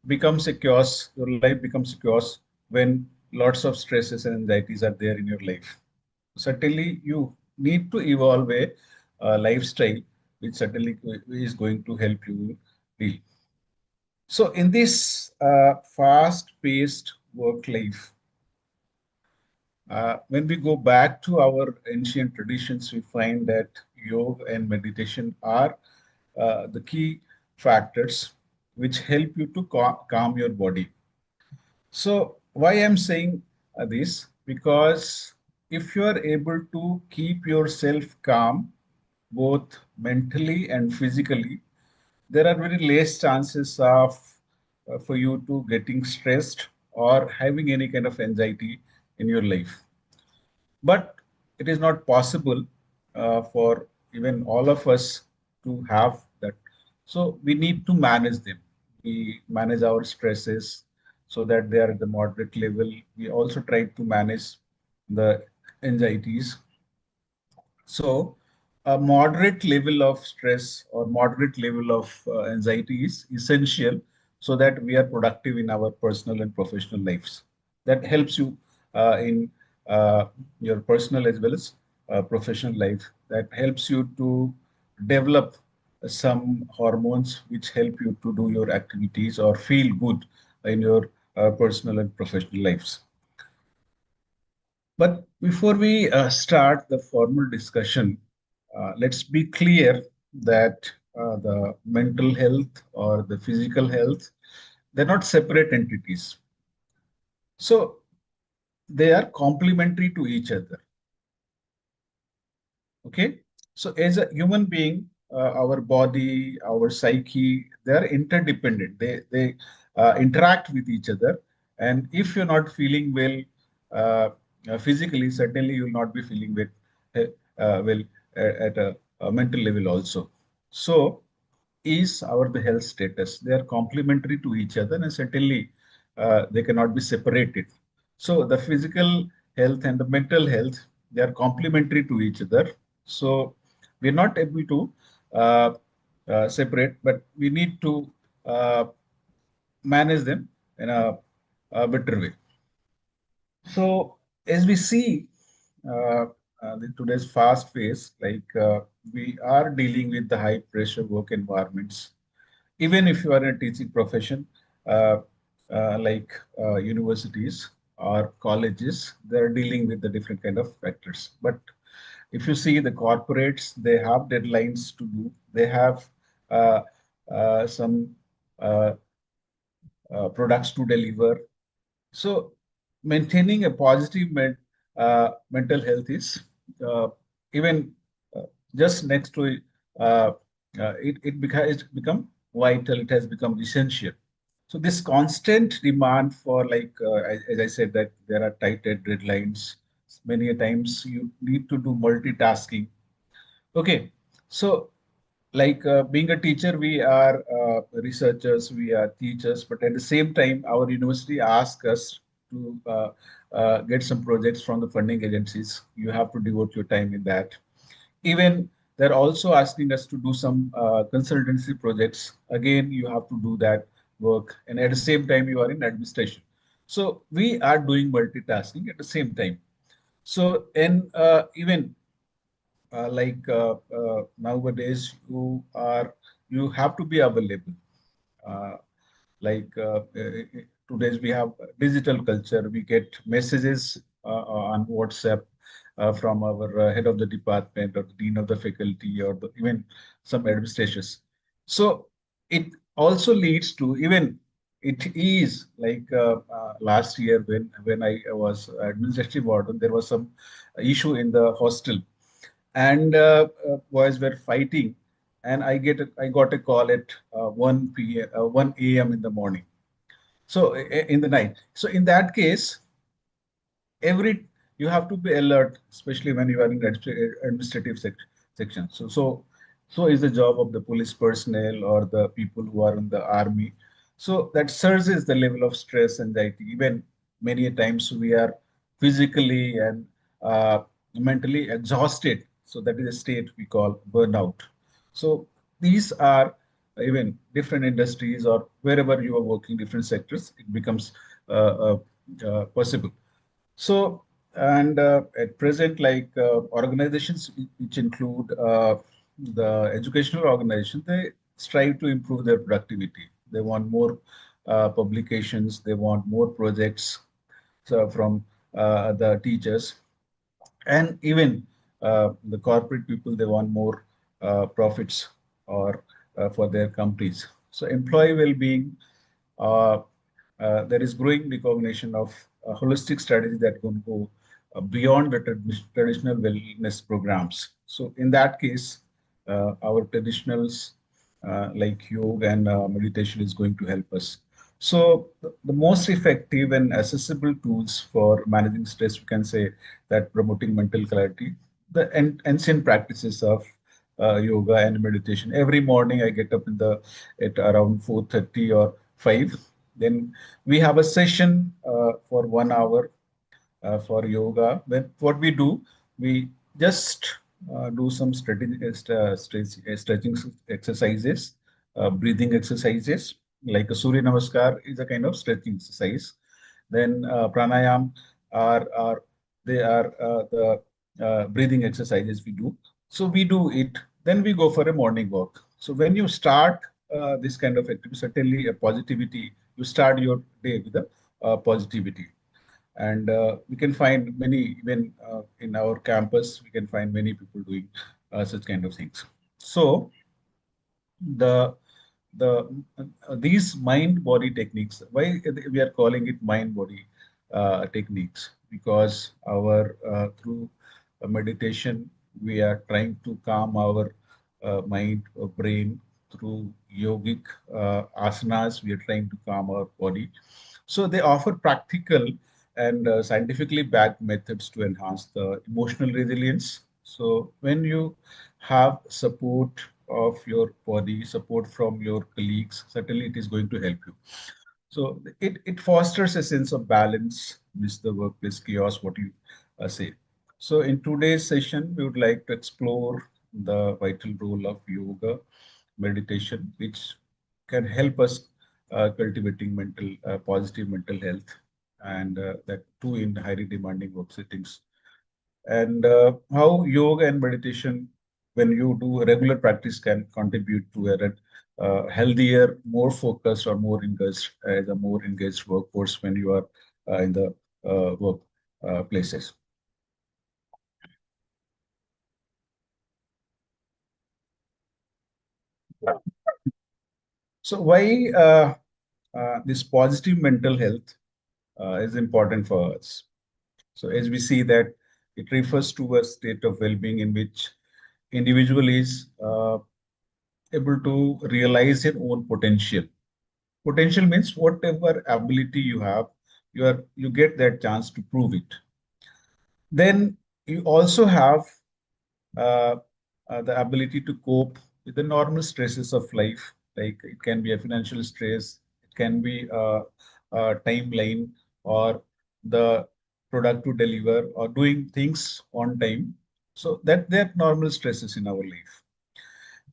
becomes a chaos. Your life becomes a chaos when lots of stresses and anxieties are there in your life. Certainly, you need to evolve a lifestyle which certainly is going to help you deal. So, in this fast-paced work life, when we go back to our ancient traditions, we find that yoga and meditation are the key factors which help you to calm your body. So, why I'm saying this? Because if you are able to keep yourself calm, both mentally and physically, there are very less chances of for you to getting stressed or having any kind of anxiety in your life. But it is not possible for even all of us to have that. So we need to manage them. We manage our stresses so that they are at the moderate level. We also try to manage the anxieties. So, a moderate level of stress or moderate level of anxiety is essential so that we are productive in our personal and professional lives. That helps you in uh, your personal as well as professional life. That helps you to develop some hormones which help you to do your activities or feel good in your personal and professional lives. But before we start the formal discussion, let's be clear that the mental health or the physical health, they're not separate entities. So they are complementary to each other. Okay. So as a human being, our body, our psyche, they are interdependent. They interact with each other. And if you're not feeling well physically, certainly you'll not be feeling well at a mental level also. So is our the health status. They are complementary to each other, and certainly they cannot be separated. So the physical health and the mental health, they are complementary to each other. So we're not able to separate, but we need to uh, manage them in a better way. So as we see uh, today's fast pace, we are dealing with the high pressure work environments. Even if you are in a teaching profession, uh, universities or colleges, they're dealing with the different kind of factors. But if you see the corporates, they have deadlines to do. They have uh, some uh, products to deliver. So maintaining a positive mental health is even uh, just next to it, it's become vital. It has become essential. So this constant demand for as I said that there are tight deadlines. Many a times you need to do multitasking. Okay, so being a teacher, we are researchers, we are teachers, but at the same time, our university asks us to get some projects from the funding agencies. You have to devote your time in that. Even they're also asking us to do some consultancy projects. Again, you have to do that work, and at the same time, you are in administration. So we are doing multitasking at the same time. So, and even nowadays you have to be available. uh, Today's we have digital culture. We get messages on WhatsApp from our head of the department or the dean of the faculty or even some administrators. So it also leads to even it is last year when I was administrative warden, there was some issue in the hostel, and boys were fighting, and I got a call at 1 a.m. in the morning, so in the night. So in that case, every you have to be alert, especially when you are in administrative section. So is the job of the police personnel or the people who are in the army. So that surges the level of stress, anxiety. Even many times we are physically and uh, mentally exhausted. So that is a state we call burnout. So these are even different industries or wherever you are working, different sectors, it becomes possible. So, and at present, organizations which include the educational organization, they strive to improve their productivity. They want more publications, they want more projects from the teachers, and even the corporate people, they want more profits or for their companies. So, employee well-being, uh, there is growing recognition of a holistic strategy that can go beyond the traditional wellness programs. So in that case, our traditionals like yoga and meditation is going to help us. So the most effective and accessible tools for managing stress, we can say that promoting mental clarity, the ancient practices of yoga and meditation. Every morning I get up in the at around 4:30 or 5. Then we have a session for 1 hour for yoga. Then what we do, we just do some stretching exercises, breathing exercises, like a Surya Namaskar is a kind of stretching exercise. Then pranayam are they are the breathing exercises we do. So we do it. Then we go for a morning walk. So when you start this kind of activity, certainly a positivity, you start your day with a positivity. And we can find many, even in our campus, we can find many people doing such kind of things. So the these mind body techniques, why we are calling it mind body techniques, because our through meditation we are trying to calm our mind or brain. Through yogic asanas we are trying to calm our body. So they offer practical and scientifically backed methods to enhance the emotional resilience. So when you have support of your body, support from your colleagues, certainly it is going to help you. So it fosters a sense of balance, miss the workplace chaos, what you say. So in today's session, we would like to explore the vital role of yoga, meditation, which can help us cultivating positive mental health, and that too in highly demanding work settings. And how yoga and meditation, when you do regular practice, can contribute to a healthier, more focused, or more engaged, as a more engaged workforce when you are in the work places. So why this positive mental health is important for us? So as we see that it refers to a state of well-being in which individual is able to realize their own potential. Potential means whatever ability you have, you get that chance to prove it. Then you also have uh, the ability to cope with the normal stresses of life. Like it can be a financial stress, it can be a timeline, or the product to deliver, or doing things on time. So that they're normal stresses in our life.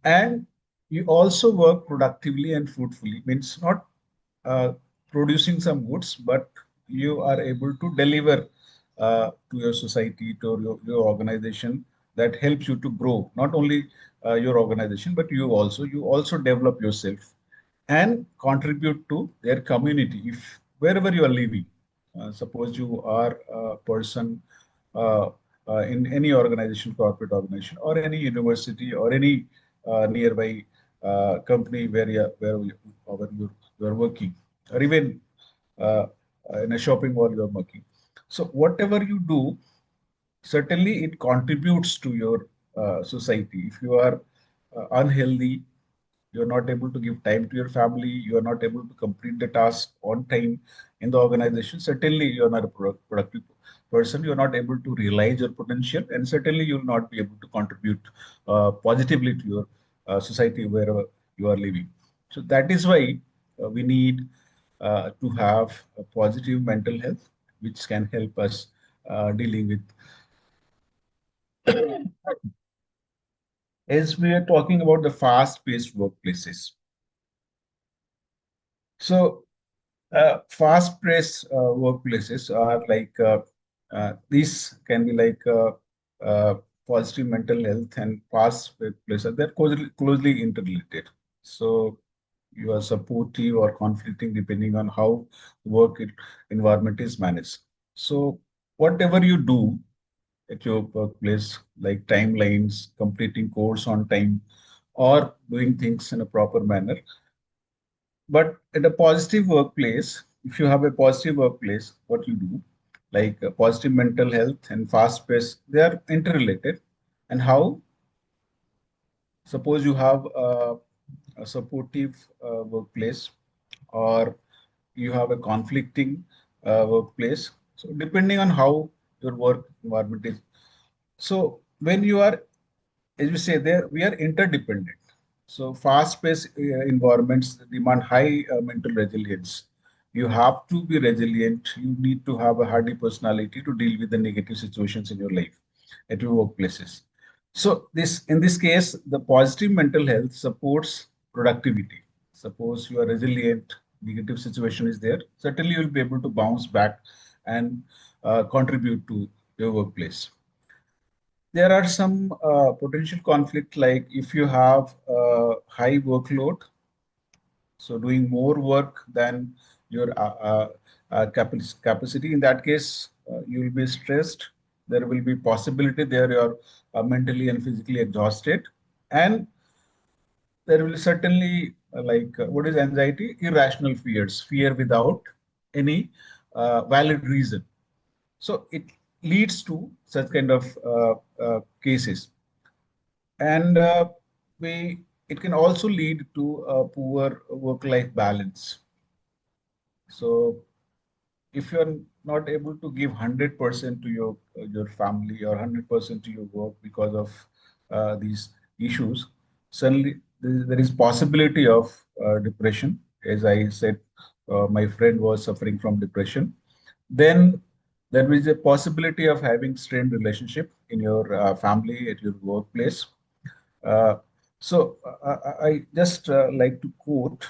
And you also work productively and fruitfully, means not uh, producing some goods, but you are able to deliver to your society, to your organization, that helps you to grow. Not only your organization, but you also develop yourself and contribute to their community. If wherever you are living, suppose you are a person uh, in any organization, corporate organization, or any university, or any nearby company where you are working, or even uh, in a shopping mall you are working. So whatever you do, certainly it contributes to your society. If you are unhealthy, you're not able to give time to your family, you are not able to complete the task on time in the organization, certainly you're not a productive person, you're not able to realize your potential, and certainly you'll not be able to contribute positively to your society wherever you are living. So that is why we need to have a positive mental health, which can help us dealing with, as we are talking about the fast-paced workplaces. So fast-paced workplaces are like these can be like positive mental health and fast workplaces. They're closely interrelated. So you are supportive or conflicting depending on how work environment is managed. So whatever you do at your workplace, like timelines, completing course on time, or doing things in a proper manner, but in a positive workplace, if you have a positive workplace, what you do, like positive mental health and fast pace, they are interrelated. And how, suppose you have a supportive workplace, or you have a conflicting workplace. So depending on how your work environment is. So when you are, as we say there, we are interdependent. So fast-paced environments demand high mental resilience. You have to be resilient. You need to have a hardy personality to deal with the negative situations in your life at your workplaces. So in this case, the positive mental health supports productivity. Suppose you are resilient, negative situation is there, certainly you will be able to bounce back and contribute to your workplace. There are some potential conflict, like if you have high workload, so doing more work than your capacity. In that case, you will be stressed. There will be possibility there you are mentally and physically exhausted, and there will certainly what is anxiety? Irrational fears, fear without any valid reason. So it leads to such kind of cases. And we it can also lead to a poor work-life balance. So if you're not able to give 100% to your family, or 100% to your work because of these issues, suddenly there is possibility of depression. As I said, my friend was suffering from depression. Then there is a possibility of having strained relationship in your family, at your workplace. uh, so I just like to quote.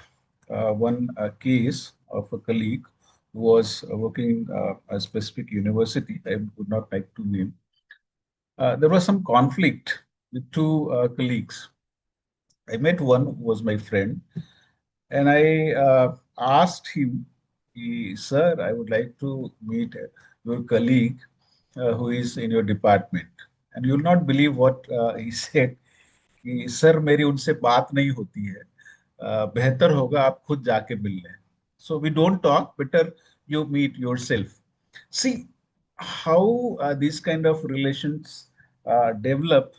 one case of a colleague who was working a specific university. I would not like to name. There was some conflict with two colleagues. I met one who was my friend, and I asked him, Sir, I would like to meet your colleague who is in your department. And you will not believe what he said. कि sir मेरी उनसे बात नहीं होती है, बेहतर होगा आप खुद जाके मिल लें. So we don't talk, better you meet yourself. See how these kind of relations develop.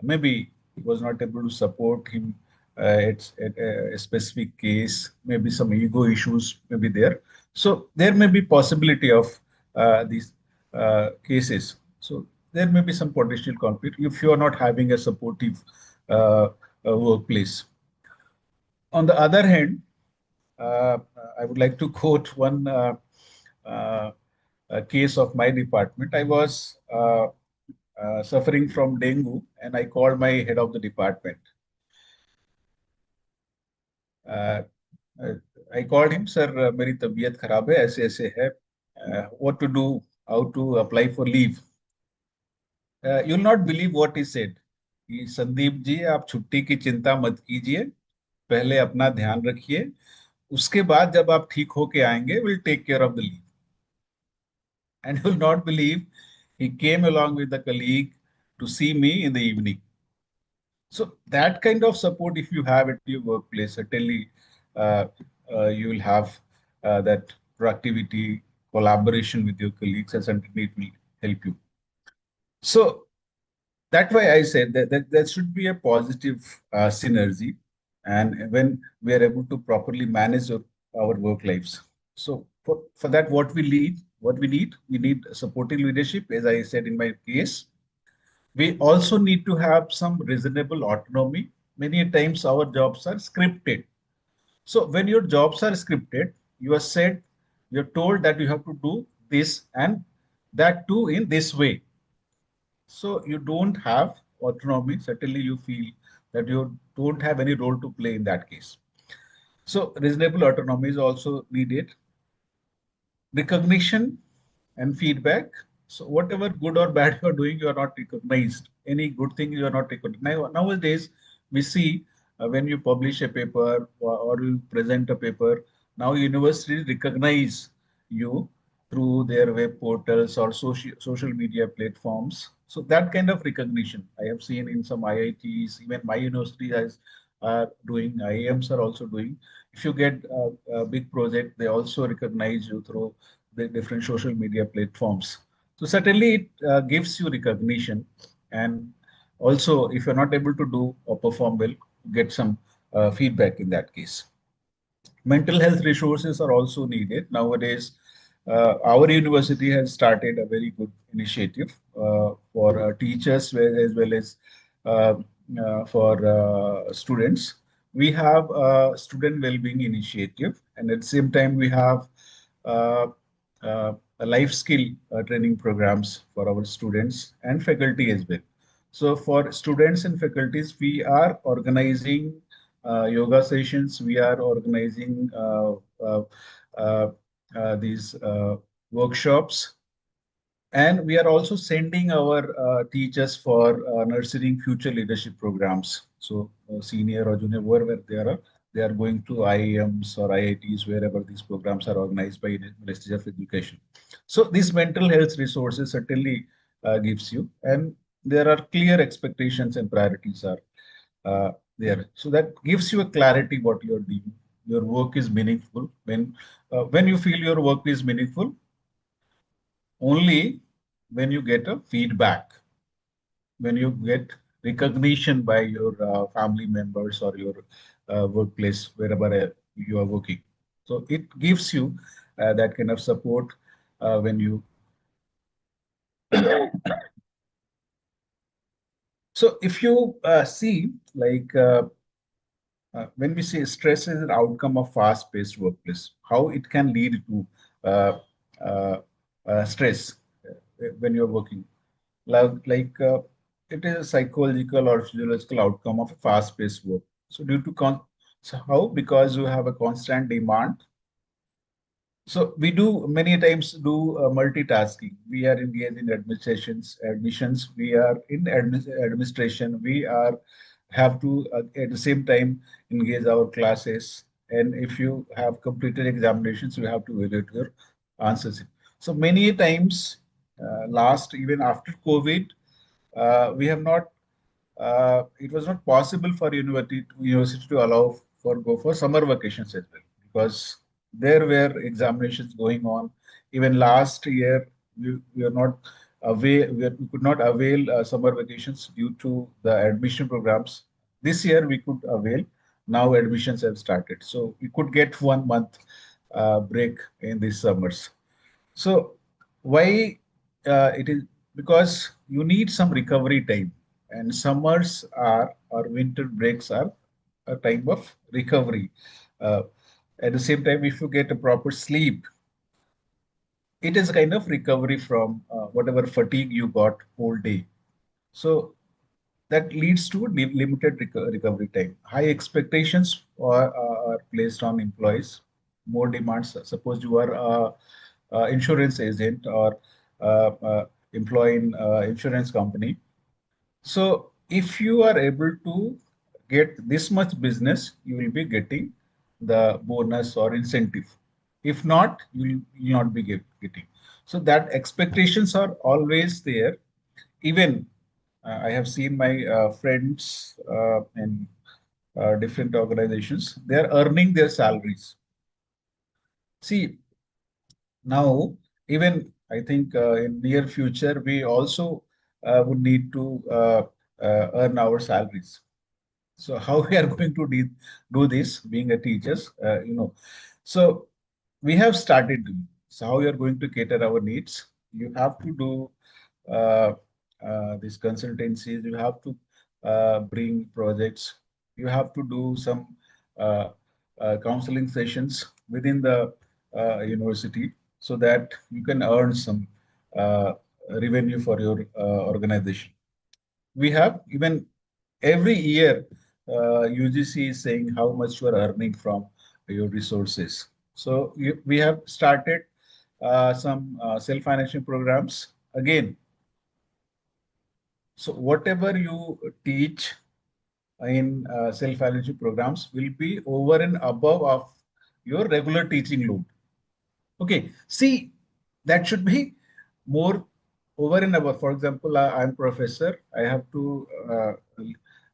Maybe he was not able to support him. It's a specific case. Maybe some ego issues may be there. So there may be possibility of these cases. So there may be some potential conflict if you are not having a supportive uh, workplace. On the other hand, uh, I would like to quote one uh, case of my department. I was suffering from dengue, and I called my head of the department. Uh, uh, I called him, sir, मेरी तबीयत खराब है, ऐसे ऐसे है. What to do? How to apply for leave? You'll not believe what he said. कि संदीप जी आप छुट्टी की चिंता मत कीजिए, पहले अपना ध्यान रखिए, उसके बाद जब आप ठीक होके आएंगे, we'll take care of the leave. And you'll not believe he came along with a colleague to see me in the evening. So that kind of support, if you have at your workplace, certainly uh, you will have that productivity, collaboration with your colleagues, and certainly it will help you. So that's why I said that there should be a positive synergy, and when we are able to properly manage our work lives. So for that, we need supportive leadership, as I said in my case. We also need to have some reasonable autonomy. Many times our jobs are scripted. So when your jobs are scripted, you are said, you're told that you have to do this and that too in this way. So you don't have autonomy. Certainly you feel that you don't have any role to play in that case. So reasonable autonomy is also needed. Recognition and feedback. So whatever good or bad you are doing, you are not recognized. Any good thing you are not recognized. Nowadays, we see when you publish a paper or you present a paper, now universities recognize you through their web portals or social media platforms. So that kind of recognition I have seen in some IITs, even my university has doing, IIMs are also doing. If you get a big project, they also recognize you through the different social media platforms. So certainly it gives you recognition, and also if you're not able to do or perform well, get some feedback in that case. Mental health resources are also needed nowadays. Our university has started a very good initiative for teachers as well as uh, for students. We have a student well-being initiative, and at the same time we have uh, a life skill training programs for our students and faculty as well. So for students and faculties, we are organizing yoga sessions. We are organizing uh, uh, these workshops, and we are also sending our teachers for nurturing future leadership programs. So senior or junior, wherever they are going to IIMs or IITs, wherever these programs are organized by Ministry of Education. So these mental health resources certainly gives you, and there are clear expectations and priorities are there. So that gives you a clarity what you're doing. Your work is meaningful. When you feel your work is meaningful, only when you get a feedback, when you get recognition by your family members or your workplace, wherever you are working. So it gives you that kind of support when you. So if you see, like when we say stress is an outcome of fast-paced workplace, how it can lead to uh, uh, stress when you're working. Like it is a psychological or physiological outcome of a fast-paced work. So due to So how? Because you have a constant demand. So we do many times do multitasking. We are engaged in admissions. We are in administration. We are have to at the same time engage our classes. And if you have completed examinations, you have to evaluate your answers. So many times, last even after COVID, we have not it was not possible for university to allow for go for summer vacations as well, because there were examinations going on. Even last year, we are not we could not avail summer vacations due to the admission programs. This year we could avail. Now admissions have started, so we could get 1 month break in these summers. So why it is? Because you need some recovery time, and summers are or winter breaks are a time of recovery. Uh, at the same time, if you get a proper sleep, it is a kind of recovery from whatever fatigue you got whole day. So that leads to limited recovery time. High expectations are placed on employees, more demands. Suppose you are insurance agent or employee in insurance company. So if you are able to get this much business, you will be getting the bonus or incentive. If not, you will not be getting. So that expectations are always there. Even I have seen my friends in different organizations. They are earning their salaries. See, now, even I think in near future, we also would need to earn our salaries. So how we are going to do this, being a teachers, So we have started doing. So how you are going to cater our needs? You have to do uh, these consultancies. You have to bring projects. You have to do some uh, counseling sessions within the university, so that you can earn some uh, revenue for your organization. We have even every year, UGC is saying how much you are earning from your resources. So we have started some self-financing programs. Again, so whatever you teach in self-financing programs will be over and above of your regular teaching load. Okay, see, that should be more over and above. For example, I'm professor. I have to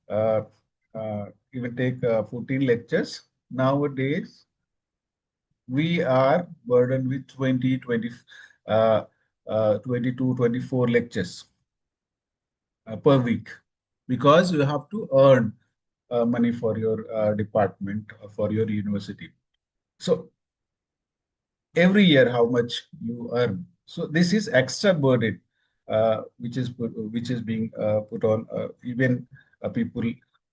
uh, even take 14 lectures. Nowadays, we are burdened with 20, 20, 22, 24 lectures per week, because you have to earn money for your department, for your university. So every year how much you earn. So this is extra burden which is being put on even people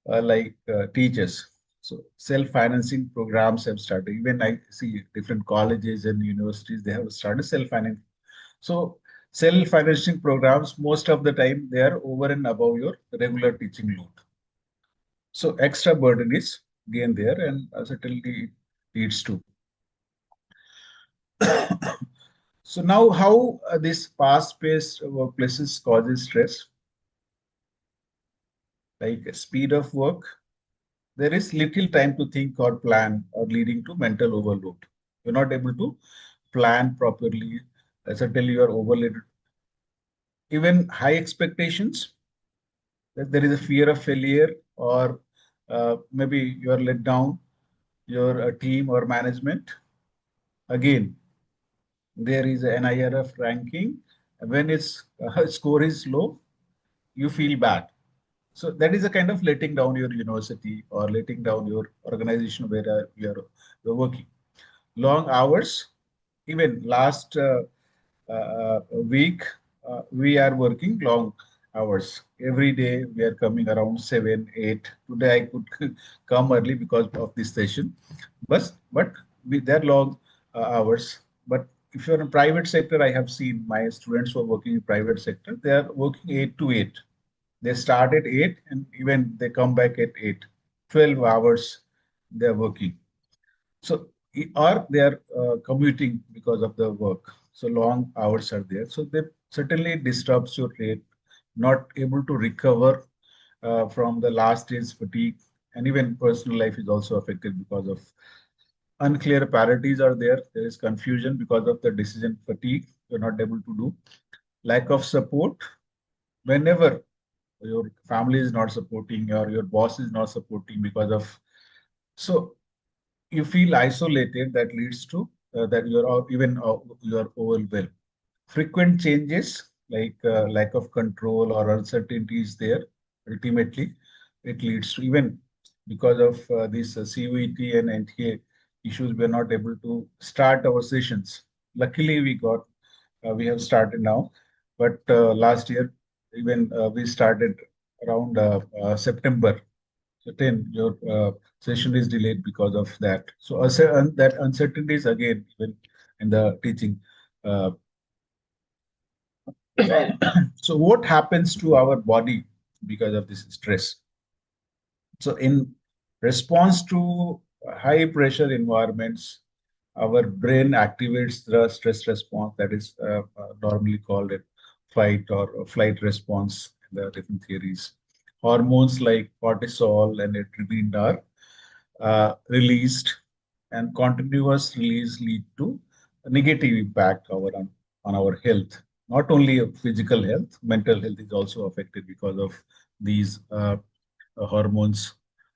like teachers. So self-financing programs have started. Even I see different colleges and universities, they have started self-financing. So self-financing programs, most of the time, they are over and above your regular teaching load. So extra burden is again there, and certainly it leads to. So now how this fast-paced workplaces causes stress, like speed of work. There is little time to think or plan, or leading to mental overload. You're not able to plan properly. Certainly you are overloaded. Even high expectations, that there is a fear of failure, or maybe you are let down your team or management. Again, there is an IRF ranking. When its score is low, you feel bad. So that is a kind of letting down your university or letting down your organization where you're working. Long hours, even last week, we are working long hours. Every day we are coming around 7, 8. Today I could come early because of this session. But they're long hours. But if you're in private sector, I have seen my students who are working in private sector, they are working 8 to 8. They start at 8 and even they come back at 8. 12 hours they are working. So, or they are commuting because of the work. So long hours are there. So they certainly disturbs your rate, not able to recover from the last day's fatigue, and even personal life is also affected because of unclear priorities are there. There is confusion because of the decision fatigue. You're not able to do lack of support whenever your family is not supporting or your boss is not supporting because of so you feel isolated that leads to that you're even you're overwhelmed. Frequent changes like lack of control or uncertainty is there. Ultimately, it leads to even because of these COET and NTA issues, we are not able to start our sessions. Luckily, we have started now, but last year even we started around September. So 10, your session is delayed because of that. So that uncertainty is again even in the teaching. Uh, so what happens to our body because of this stress? So in response to high pressure environments, our brain activates the stress response that is normally called a fight or a flight response in the different theories. Hormones like cortisol and adrenaline are released, and continuous release lead to a negative impact on our health. Not only physical health, mental health is also affected because of these hormones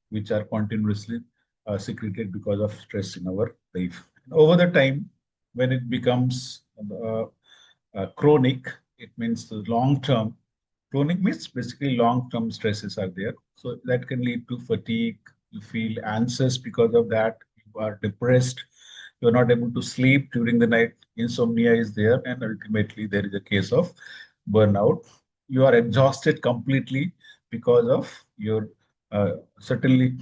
which are continuously secreted because of stress in our life. Over the time, when it becomes chronic, it means the long term. Chronic means basically long term stresses are there. So that can lead to fatigue. You feel anxious because of that. You are depressed. You're not able to sleep during the night. Insomnia is there. And ultimately, there is a case of burnout. You are exhausted completely because of your certainly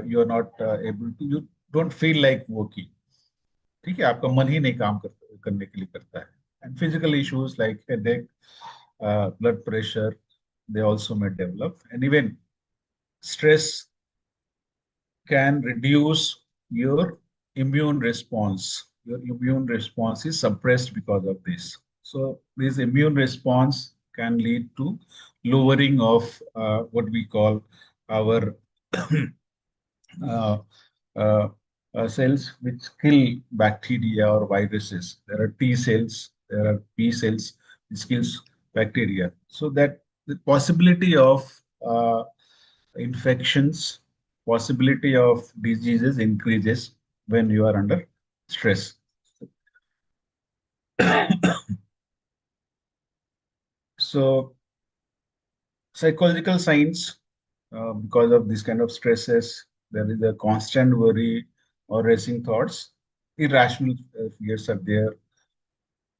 you are not able to, you don't feel like working. ठीक है आपका मन ही नहीं करने के लिए करता है and physical issues like headache, blood pressure, they also may develop. And even stress can reduce your immune response. Your immune response is suppressed because of this. So this immune response can lead to lowering of what we call our uh, uh, cells which kill bacteria or viruses. There are T cells, there are B cells which kills bacteria. So that the possibility of infections, possibility of diseases increases when you are under stress. So psychological signs, because of this kind of stresses, there is a constant worry or racing thoughts, irrational fears are there,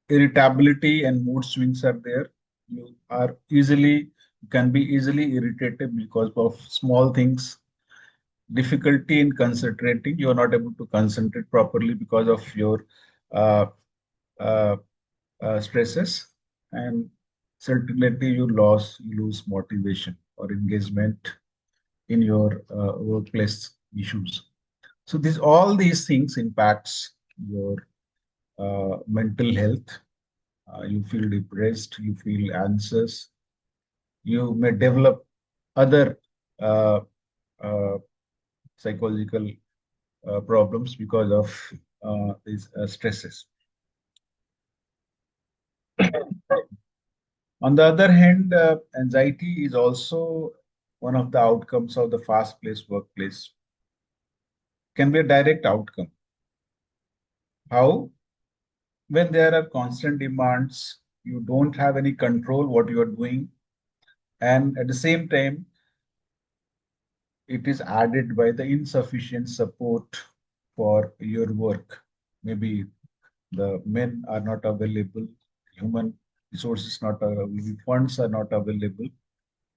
irritability and mood swings are there. You are easily, can be easily irritated because of small things, difficulty in concentrating. You are not able to concentrate properly because of your uh, uh, stresses, and certainly you lose motivation or engagement in your workplace issues. So these all these things impacts your mental health. You feel depressed, you feel anxious, you may develop other uh, uh, psychological problems because of these stresses. On the other hand, anxiety is also one of the outcomes of the fast-paced workplace. Can be a direct outcome. How? When there are constant demands, you don't have any control what you are doing, and at the same time, it is added by the insufficient support for your work. Maybe the men are not available, human resources not available, funds are not available.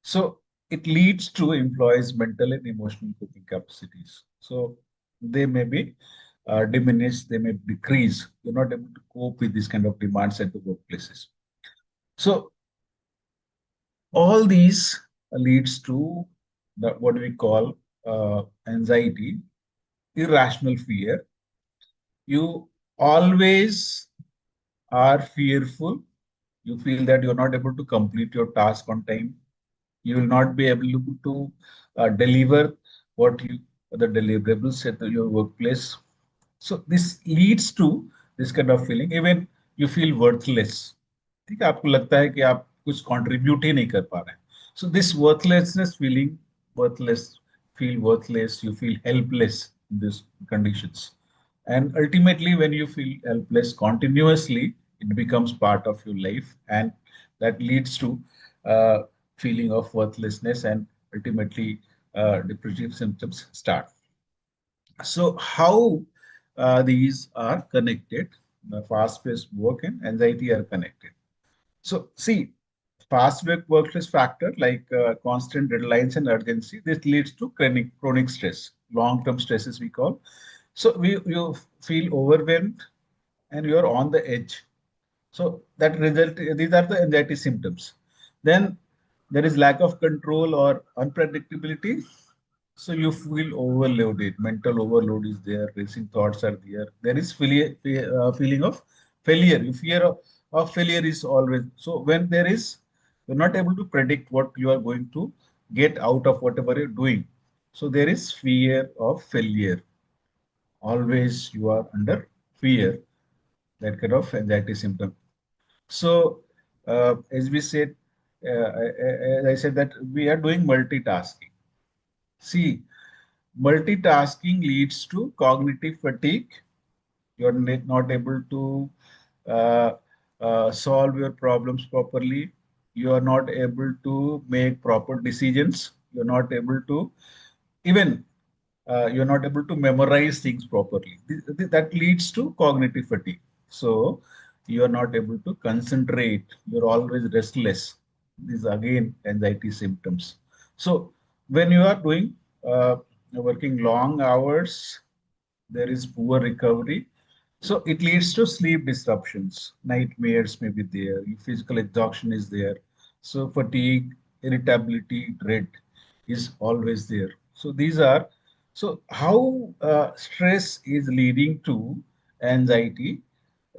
So it leads to employees' mental and emotional coping capacities. So they may be diminished, they may decrease. You're not able to cope with these kind of demands at the workplaces. So all these leads to what we call anxiety. irrational fear. You always are fearful. You feel that you're not able to complete your task on time. You will not be able to deliver what you the deliverables at your workplace. So this leads to this kind of feeling. Even you feel worthless. ठीक है, आपको लगता है कि आप कुछ contribute ही नहीं कर पा रहे हैं. So this worthlessness feeling, worthless, feel worthless, you feel helpless in these conditions. And ultimately, when you feel helpless continuously, it becomes part of your life, and that leads to uh, feeling of worthlessness, and ultimately depressive symptoms start. So how these are connected? The fast-paced work and anxiety are connected. So see, fast-paced workplace factor like constant deadlines and urgency. This leads to chronic stress, long-term stresses we call. So you feel overwhelmed and you are on the edge. So that result, these are the anxiety symptoms. Then there is lack of control or unpredictability. So you feel overloaded, mental overload is there, racing thoughts are there. There is feeling of failure. You fear of failure is always. So when there is, you're not able to predict what you are going to get out of whatever you're doing. So there is fear of failure. Always you are under fear, that kind of anxiety symptom. So, as we said, as I said that we are doing multitasking. See, multitasking leads to cognitive fatigue. You're not able to uh, solve your problems properly. You are not able to make proper decisions. You're not able to even you're not able to memorize things properly. That leads to cognitive fatigue. So you are not able to concentrate. You're always restless. These again anxiety symptoms. So when you are doing working long hours, there is poor recovery. So it leads to sleep disruptions, nightmares may be there, physical exhaustion is there. So fatigue, irritability, dread is always there. So these are, so how stress is leading to anxiety,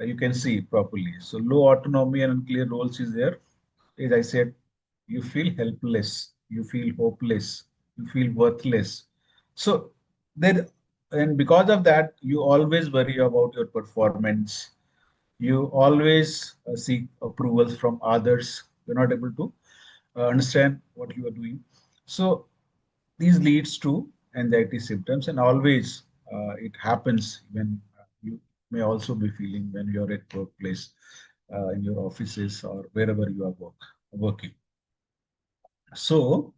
you can see properly. So low autonomy and unclear roles is there. As I said, you feel helpless, you feel hopeless, you feel worthless. So then, and because of that, you always worry about your performance. You always seek approvals from others. You're not able to understand what you are doing. So these leads to anxiety symptoms, and always it happens when you may also be feeling when you're at workplace, in your offices or wherever you are working. So,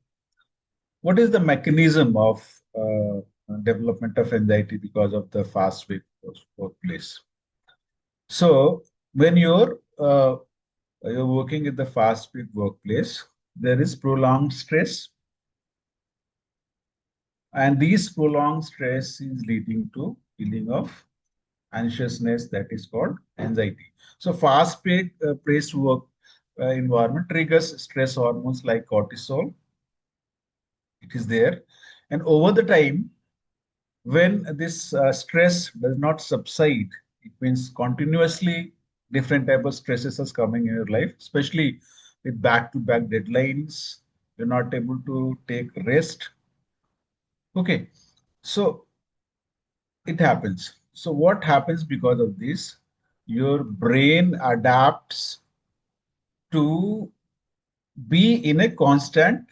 what is the mechanism of development of anxiety because of the fast workplace? So, when you're working in the fast-paced workplace, there is prolonged stress, and these prolonged stress is leading to feeling of anxiousness that is called anxiety. So, fast-paced work environment triggers stress hormones like cortisol. It is there, and over the time, when this stress does not subside, it means continuously different type of stresses is coming in your life, especially with back-to-back deadlines. You're not able to take rest. Okay, so it happens. So what happens because of this? Your brain adapts to be in a constant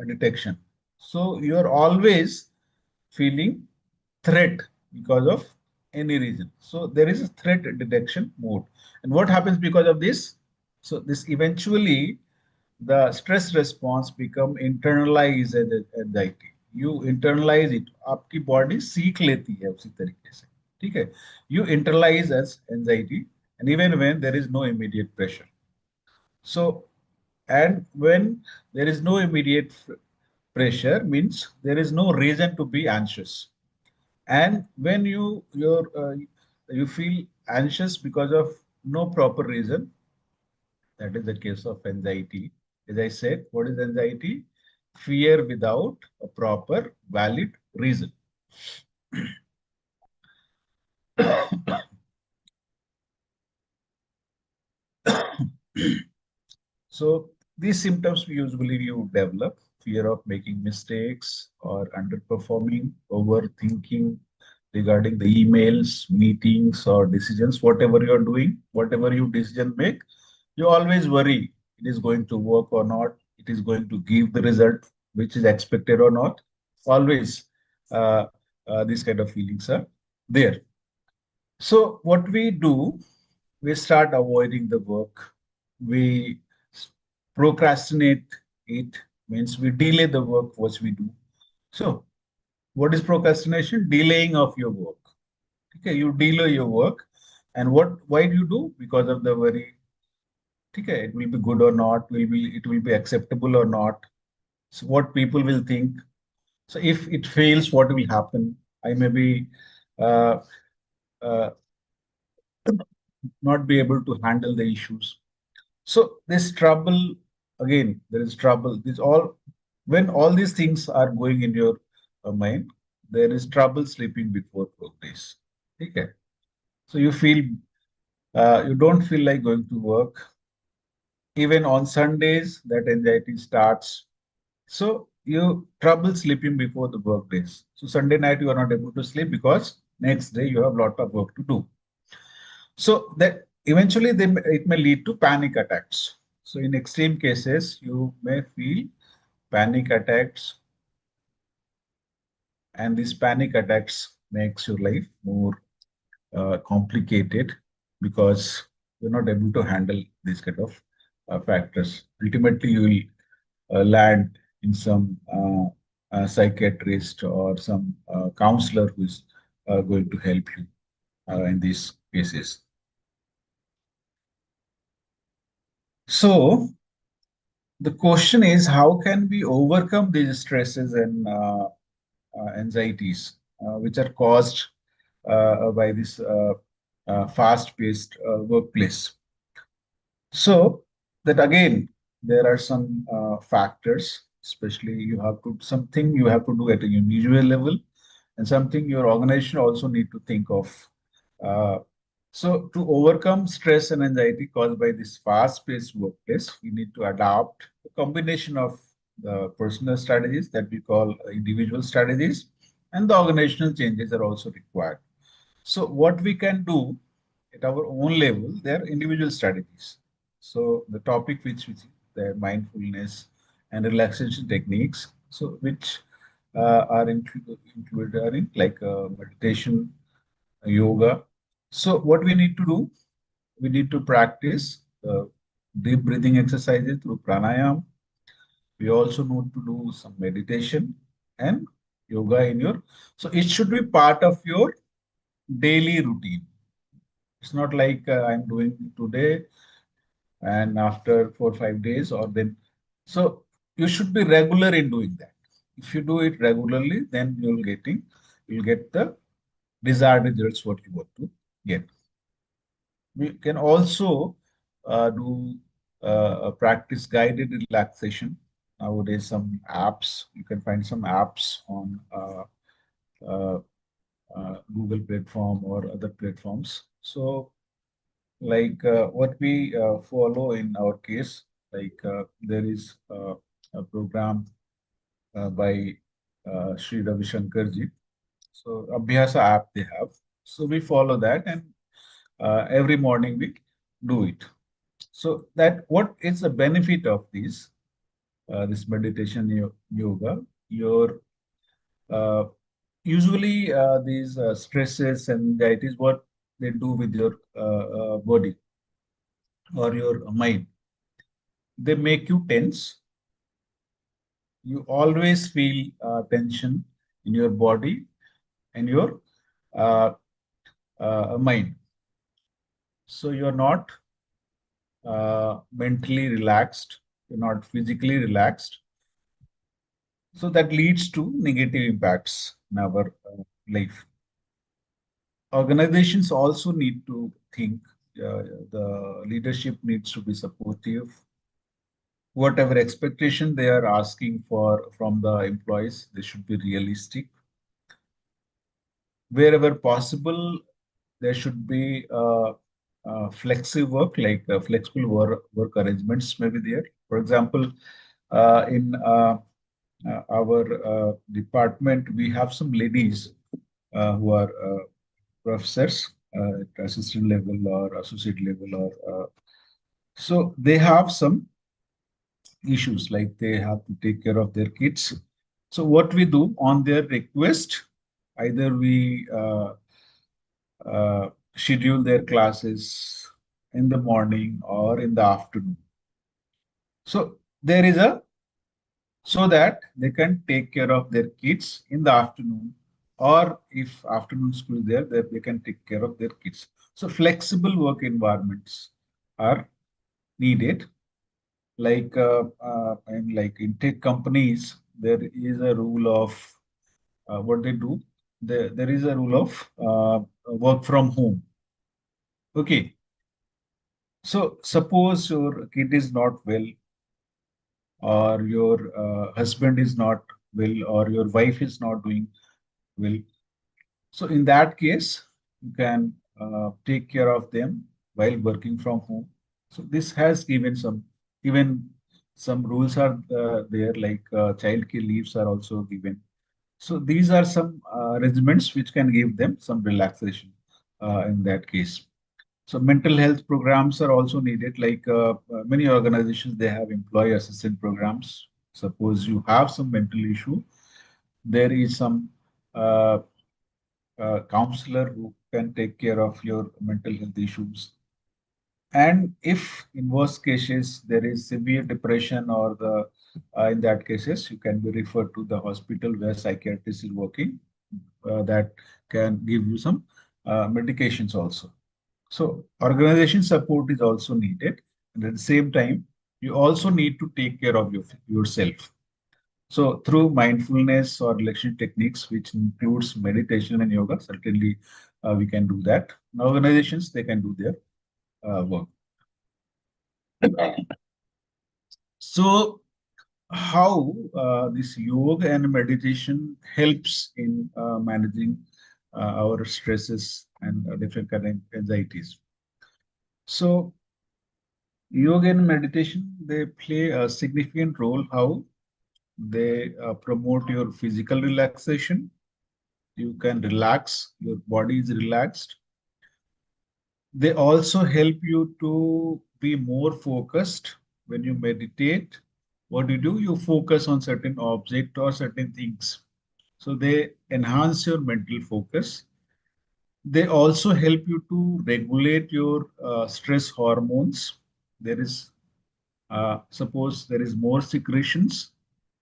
detection. So you're always feeling threat because of any reason. So there is a threat detection mode. And what happens because of this? So this eventually the stress response become internalized as anxiety. You internalize it. आपकी body सीख लेती है उसी तरीके से. ठीक है? You internalize as anxiety, and even when there is no immediate pressure. So, and when there is no immediate pressure means there is no reason to be anxious. And when you feel anxious because of no proper reason, that is the case of anxiety. As I said, what is anxiety? fear without a proper valid reason. So these symptoms usually you develop fear of making mistakes or underperforming, overthinking regarding the emails, meetings, or decisions, whatever you're doing, whatever you decision make, you always worry it is going to work or not, it is going to give the result which is expected or not. Always uh, these kind of feelings are there. So what we do, we start avoiding the work. We procrastinate it, means we delay the work what we do. So what is procrastination? Delaying of your work. Okay, you delay your work. And why do you do? Because of the worry. Okay, it will be good or not, it will be acceptable or not. So what people will think. So if it fails, what will happen? I may be uh, uh, not be able to handle the issues. So this trouble, again, there is trouble. This all when all these things are going in your mind, there is trouble sleeping before progress. Okay. So you don't feel like going to work. Even on Sundays, that anxiety starts. So you trouble sleeping before the work days. So Sunday night you are not able to sleep because next day you have a lot of work to do. So that eventually it may lead to panic attacks. So in extreme cases, you may feel panic attacks, and these panic attacks makes your life more complicated because you're not able to handle these kind of factors. Ultimately, you will land in some psychiatrist or some counselor who is going to help you in these cases. So the question is, how can we overcome these stresses and anxieties which are caused by this fast-paced workplace? So that again, there are some factors, especially something you have to do at a individual level, and something your organization also need to think of. Uh, so to overcome stress and anxiety caused by this fast-paced workplace, we need to adopt a combination of the personal strategies that we call individual strategies, and the organizational changes are also required. So what we can do at our own level, there are individual strategies. So the topic which the mindfulness and relaxation techniques, so which are included are in like meditation, yoga. So what we need to do, we need to practice deep breathing exercises through pranayam. We also need to do some meditation and yoga in your. So it should be part of your daily routine. It's not like I'm doing today and after 4 or 5 days or then. So you should be regular in doing that. If you do it regularly, then you'll get the desired results what you want to get. We can also do a practice guided relaxation. Nowadays, some apps you can find some apps on uh, Google platform or other platforms. So like what we follow in our case, like there is a program by Sri Ravi Shankar ji. So Abhyasa app they have. So we follow that, and every morning we do it. So that what is the benefit of this meditation yoga? Your uh, usually these stresses and that is what they do with your body or your mind. They make you tense. You always feel tension in your body and your uh, mind. So you're not mentally relaxed, you're not physically relaxed. So that leads to negative impacts in our life. Organizations also need to think, the leadership needs to be supportive, whatever expectation they are asking for from the employees, they should be realistic. Wherever possible, there should be flexible work, like flexible work arrangements may be there. For example, in our department, we have some ladies who are professors at assistant level or associate level, or so they have some issues like they have to take care of their kids. So what we do on their request, either we schedule their classes in the morning or in the afternoon. So there is a so that they can take care of their kids in the afternoon, or if afternoon school is there, that they can take care of their kids. So flexible work environments are needed. Like in tech companies, there is a rule of what they do. There is a rule of work from home. Okay. So suppose your kid is not well, or your husband is not well, or your wife is not doing well. So in that case, you can take care of them while working from home. So this has given some, even some rules are there, like child care leaves are also given. So these are some arrangements which can give them some relaxation in that case. So mental health programs are also needed. Like many organizations, they have employee assistance programs. Suppose you have some mental issue, there is some uh, counselor who can take care of your mental health issues. And if in worst cases there is severe depression, or the in that cases you can be referred to the hospital where psychiatrist is working, that can give you some medications also. So organization support is also needed, and at the same time, you also need to take care of yourself. So through mindfulness or relaxation techniques, which includes meditation and yoga, certainly we can do that. And organizations, they can do their work. So how this yoga and meditation helps in managing our stresses and different kind of anxieties. So yoga and meditation, they play a significant role how they promote your physical relaxation. You can relax, your body is relaxed. They also help you to be more focused. When you meditate, what do? You focus on certain object or certain things. So they enhance your mental focus. They also help you to regulate your stress hormones. There is suppose there is more secretions.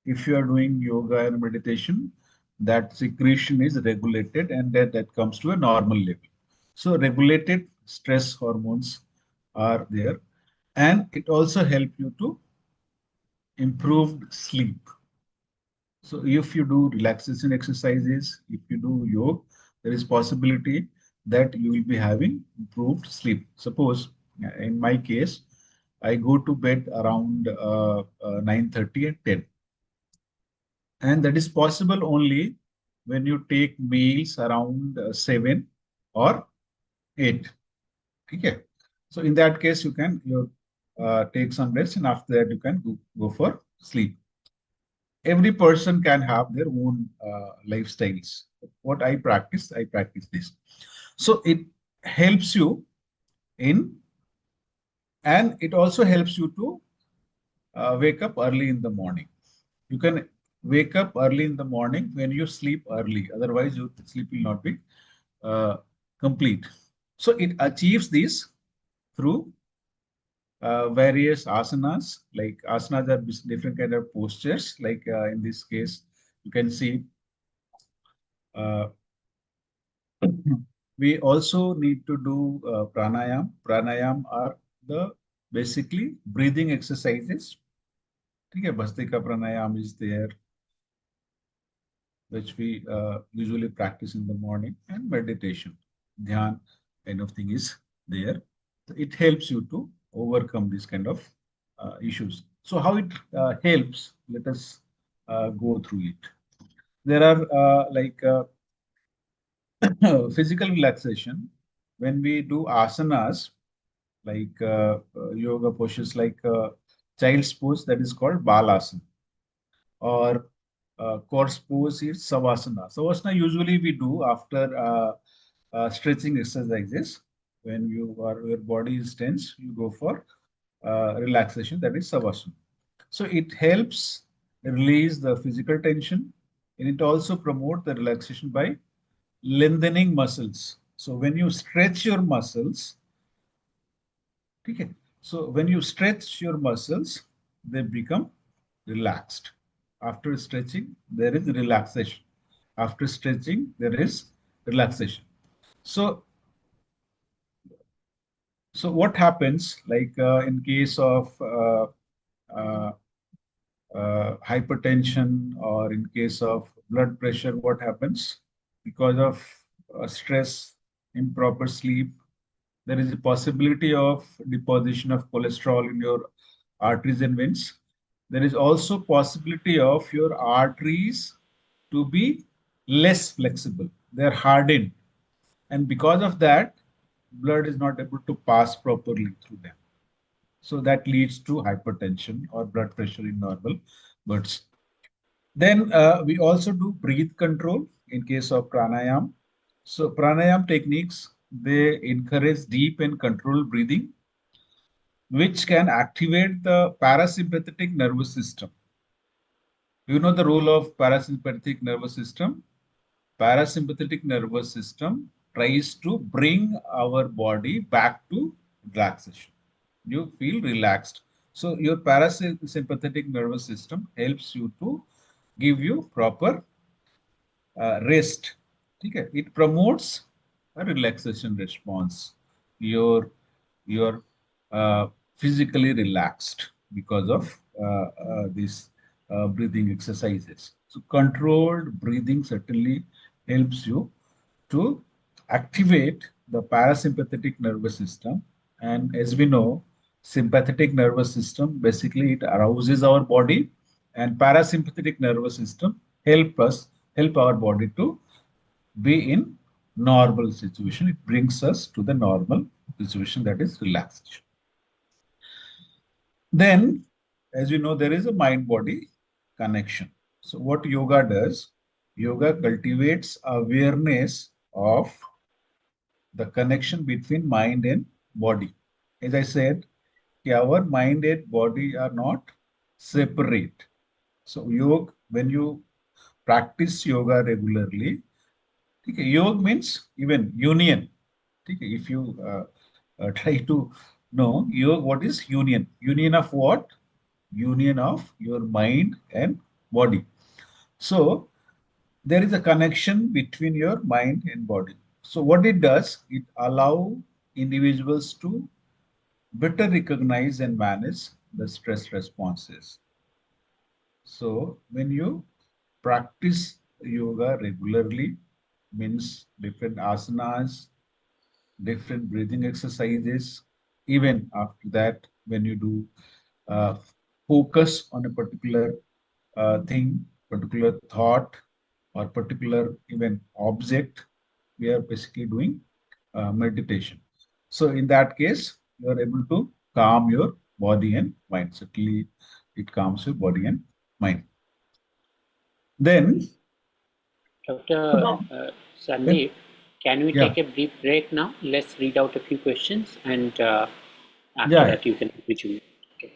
If you are doing yoga and meditation, that secretion is regulated, and that comes to a normal level. So regulated stress hormones are there, and it also helps you to improve sleep. So if you do relaxation exercises, if you do yoga, there is possibility that you will be having improved sleep. Suppose in my case, I go to bed around 9:30 and 10. And that is possible only when you take meals around 7 or 8. Okay. So in that case, you take some rest, and after that you can go for sleep. Every person can have their own lifestyles. What I practice this. So it helps you in, and it also helps you to wake up early in the morning. You can wake up early in the morning when you sleep early. Otherwise, your sleep will not be uh, complete. So it achieves this through various asanas. Like asanas are different kind of postures. Like in this case, you can see uh, we also need to do pranayam. Pranayam are the basically breathing exercises. Okay, Bhastika pranayam is there, which we usually practice in the morning, and meditation, dhyan kind of thing is there. So it helps you to overcome these kind of issues. So how it helps? Let us go through it. There are physical relaxation when we do asanas, like yoga postures, like child's pose, that is called balasana, or corpse pose is savasana. Savasana usually we do after stretching exercises. When your body is tense, you go for relaxation, that is savasana. So it helps release the physical tension, and it also promote the relaxation by lengthening muscles. So when you stretch your muscles, okay, so when you stretch your muscles, they become relaxed. After stretching, there is relaxation. After stretching, there is relaxation. So, so what happens, like in case of uh, hypertension, or in case of blood pressure, what happens? Because of stress, improper sleep, there is a possibility of deposition of cholesterol in your arteries and veins. There is also possibility of your arteries to be less flexible. They're hardened. And because of that, blood is not able to pass properly through them. So that leads to hypertension or blood pressure in normal birds. Then we also do breath control in case of pranayam. So pranayam techniques, they encourage deep and controlled breathing, which can activate the parasympathetic nervous system. Do you know the role of parasympathetic nervous system? Parasympathetic nervous system tries to bring our body back to relaxation. You feel relaxed. So your parasympathetic nervous system helps you to give you proper rest. Okay? It promotes a relaxation response. You're physically relaxed because of these breathing exercises. So controlled breathing certainly helps you to activate the parasympathetic nervous system. And as we know, sympathetic nervous system basically it arouses our body, and parasympathetic nervous system help our body to be in normal situation. It brings us to the normal situation, that is relaxation. Then, as you know, there is a mind-body connection. So what yoga does, yoga cultivates awareness of the connection between mind and body. As I said, our mind and body are not separate. So yoga, when you practice yoga regularly, okay, yoga means even union. Okay, if you try to know yoga, what is union? Union of what? Union of your mind and body. So there is a connection between your mind and body. So what it does, it allow individuals to better recognize and manage the stress responses. So when you practice yoga regularly, means different asanas, different breathing exercises, even after that, when you do uh, focus on a particular thing, particular thought, or particular even object, we are basically doing meditation. So in that case, you are able to calm your body and mind. Certainly, it calms your body and mind. Then, Dr. then Sandeep, can we yeah, take a brief break now? Let's read out a few questions, and after yeah, that you can resume. Okay.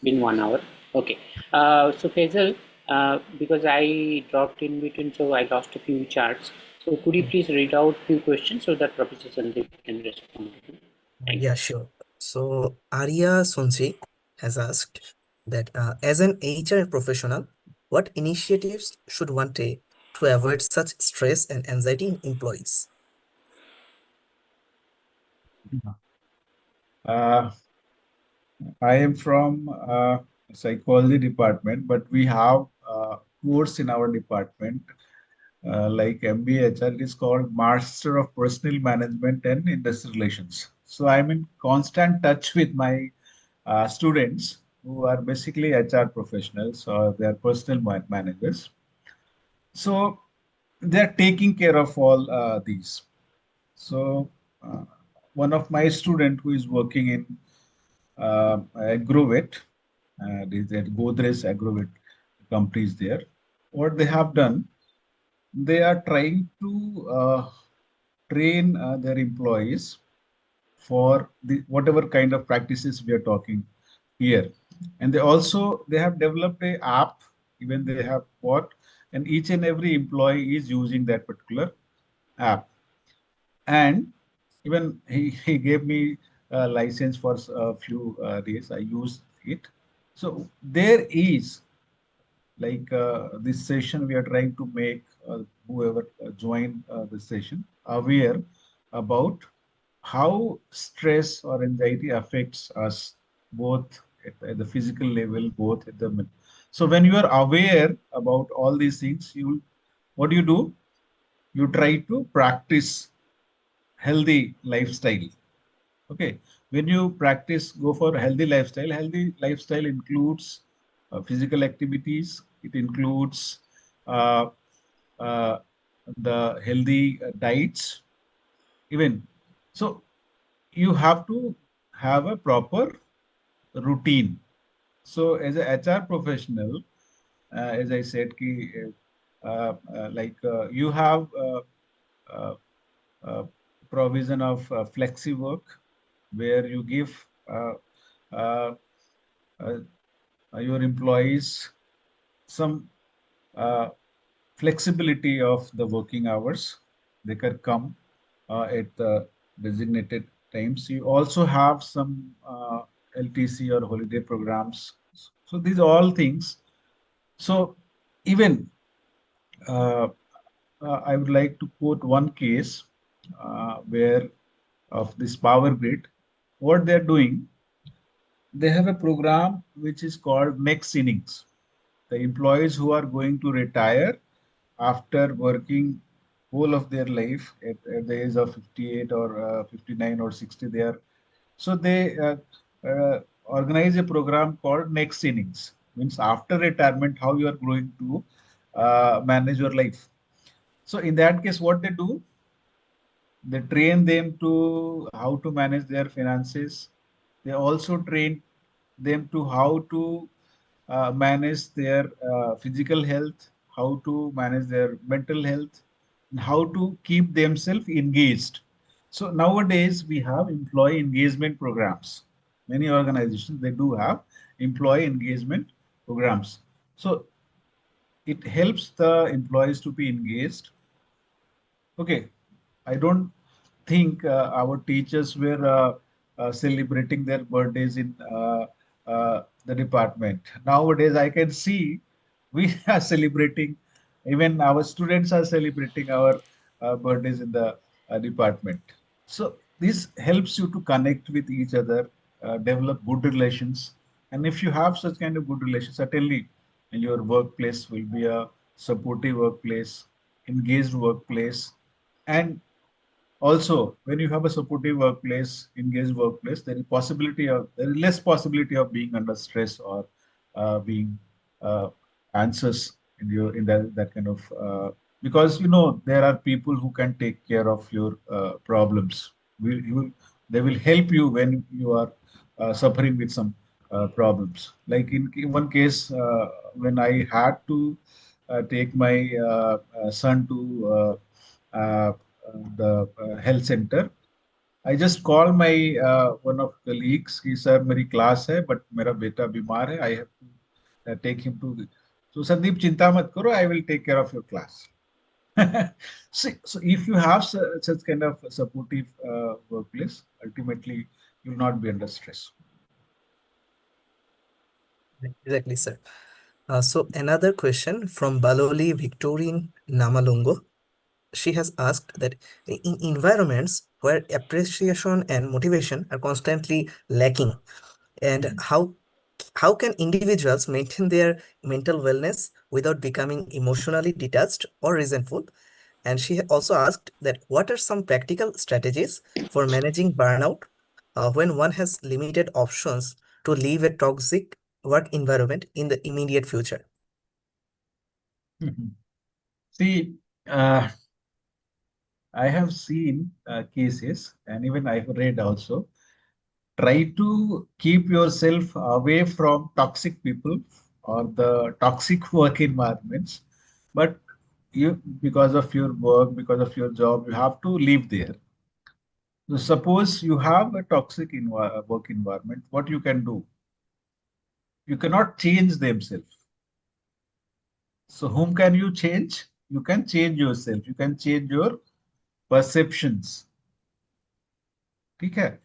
Been 1 hour. Okay. So Faisal, because I dropped in between, so I lost a few charts. So could you please read out few questions so that Professor Sandeep can respond to them? Thank you. Yeah, sure. So Arya Sonsi has asked that as an HR professional, what initiatives should one take to avoid such stress and anxiety in employees? uh, I am from psychology department, but we have course in our department like MBA HR. It is called Master of Personal Management and Industrial Relations. So I'm in constant touch with my students. who are basically HR professionals or they are personal managers. So they are taking care of all these. So uh, one of my student who is working in Agrovet, is that Godrej Agrovet companies there. What they have done, they are trying to train their employees for the whatever kind of practices we are talking here. And they have developed a app, even they have bought, and each and every employee is using that particular app. And even he gave me a license for a few days. I used it. So there is like this session we are trying to make whoever join the session aware about how stress or anxiety affects us both at the physical level, both at the so when you are aware about all these things, you what do? You try to practice healthy lifestyle. Okay, when you practice, go for a healthy lifestyle. Healthy lifestyle includes physical activities. It includes uh, uh, the healthy diets. Even so, you have to have a proper routine. So, as a HR professional, as I said, you have uh, uh, provision of flexi work where you give uh, uh, your employees some uh, flexibility of the working hours. They can come at the designated times. You also have some LTC or holiday programs. So these are all things. So even uh, I would like to quote one case where of this power grid. What they're doing, they have a program which is called Next Innings. The employees who are going to retire after working whole of their life at the age of 58 or 59 or 60 they are so they organize a program called Next Innings, means after retirement how you are going to manage your life. So in that case what they do, they train them to how to manage their finances. They also train them to how to manage their physical health, how to manage their mental health, and how to keep themselves engaged. So nowadays we have employee engagement programs. Many organizations they do have employee engagement programs. So it helps the employees to be engaged. Okay, I don't think our teachers were celebrating their birthdays in the department. Nowadays, I can see we are celebrating, even our students are celebrating our birthdays in the department. So this helps you to connect with each other, develop good relations. And if you have such kind of good relations, certainly your workplace will be a supportive workplace, engaged workplace, and also when you have a supportive workplace, engaged workplace, there is less possibility of being under stress or being anxious in that kind of because there are people who can take care of your problems. They will help you when you are suffering with some problems. Like in one case, when I had to take my son to uh, the health center, I just call my one of colleagues कि sir मेरी class है but मेरा बेटा बीमार है, I have to take him to so Sandeep चिंता मत करो, I will take care of your class. So if you have such kind of supportive workplace, ultimately you will not be under stress. Exactly, sir. So another question from Baloli Victorine Namalungo. She has asked that in environments where appreciation and motivation are constantly lacking, and how can individuals maintain their mental wellness without becoming emotionally detached or resentful? And she also asked that what are some practical strategies for managing burnout when one has limited options to leave a toxic work environment in the immediate future? See, I have seen cases, and even I have read also. Try to keep yourself away from toxic people or the toxic work environments. But you, because of your work, because of your job, you have to live there. So suppose you have a toxic work environment, what you can do? You cannot change themselves. So whom can you change? You can change yourself. You can change your perceptions. ठीक है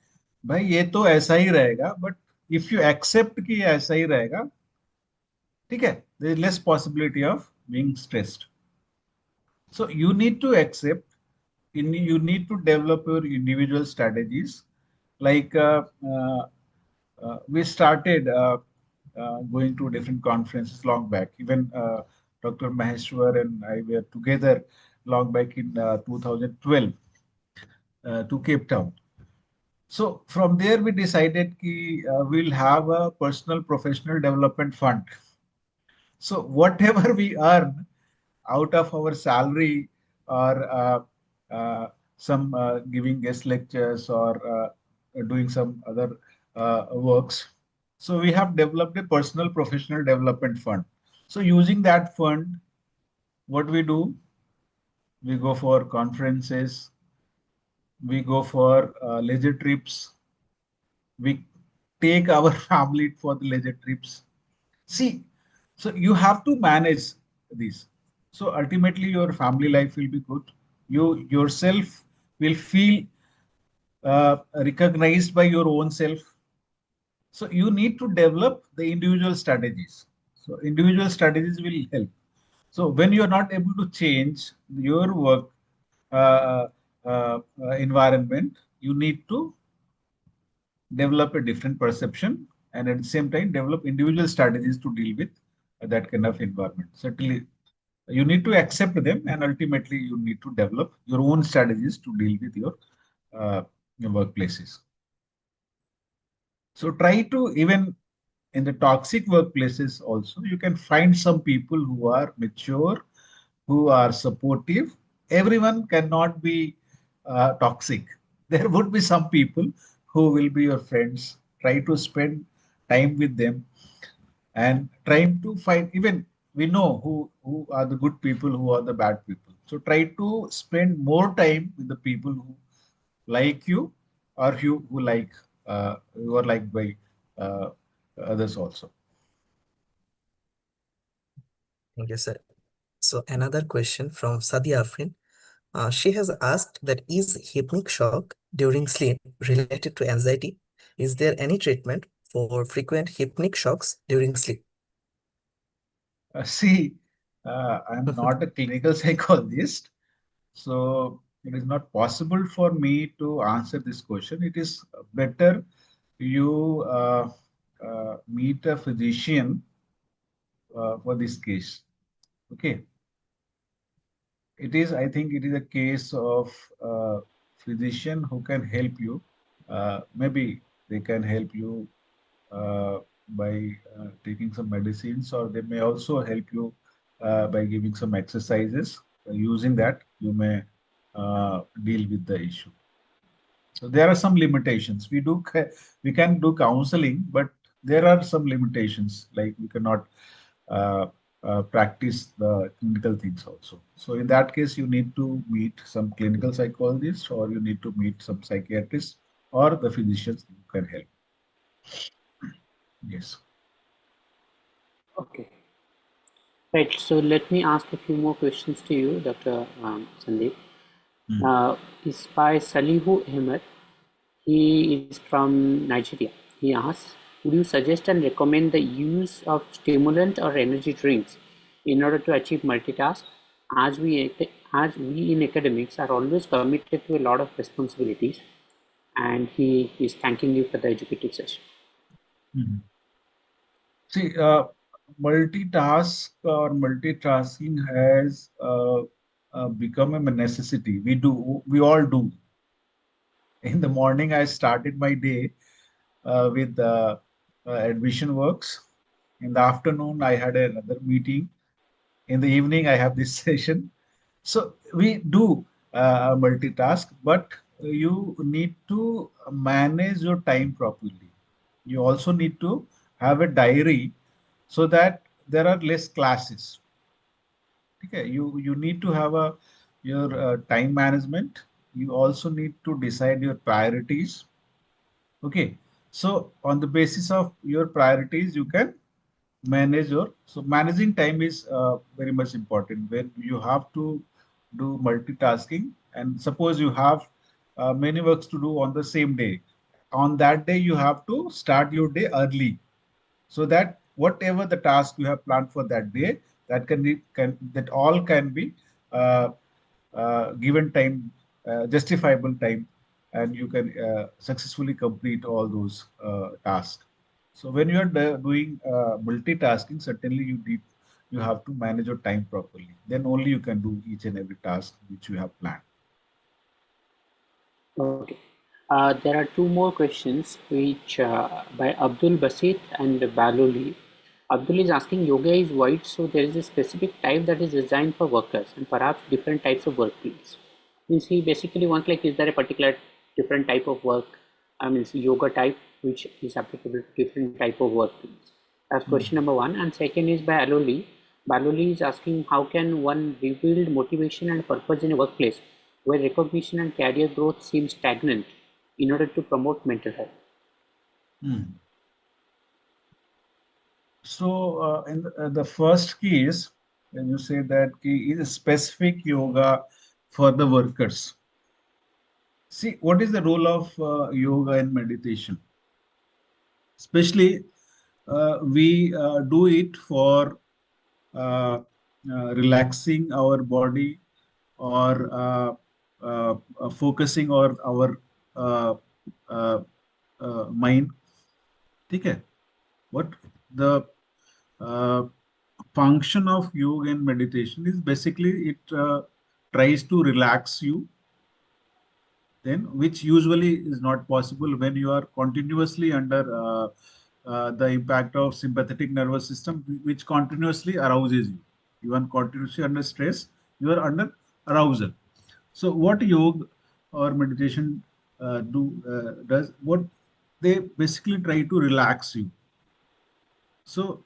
भाई, ये तो ऐसा ही रहेगा, but if you accept कि ये ऐसा ही रहेगा, ठीक है, there is less possibility of being stressed. So you need to accept, you need to develop your individual strategies. Like we started going to different conferences long back. Even Dr. Maheshwar and I were together long back in 2012 to Cape Town. So from there we decided ki we'll have a personal professional development fund. So whatever we earn out of our salary or some giving guest lectures or doing some other works. So we have developed a personal professional development fund. So using that fund, what we do, we go for conferences, we go for leisure trips, we take our family for the leisure trips. See, so you have to manage this. So ultimately, your family life will be good. You yourself will feel recognized by your own self. So you need to develop the individual strategies. So individual strategies will help. So when you are not able to change your work uh, environment, you need to develop a different perception and at the same time develop individual strategies to deal with that kind of environment. Certainly, you need to accept them and ultimately you need to develop your own strategies to deal with your workplaces. So try to, even in the toxic workplaces also, you can find some people who are mature, who are supportive. Everyone cannot be toxic. There would be some people who will be your friends. Try to spend time with them and trying to find, even we know who are the good people, who are the bad people. So try to spend more time with the people who like you or who are liked by uh, others also. Thank you, sir. So another question from Sadia Afrin. She has asked that is hypnic shock during sleep related to anxiety? Is there any treatment for frequent hypnic shocks during sleep? See, I'm not a clinical psychologist, so it is not possible for me to answer this question. It is better you meet a physician for this case. Okay. It is, I think it is a case of physician who can help you. Maybe they can help you by taking some medicines, or they may also help you by giving some exercises. Using that, you may deal with the issue. So there are some limitations. We can do counseling, but there are some limitations. Like we cannot uh, practice the clinical things also. So in that case, you need to meet some clinical psychologists, or you need to meet some psychiatrists, or the physicians who can help. Yes. Okay. Right. So let me ask a few more questions to you, Dr. Sandeep. Mm. Is by Salihu Ahmed. He is from Nigeria. He asks, would you suggest and recommend the use of stimulant or energy drinks in order to achieve multitask? As we in academics are always committed to a lot of responsibilities, and he is thanking you for the educative session. Mhm. See, multitask or multitasking has become a necessity. We all do. In the morning, I started my day with admission works. In the afternoon, I had another meeting. In the evening, I have this session. So we do multitask, but you need to manage your time properly. You also need to have a diary so that there are less classes. Okay, you need to have a your time management. You also need to decide your priorities. Okay, so on the basis of your priorities, you can manage your, so managing time is very much important when you have to do multitasking. And suppose you have many works to do on the same day. On that day, you have to start your day early so that whatever the task you have planned for that day, that that all can be uh, given time, justifiable time, and you can successfully complete all those tasks. So when you are doing multitasking, certainly you have to manage your time properly. Then only you can do each and every task which you have planned. Okay. There are two more questions which by Abdul Basit and Baloli. Abdul is asking, yoga is wide, so there is a specific type that is designed for workers and perhaps different types of work fields. Means he basically wants, like, is there a particular different type of work, I mean yoga type, which is applicable to different type of work fields? That's question number one. And second is by Aloli. Baloli is asking, how can one rebuild motivation and purpose in a workplace where recognition and career growth seem stagnant in order to promote mental health? Hmm. So in the first key is when you say that key is specific yoga for the workers. See, what is the role of yoga and meditation? Especially, we do it for relaxing our body or focusing on our uh, uh, mind. Okay, what the uh, function of yoga and meditation is basically it tries to relax you, then which usually is not possible when you are continuously under the impact of sympathetic nervous system, which continuously arouses you. You are continuously under stress, you are under arousal. So what yoga or meditation does, what they basically try to relax you. So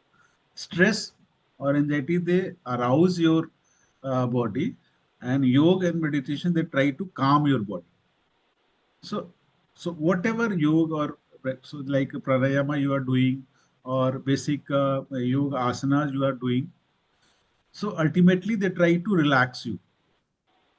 stress or anxiety, they arouse your body, and yoga and meditation, they try to calm your body. So, so whatever yoga or so like pranayama you are doing, or basic yoga asanas you are doing, so ultimately they try to relax you.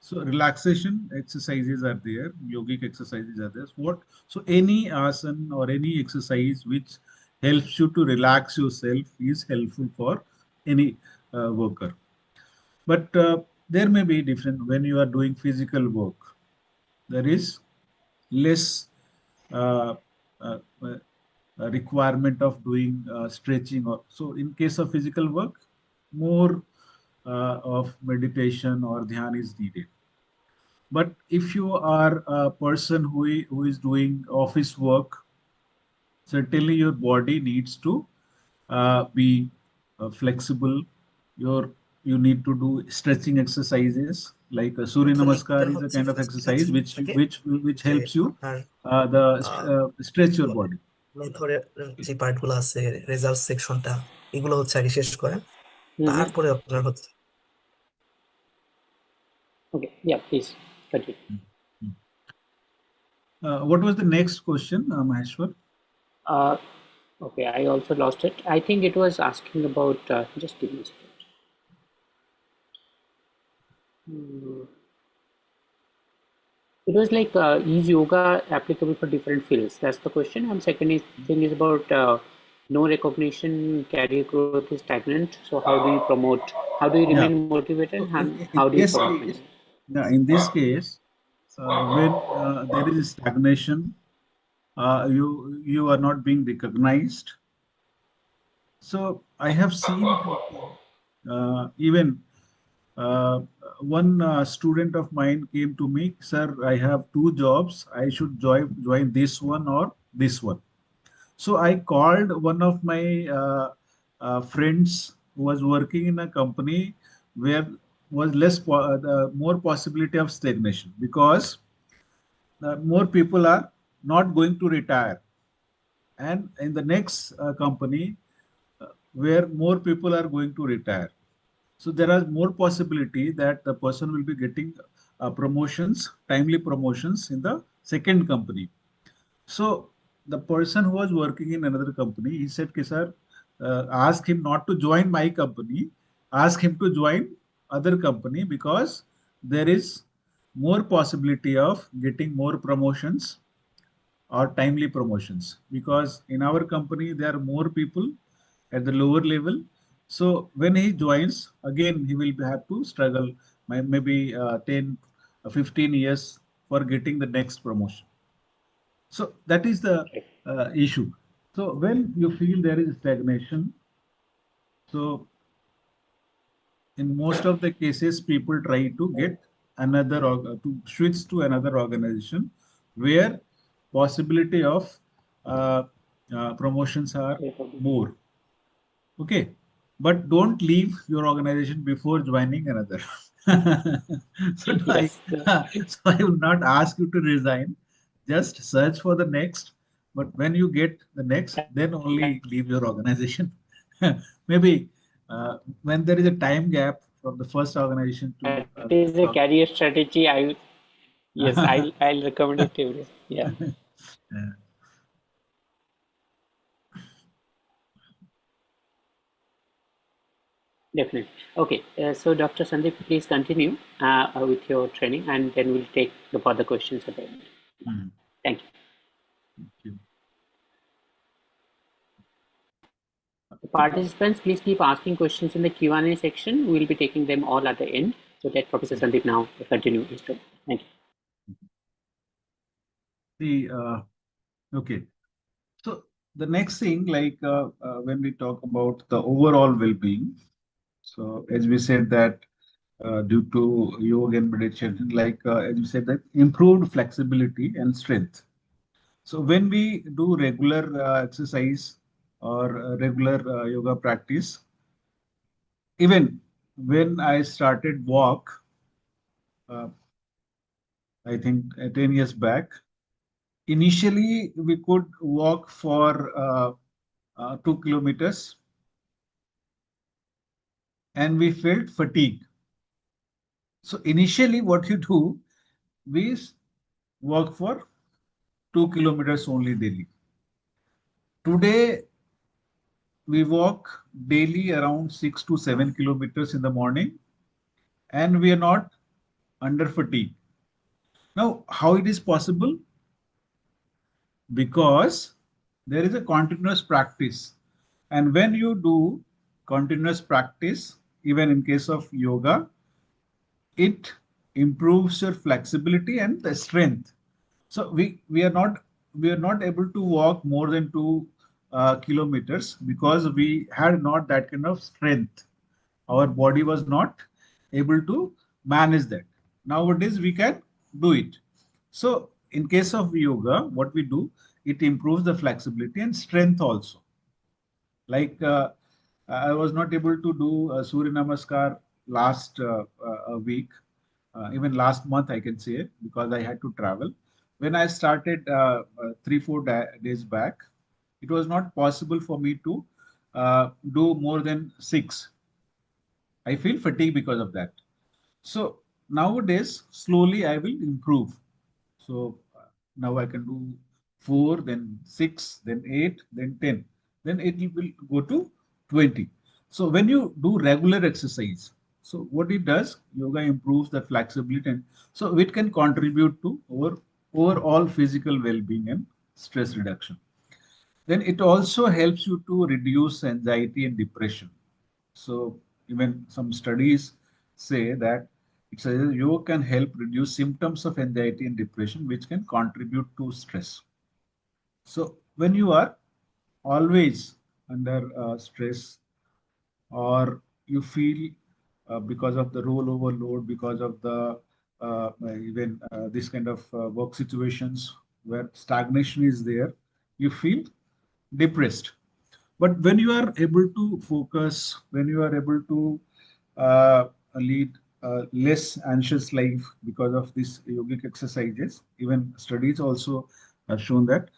So relaxation exercises are there, yogic exercises are there. What, so any asana or any exercise which helps you to relax yourself is helpful for any worker. But there may be different when you are doing physical work. There is less uh, uh, uh, requirement of doing stretching. Or, so in case of physical work, more of meditation or dhyan is needed. But if you are a person who is doing office work, certainly your body needs to be flexible. Your You need to do stretching exercises like Surya লিখতে Namaskar is a হচ্ছে kind of first কাজ exercise থাকে which যে helps you আপনার the ah, stretch কি your বলে body. মেথডের যে পার্ট গুলো আছে, রেজাল্ট সেকশনটা, এগুলো হচ্ছে আগে শেষ করেন, Mm-hmm. তারপরে আপনার হচ্ছে Okay, yeah, please continue. What was the next question, Maheshwar? Uh, okay, I also lost it. I think it was asking about, just give me a second. Hmm. It was like, is yoga applicable for different fields? That's the question. And second is thing is about no recognition, career growth is stagnant. So how do you promote? How do you Yeah. remain motivated? So And in how do you this promote case, mental? yeah, in this case, when there is stagnation, you are not being recognized. So I have seen people, even uh, one student of mine came to me, sir, I have two jobs. I should join this one or this one. So I called one of my friends who was working in a company where was more possibility of stagnation, because more people are not going to retire, and in the next company where more people are going to retire, so there are more possibility that the person will be getting promotions, timely promotions in the second company. So the person who was working in another company, he said, "Ki sir, ask him not to join my company. Ask him to join other company, because there is more possibility of getting more promotions or timely promotions. Because in our company there are more people at the lower level. So when he joins, again he will have to struggle maybe 10, 15 years for getting the next promotion." So that is the issue. So when you feel there is stagnation, so in most of the cases, people try to get to switch to another organization where possibility of uh, promotions are more. Okay, but don't leave your organization before joining another. So I, Yes. so I will not ask you to resign. Just search for the next. But when you get the next, then only leave your organization. Maybe when there is a time gap from the first organization to That the is next a career strategy. Yes, organization. I'll recommend it to you. Yeah, definitely. Okay, so Dr. Sandeep, please continue with your training, and then we'll take the further questions at the end. Hmm. Thank you. Thank you. Participants, please keep asking questions in the Q&A section. We'll be taking them all at the end. So let Professor Sandeep now continue his talk. Thank you. See, okay. So the next thing, like when we talk about the overall well-being, so as we said that due to yoga and meditation, like as we said that improved flexibility and strength. So when we do regular exercise or regular yoga practice, even when I started walk, uh, I think 10 years back, initially we could walk for 2 kilometers and we felt fatigue. So initially, what you do, we walk for 2 kilometers only daily. Today, we walk daily around 6 to 7 kilometers in the morning, and we are not under fatigue. Now, how it is possible? Because there is a continuous practice, and when you do continuous practice, even in case of yoga, it improves your flexibility and the strength. So we are not able to walk more than 2 kilometers because we had not that kind of strength. Our body was not able to manage that. Nowadays we can do it. So in case of yoga, what we do, it improves the flexibility and strength also. Like I was not able to do Surya Namaskar last a week, even last month I can say, because I had to travel. When I started 3 4 days back, it was not possible for me to do more than six. I feel fatigue because of that. So nowadays, slowly I will improve. So now I can do four, then six, then eight, then 10. Then it will go to 20. So when you do regular exercise, so what it does, yoga improves the flexibility, and so it can contribute to overall physical well-being and stress reduction. Then it also helps you to reduce anxiety and depression. So even some studies say that it says yoga can help reduce symptoms of anxiety and depression, which can contribute to stress. So when you are always under stress, or you feel because of the role overload, because of the even this kind of work situations where stagnation is there, you feel depressed. But when you are able to focus, when you are able to lead a less anxious life because of these yogic exercises, even studies also have shown that.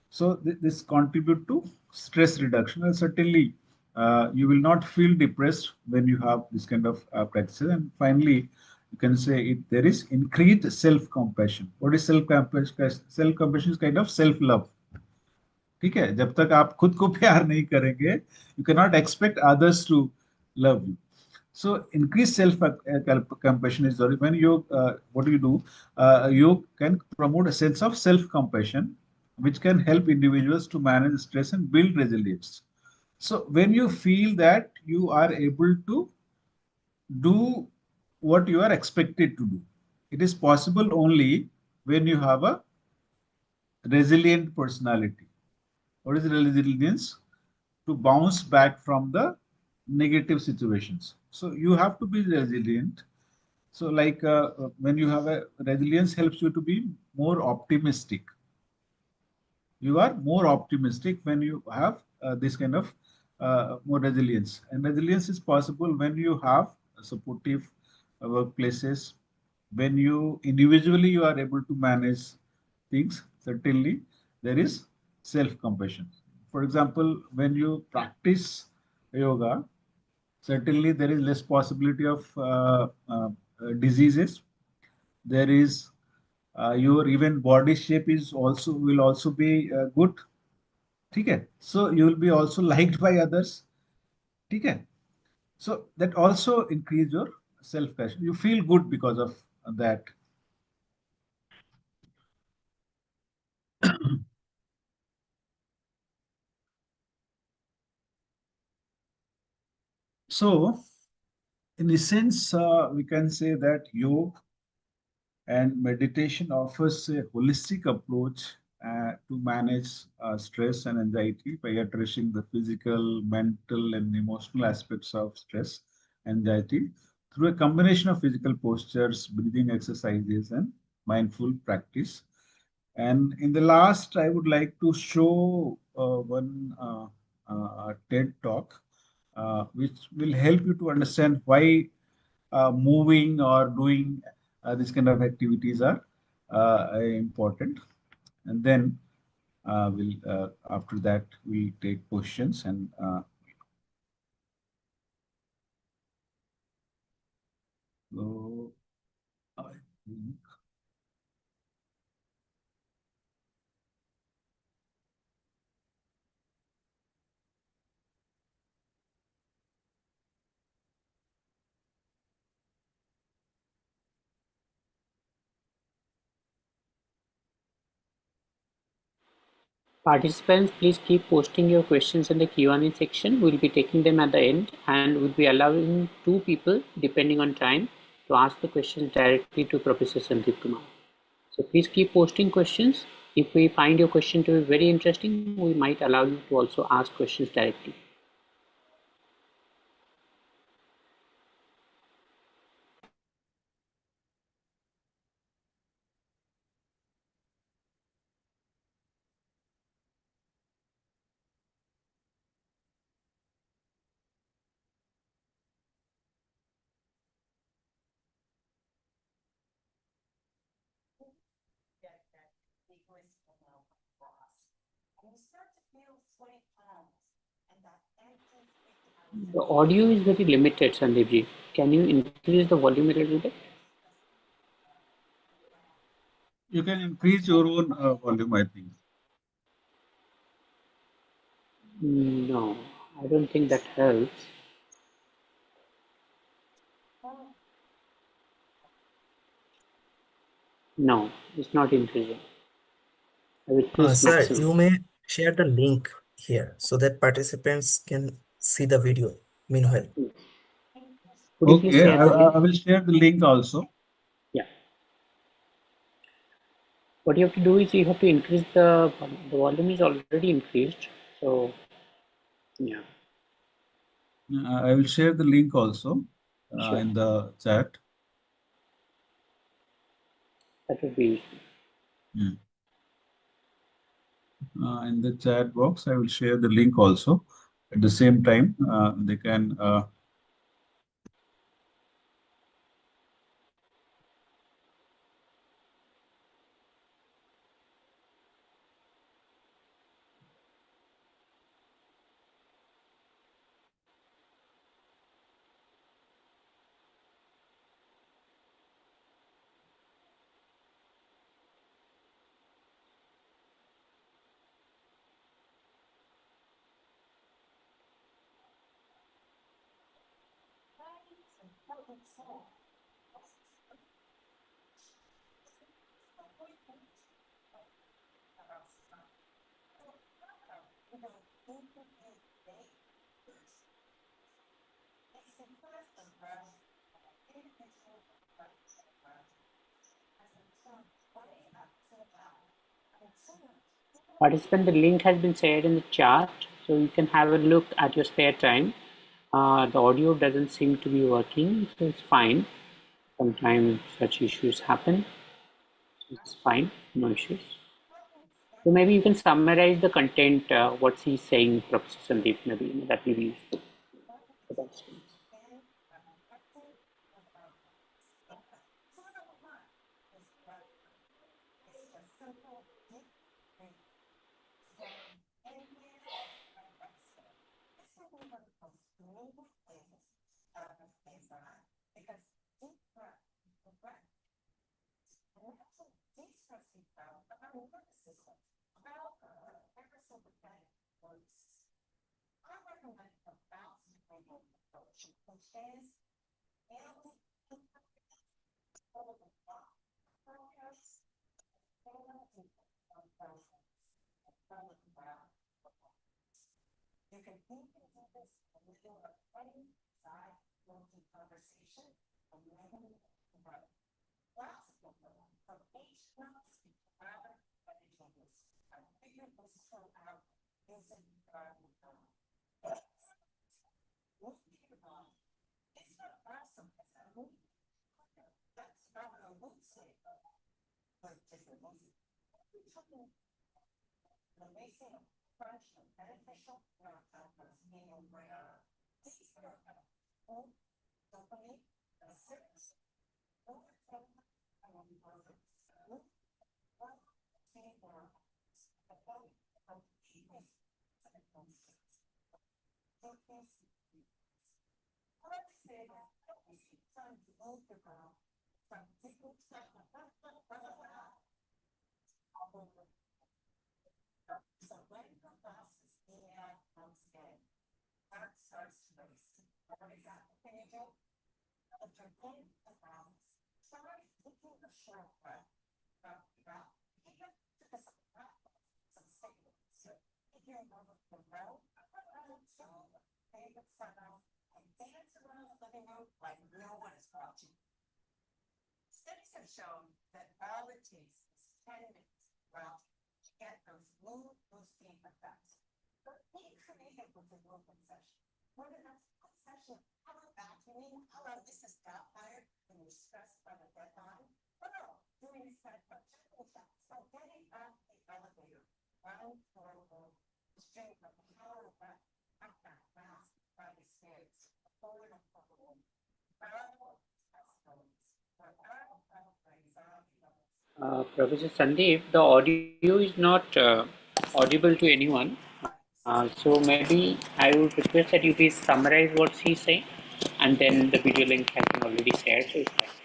So this contribute to stress reduction, and certainly you will not feel depressed when you have this kind of practices. And finally, you can say there is increased self-compassion. What is self-compassion? Self-compassion is kind of self-love. ठीक है, जब तक आप खुद को प्यार नहीं करेंगे, you cannot expect others to love you. So increased self compassion is when you what do you do? You can promote a sense of self compassion, which can help individuals to manage stress and build resilience. So when you feel that you are able to do what you are expected to do, it is possible only when you have a resilient personality. What is resilience? To bounce back from the negative situations. So you have to be resilient. So like when you have a resilience helps you to be more optimistic. You are more optimistic when you have this kind of more resilience. And resilience is possible when you have supportive workplaces, when you individually you are able to manage things. Certainly there is self-compassion. For example, when you practice yoga, certainly there is less possibility of diseases. There is your even body shape is also will also be good. ठीक है, so you will be also liked by others. ठीक है, so that also increase your self passion. You feel good because of that. So in essence, we can say that yoga and meditation offers a holistic approach to manage stress and anxiety by addressing the physical, mental, and emotional aspects of stress, anxiety through a combination of physical postures, breathing exercises, and mindful practice. And in the last, I would like to show one TED talk, which will help you to understand why moving or doing this kind of activities are important. And then we'll after that we take questions and so I think Participants, please keep posting your questions in the Q&A section. We'll be taking them at the end, and we'll be allowing 2 people, depending on time, to ask the questions directly to Professor Sandeep Kumar. So please keep posting questions. If we find your question to be very interesting, we might allow you to also ask questions directly. The audio is very limited, Sandeepji. Can you increase the volume a little bit? you can increase your own volume, I think. No, I don't think that helps. No, it's not increasing. I will choose Sir, maximum. you may share the link here so that participants can see the video. Meanwhile, Could you please Okay, share the link? I will share the link also. Yeah. What you have to do is you have to increase the volume is already increased. So yeah, I will share the link also sure. in the chat. That would be In the chat box, I will share the link also. At the same time, they can Participant, the link has been shared in the chat, so you can have a look at your spare time. The audio doesn't seem to be working, so it's fine. Sometimes such issues happen. It's fine, no issues. So maybe you can summarize the content, what he's saying, Professor Sandeep, maybe that will be useful for that students. Professor Sandeep, the audio is not audible to anyone. So maybe I would request that you please summarize what he's saying, and then the video link has been already shared, so it's fine.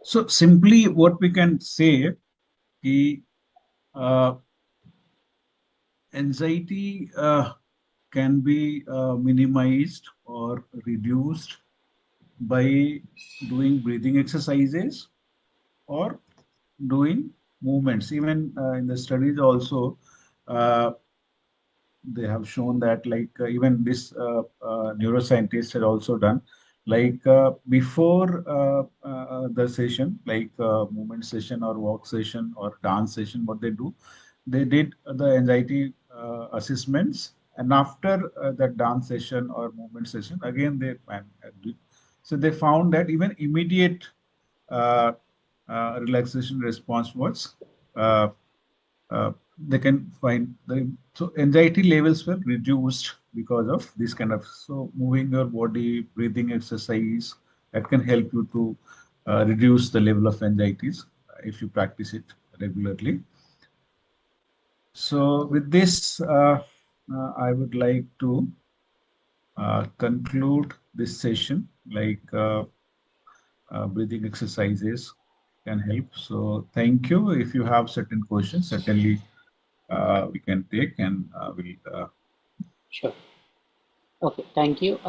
so simply what we can say, the anxiety can be minimized or reduced by doing breathing exercises or doing movements. Even in the studies also, uh, they have shown that like even this neuroscientist had also done, Like before the session, like movement session or walk session or dance session, what they did the anxiety assessments, and after that dance session or movement session, again did. So they found that even immediate uh, relaxation response was uh, they can find so anxiety levels were reduced because of this kind of, so moving your body, breathing exercise, that can help you to reduce the level of anxieties if you practice it regularly. So with this I would like to conclude this session, like breathing exercises can help. So thank you. If you have certain questions, certainly we can take, and we'll Sure. Okay, thank you.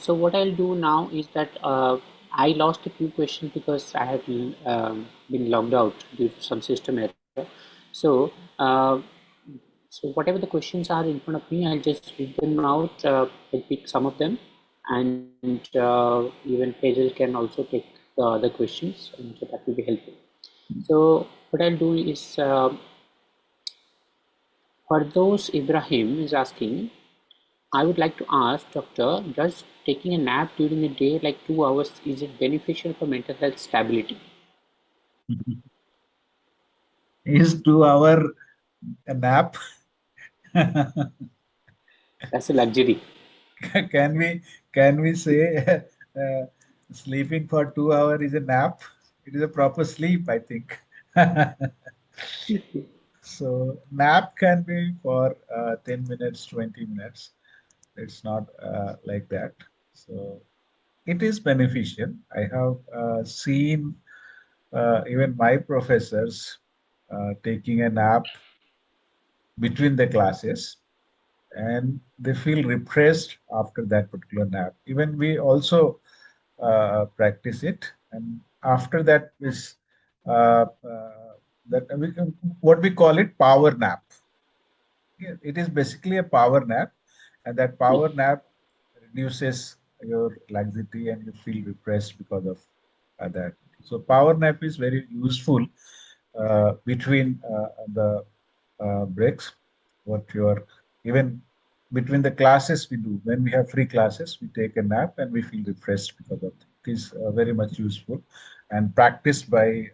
So what I'll do now is that I lost a few questions because I had been logged out due to some system error. So, so whatever the questions are in front of me, I'll just read them out. I'll pick some of them, and even Hazel can also take the questions, and so that will be helpful. So what I'll do is, for those Ibrahim is asking, I would like to ask, Doctor, does taking a nap during a day, like 2 hours, is it beneficial for mental health stability? is 2 hour a nap. That's a luxury. can we can we say uh, sleeping for 2 hours is a nap? It is a proper sleep, I think. So nap can be for 10 minutes, 20 minutes. It's not like that. So it is beneficial. I have seen even my professors taking a nap between the classes, and they feel refreshed after that particular nap. Even we also practice it, and after that is that what we call it power nap. Yeah, it is basically a power nap, and that Yeah. power nap reduces your laxity and you feel refreshed because of that. So power nap is very useful between the breaks. What your even between the classes we do, when we have free classes, we take a nap and we feel refreshed because of it. It is very much useful and practiced by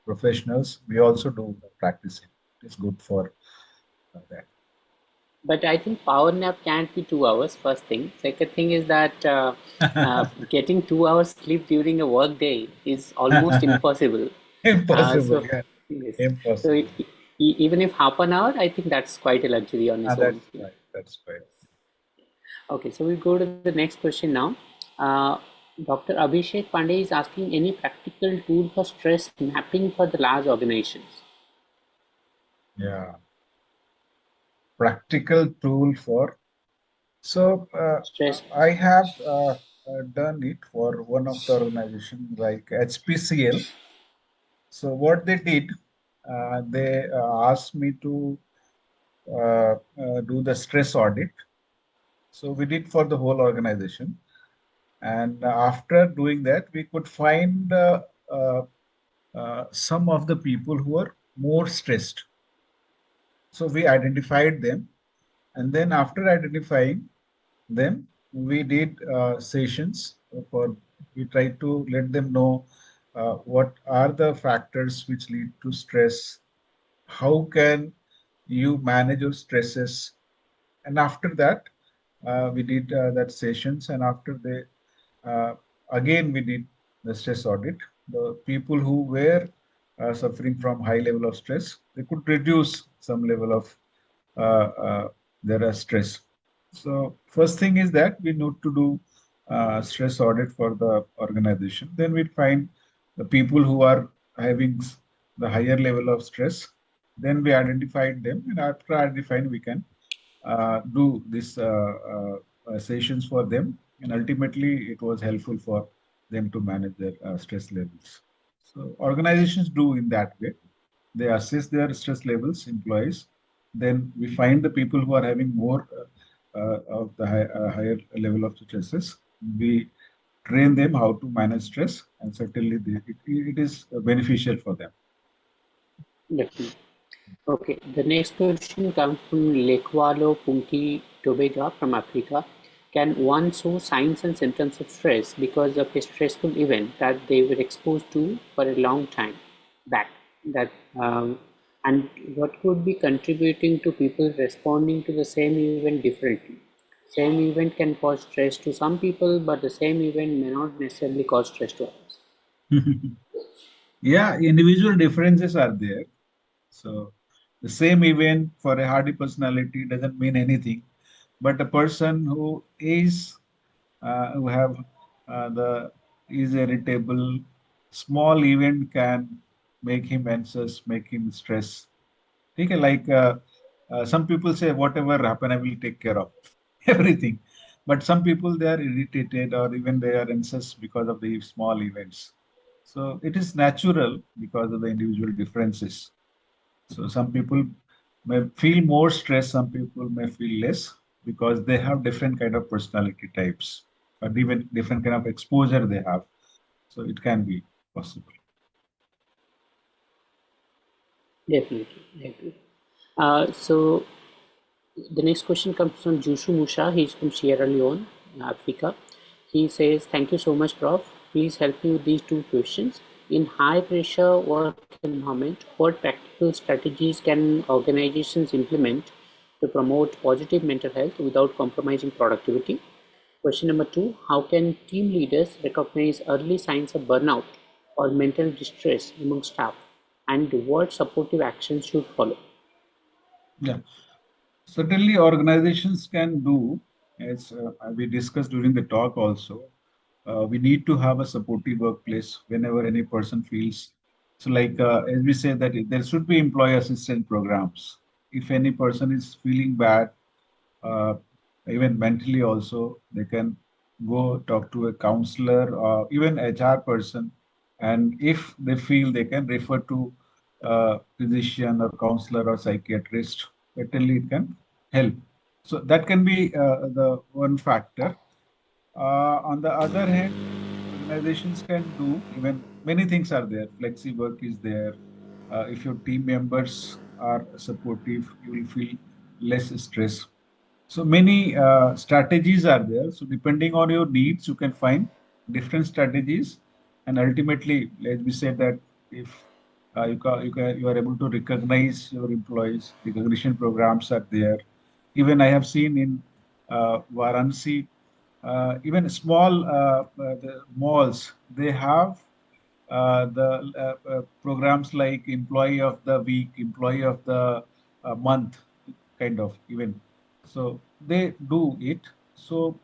professionals. We also do practice it. It's good for that. But I think power nap can't be 2 hours, first thing. Second thing is that getting 2 hours sleep during a work day is almost impossible. Impossible, So, yeah, yes. So impossible. even if half an hour, I think that's quite a luxury on its own. That's right. That's right. Okay, so we go to the next question now. Uh, Dr. Abhishek Pandey is asking any practical tool for stress mapping for the large organizations. Yeah, practical tool for. So Stress. I have done it for one of the organization like HPCL. So what they did, they asked me to do the stress audit. So we did for the whole organization, and after doing that, we could find uh, some of the people who are more stressed. So we identified them, and then after identifying them, we did sessions for. We tried to let them know what are the factors which lead to stress. How can you manage your stresses? And after that, we did that sessions, and after they uh, again we did the stress audit. The people who were suffering from high level of stress, they could reduce some level of their stress. So first thing is that we need to do stress audit for the organization. Then we find the people who are having the higher level of stress. Then we identified them, and after identifying, we can do this sessions for them, and ultimately it was helpful for them to manage their stress levels. So organizations do in that way. They assess their stress levels, employees. Then we find the people who are having more of the higher level of stresses. We train them how to manage stress, and certainly it is beneficial for them. Definitely. Okay, the next question comes from Lekwalo Punki Tobega from Africa. Can one show signs and symptoms of stress because of a stressful event that they were exposed to for a long time back? That and what could be contributing to people responding to the same event differently? Same event can cause stress to some people, but the same event may not necessarily cause stress to others. Yeah, individual differences are there. So the same event for a hardy personality doesn't mean anything, but a person who have the is irritable, small event can make him anxious, make him stress. Okay, like some people say, whatever happen, I will take care of everything. But some people they are irritated or even they are anxious because of the small events. So it is natural because of the individual differences. So some people may feel more stress, some people may feel less because they have different kind of personality types or even different kind of exposure they have. So it can be possible. Definitely, I agree. So the next question comes from Jushu Musha. He's from Sierra Leone, Africa. He says, "Thank you so much, Prof. Please help me with these two questions. In high pressure work environment, what practical strategies can organizations implement to promote positive mental health without compromising productivity? Question number two, how can team leaders recognize early signs of burnout or mental distress among staff? And what supportive actions should follow?" Yeah. Certainly, organizations can do, as we discussed during the talk also, we need to have a supportive workplace whenever any person feels. So, like as we say that there should be employee assistance programs. If any person is feeling bad, uh, even mentally also, they can go talk to a counselor or even HR person. And if they feel they can refer to a physician or counselor or psychiatrist, certainly it can help. So that can be the one factor. On the other hand, organizations can do even many things are there. Flexi work is there. If your team members are supportive, you will feel less stress. So many strategies are there. So depending on your needs, you can find different strategies, and ultimately, let me say that if you are able to recognize your employees, recognition programs are there. Even I have seen in Varanasi, even small the malls, they have the programs like employee of the week, employee of the month, kind of even. So they do it. So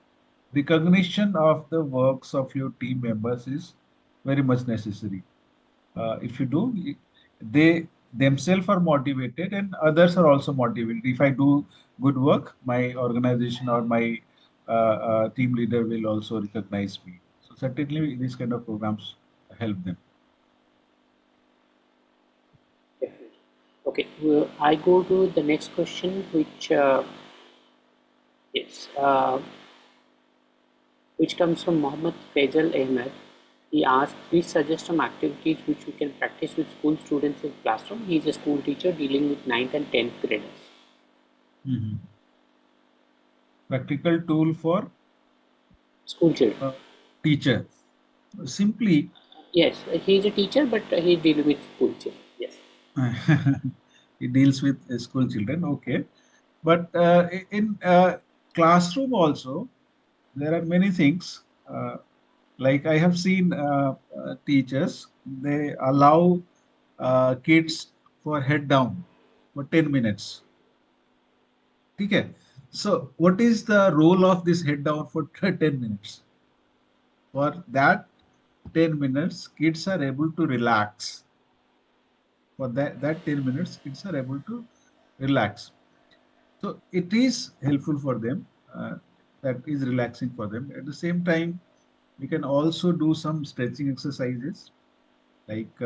recognition of the works of your team members is very much necessary. If you do, they themselves are motivated and others are also motivated. If I do good work, my organization or my team leader will also recognize me. So certainly these kind of programs help them. Definitely. Okay, well, I go to the next question, yes, which comes from Mohammed Faisal Ahmed. He asked, please suggest some activities which we can practice with school students in classroom. He is a school teacher dealing with 9th and 10th graders. Mhm. Practical tool for School children. teacher. Simply, Yes, he is a teacher, but he deals with school children. Yes. it deals with school children. Okay, but in classroom also there are many things. Like I have seen teachers, they allow kids for head down for 10 minutes. Okay. So what is the role of this head down for 10 minutes? For that 10 minutes, kids are able to relax. For that 10 minutes, kids are able to relax. So it is helpful for them. That is relaxing for them. At the same time, we can also do some stretching exercises, like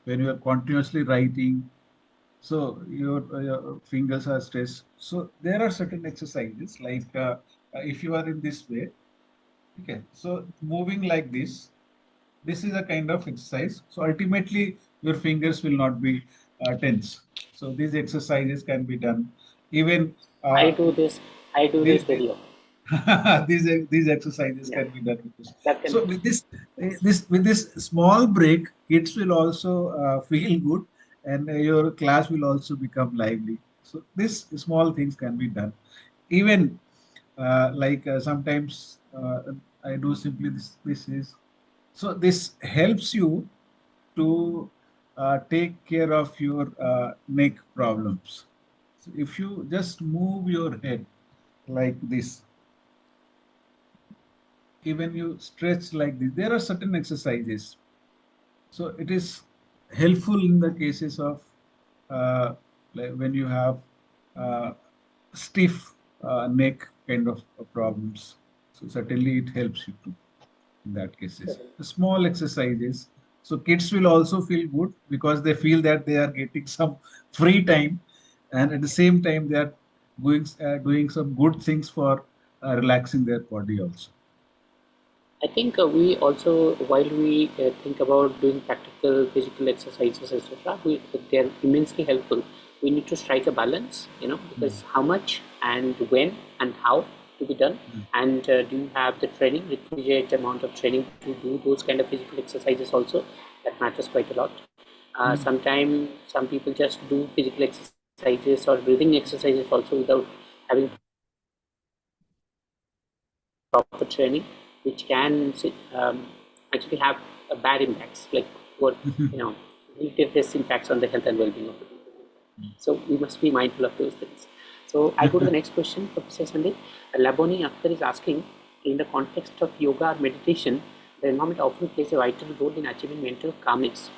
when you are continuously writing, so your fingers are stressed. So there are certain exercises like if you are in this way, Okay, so moving like this is a kind of exercise. So ultimately, your fingers will not be tense. So these exercises can be done. Even I uh, do this. I do this these, very often. these exercises Yeah, can be done with this. that can. So with this small break, kids will also feel good, and your class will also become lively. So these small things can be done. Even sometimes I do simply this. This is so this helps you to take care of your neck problems. So if you just move your head like this, even you stretch like this, there are certain exercises. So it is helpful in the cases of like when you have uh, stiff neck kind of problems. So certainly it helps you too in that cases. The small exercises. So kids will also feel good because they feel that they are getting some free time, and at the same time they are doing some good things for relaxing their body also. I think we also, while we think about doing practical physical exercises, etc., they are immensely helpful. We need to strike a balance, because how much and when and how to be done, Mm. and do you have the training, requisite amount of training to do those kind of physical exercises also? That matters quite a lot. Mm. Sometimes some people just do physical exercises or breathing exercises also without having proper training, which can actually have bad impacts, like what negative impacts on the health and well-being of the people. So we must be mindful of those things. So I go to the next question, Professor Sandeep. Laboni Akhtar is asking, in the context of yoga or meditation, the environment often plays a vital role in achieving mental calmness.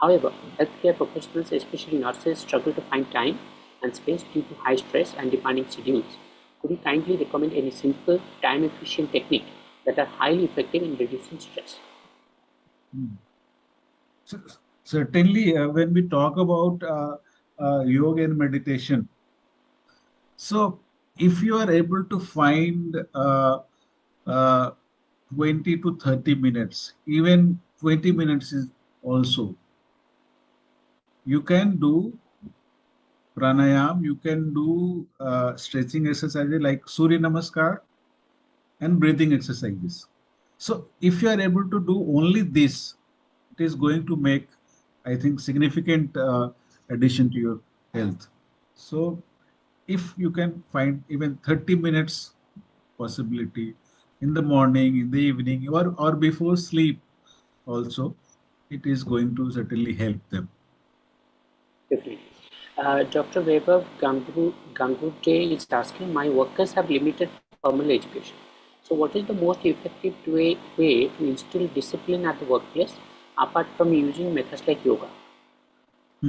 However, healthcare professionals, especially nurses, struggle to find time and space due to high stress and demanding schedules. Could you kindly recommend any simple, time-efficient technique that are highly effective in reducing stress? Mm. So, certainly, when we talk about yoga and meditation, so if you are able to find uh, 20 to 30 minutes, even 20 minutes is also, you can do pranayam, you can do stretching exercises like Surya Namaskar and breathing exercises. So if you are able to do only this, it is going to make, I think, significant addition to your health. So if you can find even 30 minutes possibility in the morning, in the evening, or before sleep also, it is going to certainly help them. Definitely. Dr. Weber Gangute is asking, my workers have limited formal education. So what is the most effective way to instill discipline at the workplace apart from using methods like yoga? I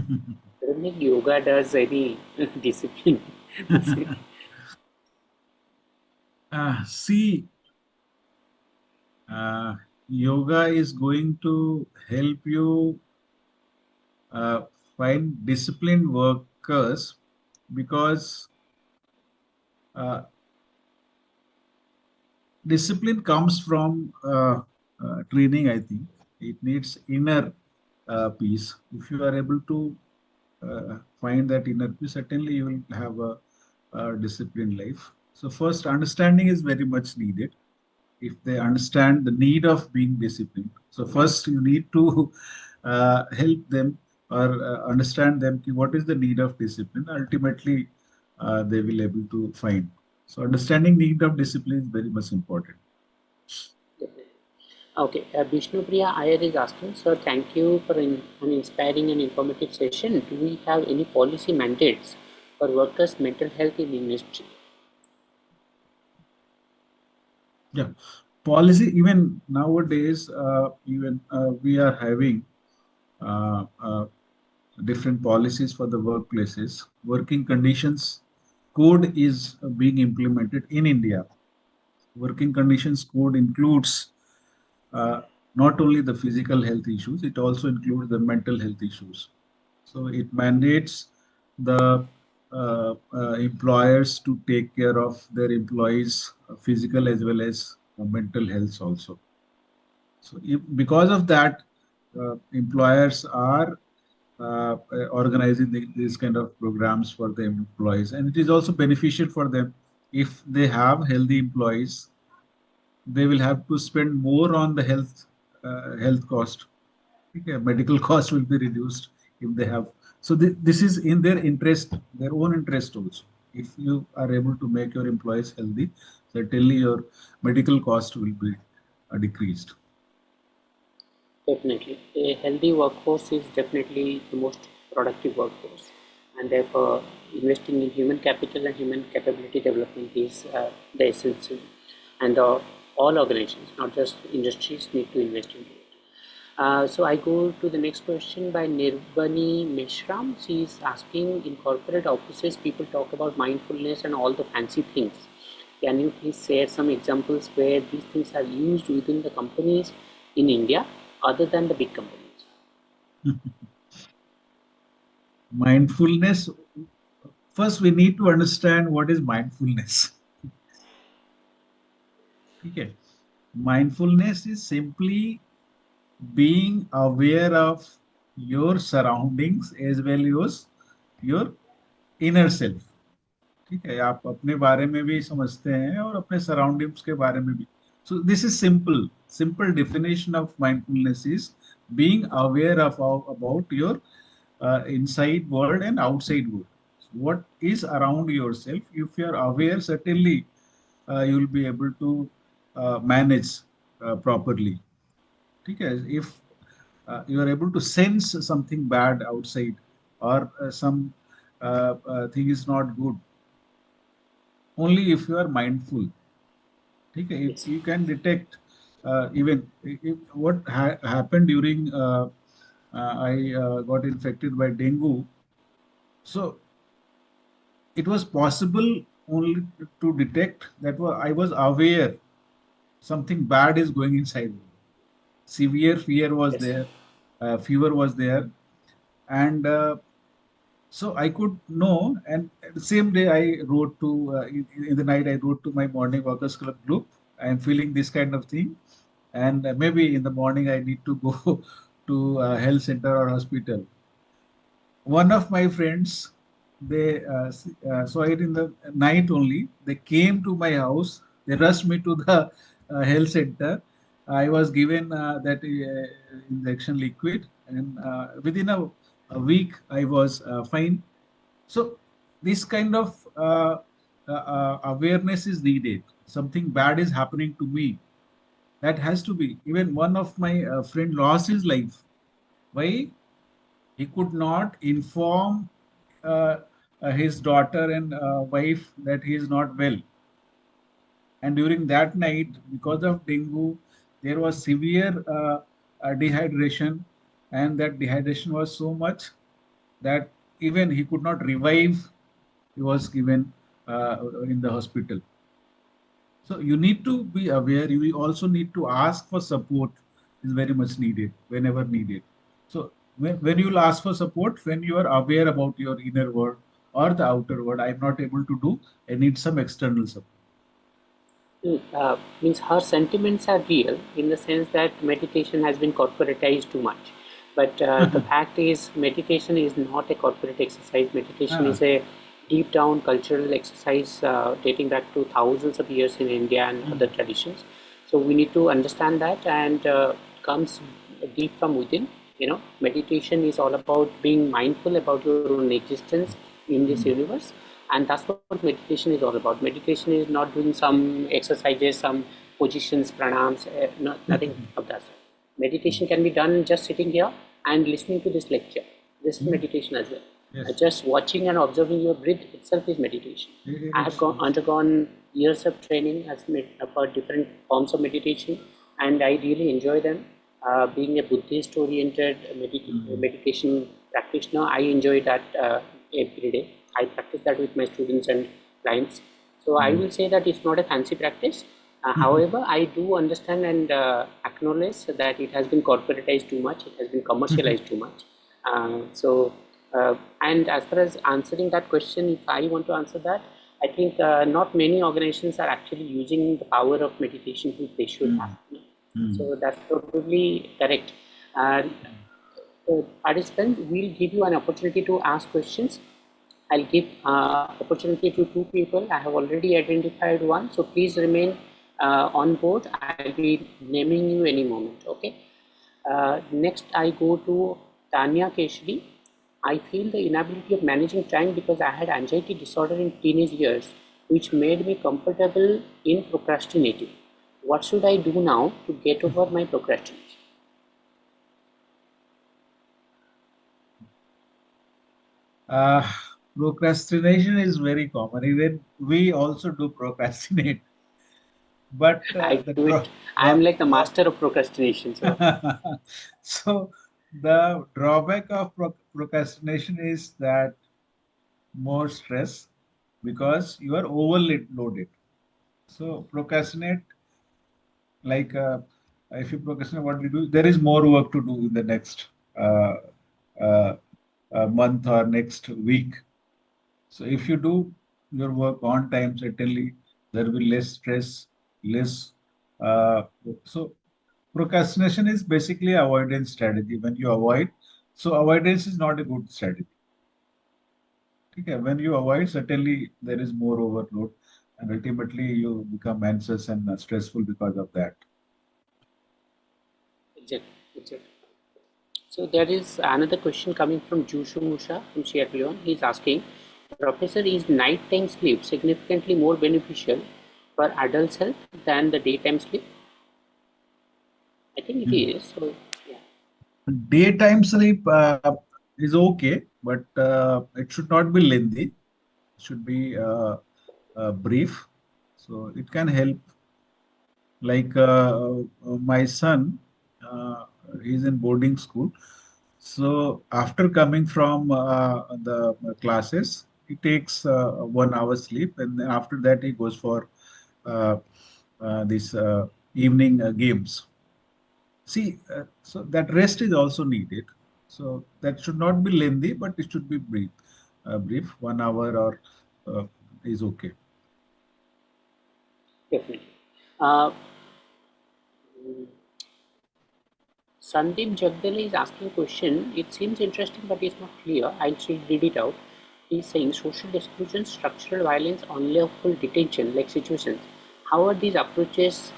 don't think yoga does any discipline. See, uh, yoga is going to help you uh, find disciplined workers because uh, discipline comes from training. I think it needs inner peace. If you are able to find that inner peace, certainly you will have a disciplined life. So first, understanding is very much needed. If they understand the need of being disciplined, so first you need to help them or understand them what is the need of discipline. Ultimately, they will able to find. So understanding need of discipline is very much important. Okay, Vishnupriya Iyer is asking, sir, thank you for an inspiring and informative session. Do we have any policy mandates for workers' mental health in industry? Yeah, policy even nowadays, even we are having uh, uh, different policies for the workplaces. Working conditions code is being implemented in India. Working conditions code includes uh, not only the physical health issues, it also includes the mental health issues. So it mandates the employers to take care of their employees' physical as well as mental health also. So because of that, employers are organizing these kind of programs for the employees, and it is also beneficial for them. If they have healthy employees, they will have to spend more on the health cost. Okay, medical cost will be reduced if they have. So this is in their interest, their own interest also. If you are able to make your employees healthy, certainly your medical cost will be decreased. Definitely. A healthy workforce is definitely the most productive workforce, and therefore investing in human capital and human capability development is the essence. And all organizations, not just industries, need to invest into it. So I go to the next question by Nirbani Meshram. She is asking, in corporate offices, people talk about mindfulness and all the fancy things. Can you please share some examples where these things are used within the companies in India other than the big companies? Mindfulness, first we need to understand what is mindfulness. Okay. Mindfulness is simply being aware of your surroundings as well as your inner self. ठीक है, आप अपने बारे में भी समझते हैं और अपने सराउंडिंग्स के बारे में भी. So this is simple definition of mindfulness is being aware of about your inside world and outside world. What is around yourself? If you are aware, certainly you will be able to manage properly. Okay? If you are able to sense something bad outside or some thing is not good, only if you are mindful. Okay? If Yes. you can detect even if what happened during I got infected by dengue. So it was possible only to detect that I was aware something bad is going inside me. Severe fear was Yes. there, fever was there, and so I could know. And the same day, I wrote to in the night. I wrote to my morning workers club group. I am feeling this kind of thing, and maybe in the morning I need to go to health center or hospital. One of my friends, they saw it in the night only. They came to my house. They rushed me to the health center. I was given that injection liquid, and within a week I was fine. So this kind of awareness is needed. Something bad is happening to me. That has to be. Even one of my friend lost his life. Why? He could not inform his daughter and wife that he is not well. And during that night, because of dengue, there was severe dehydration, and that dehydration was so much that even he could not revive. He was given in the hospital. So you need to be aware. You also need to ask for support. Is very much needed whenever needed. So when you'll ask for support, when you are aware about your inner world or the outer world, I'm not able to do. I need some external support. Means her sentiments are real in the sense that meditation has been corporatized too much. But the fact is, meditation is not a corporate exercise. Meditation Ah, is a deep down cultural exercise dating back to thousands of years in India and other traditions. So we need to understand that, and comes deep from within. Meditation is all about being mindful about your own existence in this universe, and that's what meditation is all about. Meditation is not doing some exercises, some positions, pranams, nothing of that sort. Meditation can be done just sitting here and listening to this lecture. This is meditation as well. yes. Just watching and observing your breath itself is meditation. I have undergone years of training for different forms of meditation, and I really enjoy them. Being a Buddhist-oriented meditation practitioner, I enjoy that every day. I practice that with my students and clients. So I will say that it's not a fancy practice. However, I do understand and acknowledge that it has been corporatized too much. It has been commercialized too much. And as far as answering that question, if I want to answer that, I think not many organizations are actually using the power of meditation which they should have. So that's probably correct. Participant, we'll give you an opportunity to ask questions. I'll give opportunity to two people. I have already identified one, so please remain on board. I'll be naming you any moment. Okay. Next, I go to Tanya Keshri. I feel the inability of managing time because I had anxiety disorder in teenage years, which made me comfortable in procrastinating. What should I do now to get over my procrastination? Procrastination is very common. Even we also do procrastinate. But I the do it. I am like the master of procrastination. So so the drawback of procrastination is that more stress because you are overloaded. So procrastinate, like if you procrastinate, what we do, there is more work to do in the next uh, uh, month or next week. So if you do your work on time, certainly there will be less stress, less. Uh, so procrastination is basically avoidance strategy. When you avoid, so avoidance is not a good strategy. Okay, when you avoid, certainly there is more overload, and ultimately you become anxious and stressful because of that. exactly, exactly. So there is another question coming from Jushu Musha from Sierra Leone. He is asking, Professor, is nighttime sleep significantly more beneficial for adults' health than the daytime sleep? I think it Hmm. is. So yeah. Daytime sleep is okay, but it should not be lengthy. It should be brief. So it can help. Like my son, uh, he's in boarding school. So after coming from the classes, he takes 1 hour sleep, and then after that he goes for uh, these evening games. See, so that rest is also needed. So that should not be lengthy, but it should be brief. Brief, 1 hour or is okay. Definitely. Uh, Sandeep Jagdale is asking a question. It seems interesting, but it's not clear. I'll still read it out. He's saying social exclusion, structural violence, unlawful detention, like situations. How are these approaches?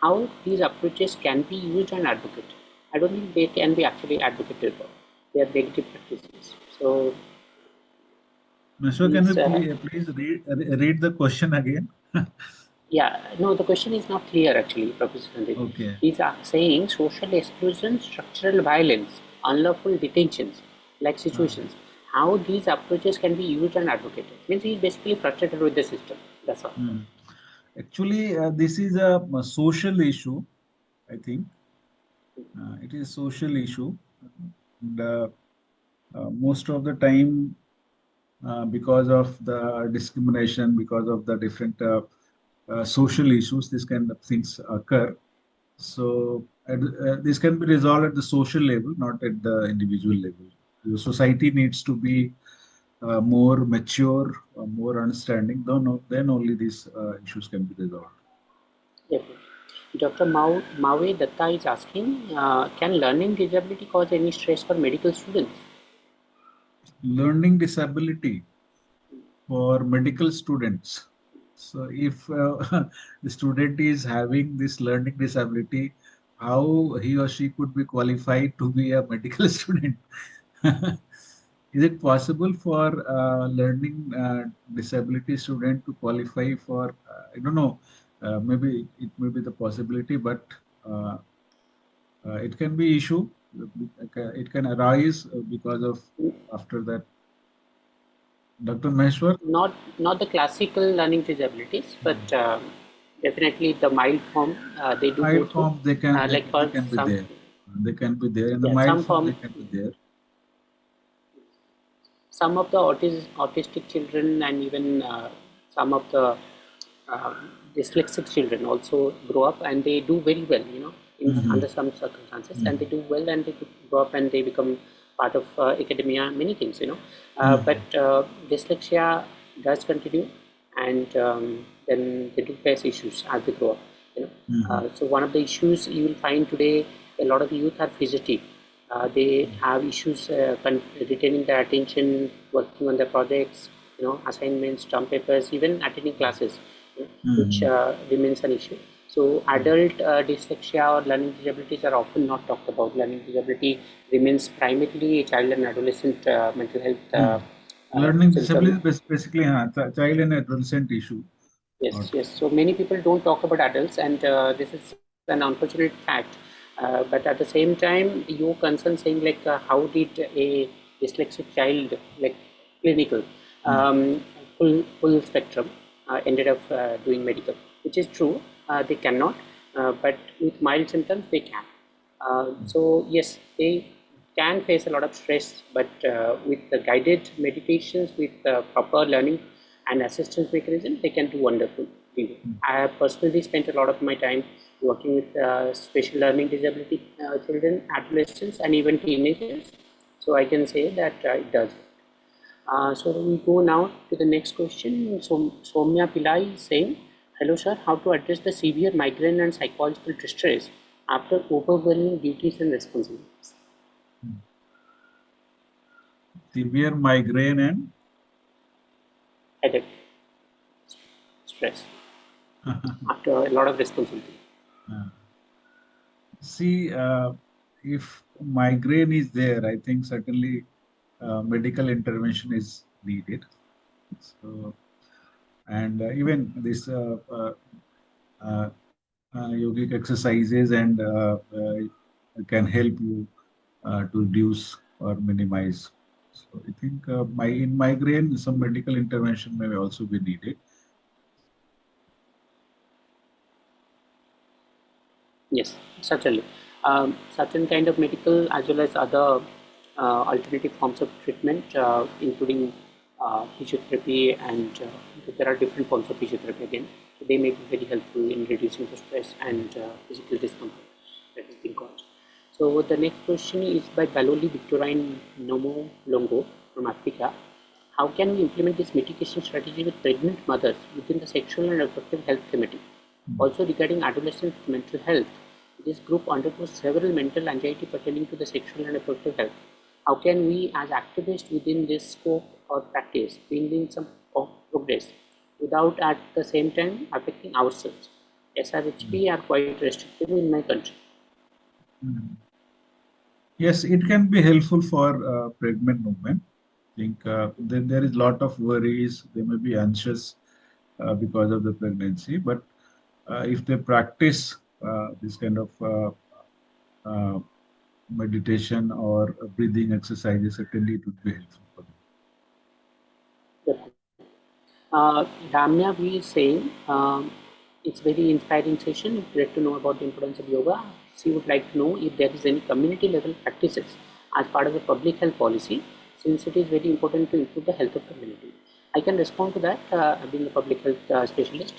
How these approaches can be used and advocated? I don't think they can be actually advocated for. They are negative practices. So So can we he's please read the question again? yeah, no, the question is not clear actually, Professor Sandeep. Okay. He's saying social exclusion, structural violence, unlawful detentions, like situations, how these approaches can be used and advocated. Means he's basically frustrated with the system. That's all. Hmm. Actually, this is a social issue, I think. It is social issue. And, most of the time, because of the discrimination, because of the different social issues, this kind of things occur. So this can be resolved at the social level, not at the individual level. The society needs to be more mature, more understanding. Then only these issues can be resolved. Definitely. Dr. Mawe Datta is asking, can learning disability cause any stress for medical students? Learning disability for medical students. So if the student is having this learning disability, how he or she could be qualified to be a medical student? Is it possible for learning disability student to qualify for, I don't know, maybe it may be the possibility, but uh, it can be issue. It can arise because of after that. Dr. Maheshwar, Not the classical learning disabilities, but definitely the mild form they do go mild through. form they can Like they for can be some, there. They can be there in the yeah, mild form. They can be there. some of the autistic children and even some of the uh, dyslexic children also grow up and they do very well, in Hmm. under some circumstances, and Hmm. they do well and they grow up and they become part of academia, many things, Hmm. but dyslexia does continue, and then they do face issues as they grow up. So one of the issues you will find today, a lot of youth are fidgety. They have issues retaining their attention, working on their projects, assignments, term papers, even attending classes, which remains an issue. So adult dyslexia or learning disabilities are often not talked about. Learning disability remains primarily a child and adolescent mental health Learning symptom. disability is basically child and adolescent issue. Yes, yes. So many people don't talk about adults, and this is an unfortunate fact. But at the same time, your concern saying like, how did a dyslexic child, like clinical, full spectrum, ended up doing medical, which is true. They cannot, but with mild symptoms, they can. So yes, they can face a lot of stress, but with the guided meditations, with proper learning and assistance mechanism, they can do wonderful. I have personally spent a lot of my time working with special learning disability children, adolescents, and even teenagers. So I can say that it does. So we go now to the next question. So Soumya Pillai is saying, hello sir, how to address the severe migraine and psychological distress after overwhelming duties and responsibilities? Severe migraine and Headache, stress, after a lot of responsibility. See, if migraine is there, I think certainly medical intervention is needed. So, and even this yogic exercises and can help you to reduce or minimize. So I think in migraine, some medical intervention may also be needed. Yes, certainly. Certain kind of medical as well as other alternative forms of treatment, including physiotherapy, and there are different forms of physiotherapy again. So they may be very helpful in reducing the stress and physical discomfort that is being caused. So the next question is by Baloli Victorine Nomo Longo from Africa. How can we implement this mitigation strategy with pregnant mothers within the sexual and reproductive health committee? Also regarding adolescent mental health, this group undergoes several mental anxiety pertaining to the sexual and reproductive health. How can we as activists within this scope or practice bring in some progress without at the same time affecting ourselves? SRHP are quite restrictive in my country. Yes, it can be helpful for pregnant women. I think there is a lot of worries. They may be anxious because of the pregnancy, but if they practice this kind of uh, meditation or breathing exercises, certainly it would be helpful for them. Ramya V is saying, it's very inspiring session. Great to know about the importance of yoga. She would like to know if there is any community level practices as part of the public health policy, since it is very important to improve the health of community. I can respond to that, being a public health specialist.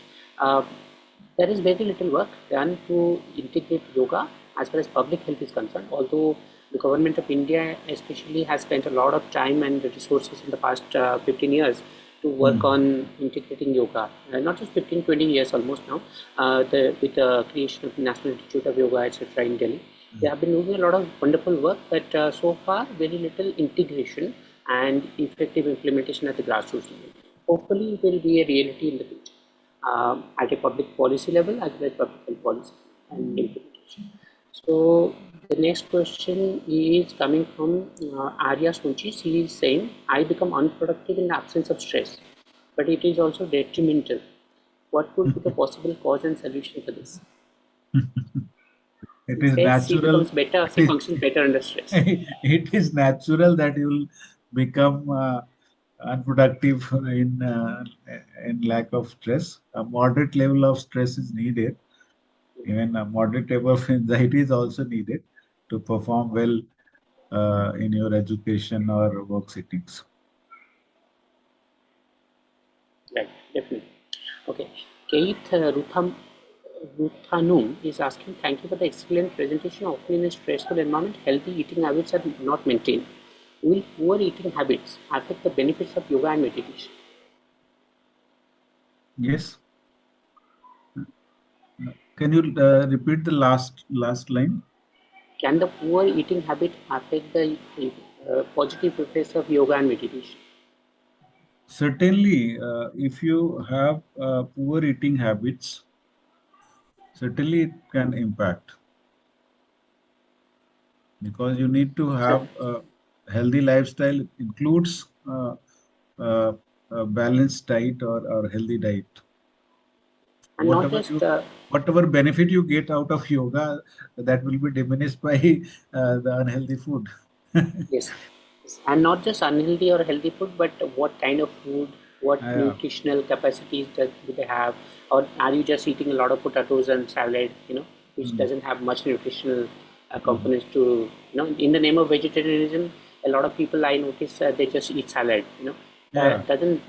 There is very little work done to integrate yoga as far as public health is concerned, although the government of India especially has spent a lot of time and resources in the past 15 years to work on integrating yoga. Not just 15, 20 years almost now, with the creation of the National Institute of Yoga, etc. in Delhi. They have been doing a lot of wonderful work, but so far very little integration and effective implementation at the grassroots level. Hopefully it will be a reality in the future at a public policy level as well as public health policy and implementation. So the next question is coming from Arya Sunchi. She is saying, I become unproductive in the absence of stress, but it is also detrimental. What could be the possible cause and solution for this? It It is says she natural. becomes better, she functions better under stress. It is natural that you will become unproductive in lack of stress. A moderate level of stress is needed. Even a moderate level of anxiety is also needed to perform well in your education or work settings. Right, definitely. Okay. Keith Ruthanum is asking, thank you for the excellent presentation. Often in a stressful environment, healthy eating habits are not maintained. Will poor eating habits affect the benefits of yoga and meditation? Yes. Can you repeat the last line? Can the poor eating habit affect the positive effects of yoga and meditation? Certainly, if you have poor eating habits, certainly it can impact, because you need to So, have a healthy lifestyle. It includes uh, a balanced diet, or healthy diet. and not Whatever just you, whatever benefit you get out of yoga, that will be diminished by the unhealthy food. yes, yes, and not just unhealthy or healthy food, but what kind of food, what Yeah. nutritional capacities do they have, or are you just eating a lot of potatoes and salad, which Mm. doesn't have much nutritional Mhm. components to, in the name of vegetarianism, a lot of people I notice they just eat salad, Yeah. doesn't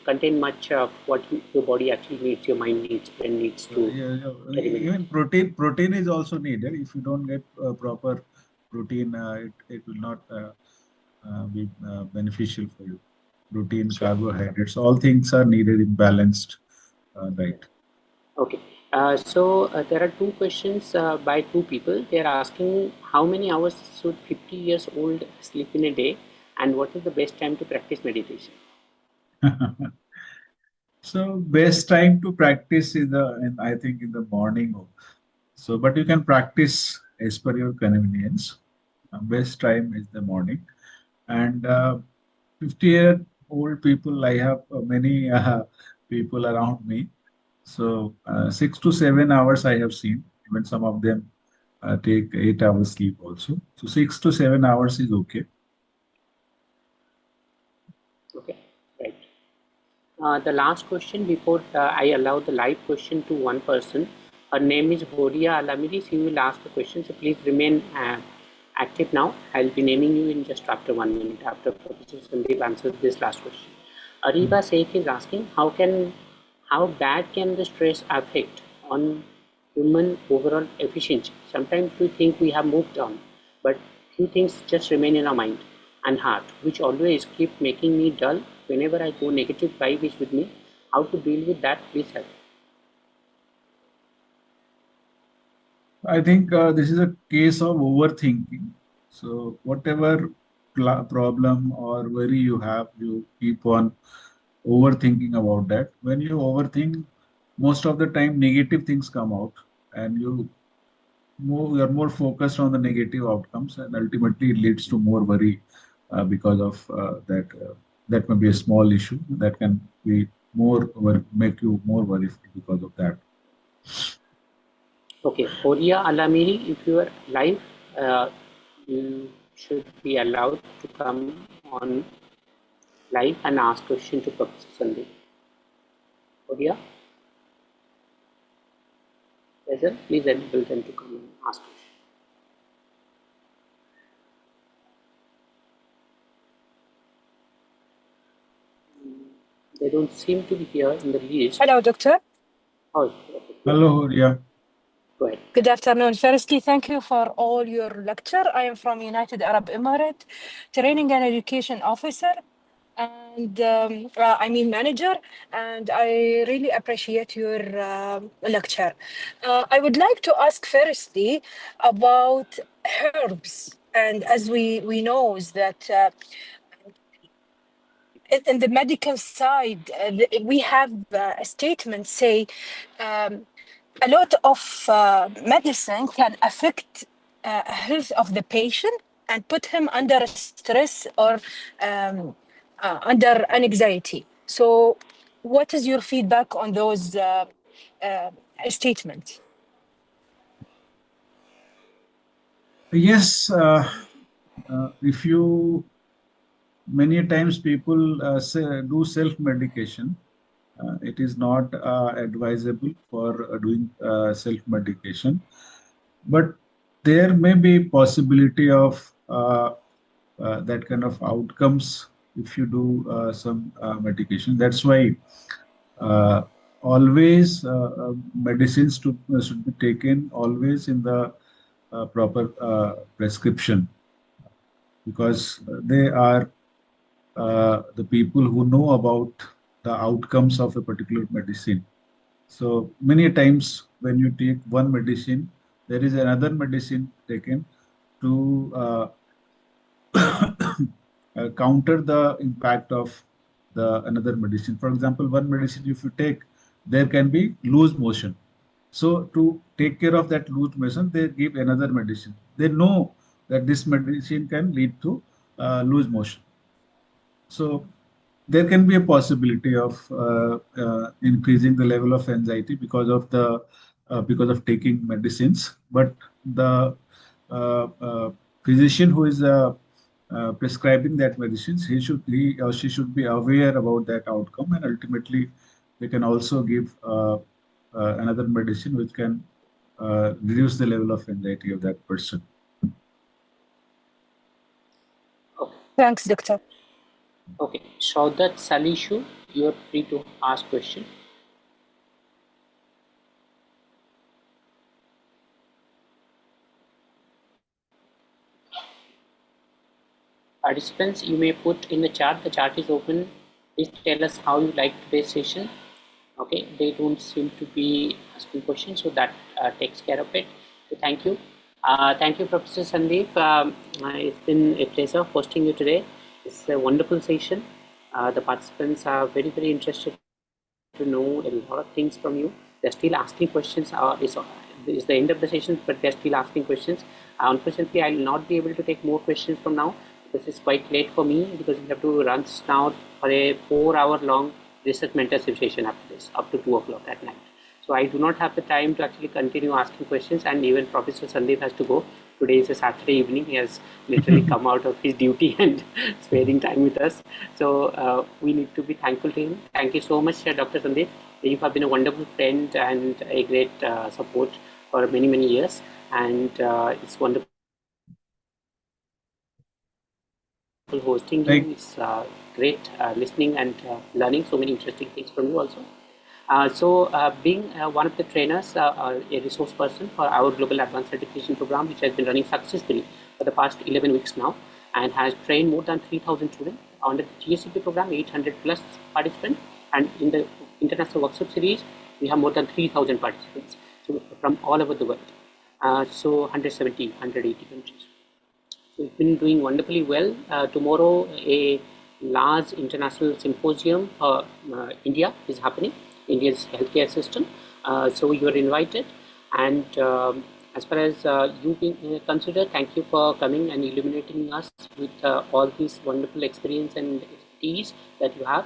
contain much of what your body actually needs, your mind needs, brain needs to Yeah, yeah. eliminate. Even protein is also needed. If you don't get proper protein, it will not be beneficial for you. Protein, Sure. carbohydrates, all things are needed in balanced diet. Okay. So there are two questions by two people. They are asking how many hours should 50 years old sleep in a day, and what is the best time to practice meditation? So best time to practice is I think in the morning. So, but you can practice as per your convenience. Best time is the morning. And 50-year-old people, I have many people around me. So 6 to 7 hours I have seen. Even some of them take 8 hours sleep also. So 6 to 7 hours is okay. Okay, right. The last question before I allow the live question to one person. Her name is Horia Alamiri. She will ask the question. So please remain active now. I'll be naming you in just after 1 minute after Professor Sandeep answers this last question. Hmm. Ariba Sheikh is asking how bad can the stress affect on human overall efficiency? Sometimes we think we have moved on, but few things just remain in our mind and heart, which always keep making me dull whenever I go negative vibe is with me. How to deal with that? Please help. I think this is a case of overthinking. So whatever problem or worry you have, you keep on overthinking about that. When you overthink, most of the time negative things come out, and you're more focused on the negative outcomes, and ultimately it leads to more worry because of that. That may be a small issue that can be make you more worryful because of that. Okay, Horia Alamiri, if you are live, you should be allowed to come on live and ask question to Professor Sandeep. Horia, Faisal, please enable them to come and ask question. They don't seem to be here in the list. Hello, Doctor. Oh, okay, good. Hello, yeah. Go ahead. Good afternoon. Firstly, thank you for all your lecture. I am from United Arab Emirates, training and education officer, and I mean manager, and I really appreciate your lecture. I would like to ask firstly about herbs, and as we know is that in the medical side, we have a statement say a lot of medicine can affect health of the patient and put him under stress or under anxiety. So, what is your feedback on those uh, statements? Yes, if you many times people do self-medication. It is not advisable for doing self-medication, but there may be possibility of that kind of outcomes if you do some medication. That's why uh, always medicines should be taken always in the proper prescription, because they are the people who know about the outcomes of a particular medicine. So many times when you take one medicine, there is another medicine taken to counter the impact of the another medicine. For example, one medicine if you take, there can be loose motion. So to take care of that loose motion, they give another medicine. They know that this medicine can lead to loose motion. So there can be a possibility of increasing the level of anxiety because of taking medicines. But the physician who is prescribing that medicines, he or she should be aware about that outcome, and ultimately they can also give another medicine which can reduce the level of anxiety of that person. Okay. Thanks, doctor. Okay. Shaudat Salishu, you are free to ask question. Participants, you may put in the chat. The chat is open. Please tell us how you like today's session. Okay, they don't seem to be asking questions, so that takes care of it. So thank you. Thank you, Professor Sandeep. It's been a pleasure hosting you today. It's a wonderful session. The participants are very, very interested to know a lot of things from you. They're still asking questions. It's the end of the session, but they're still asking questions. Unfortunately, I'll not be able to take more questions from now. This is quite late for me because we have to run now for a 4-hour long research mentorship session after this, up to 2 o'clock at night. So I do not have the time to actually continue asking questions, and even Professor Sandeep has to go. Today is a Saturday evening. He has literally come out of his duty and spending time with us. So we need to be thankful to him. Thank you so much, Dr. Sandeep. You have been a wonderful friend and a great support for many, many years. And it's wonderful hosting you. It's great listening and learning so many interesting things from you also. Being one of the trainers, a resource person for our Global Advanced Certification Program, which has been running successfully for the past 11 weeks now, and has trained more than 3,000 students. Under the GSCP program, 800 plus participants, and in the International Workshop Series, we have more than 3,000 participants from all over the world. So 170, 180 countries. So it's been doing wonderfully well. Tomorrow, a large international symposium for India is happening, India's healthcare system. So you are invited. And as far as you being considered, thank you for coming and illuminating us with all these wonderful experience and expertise that you have.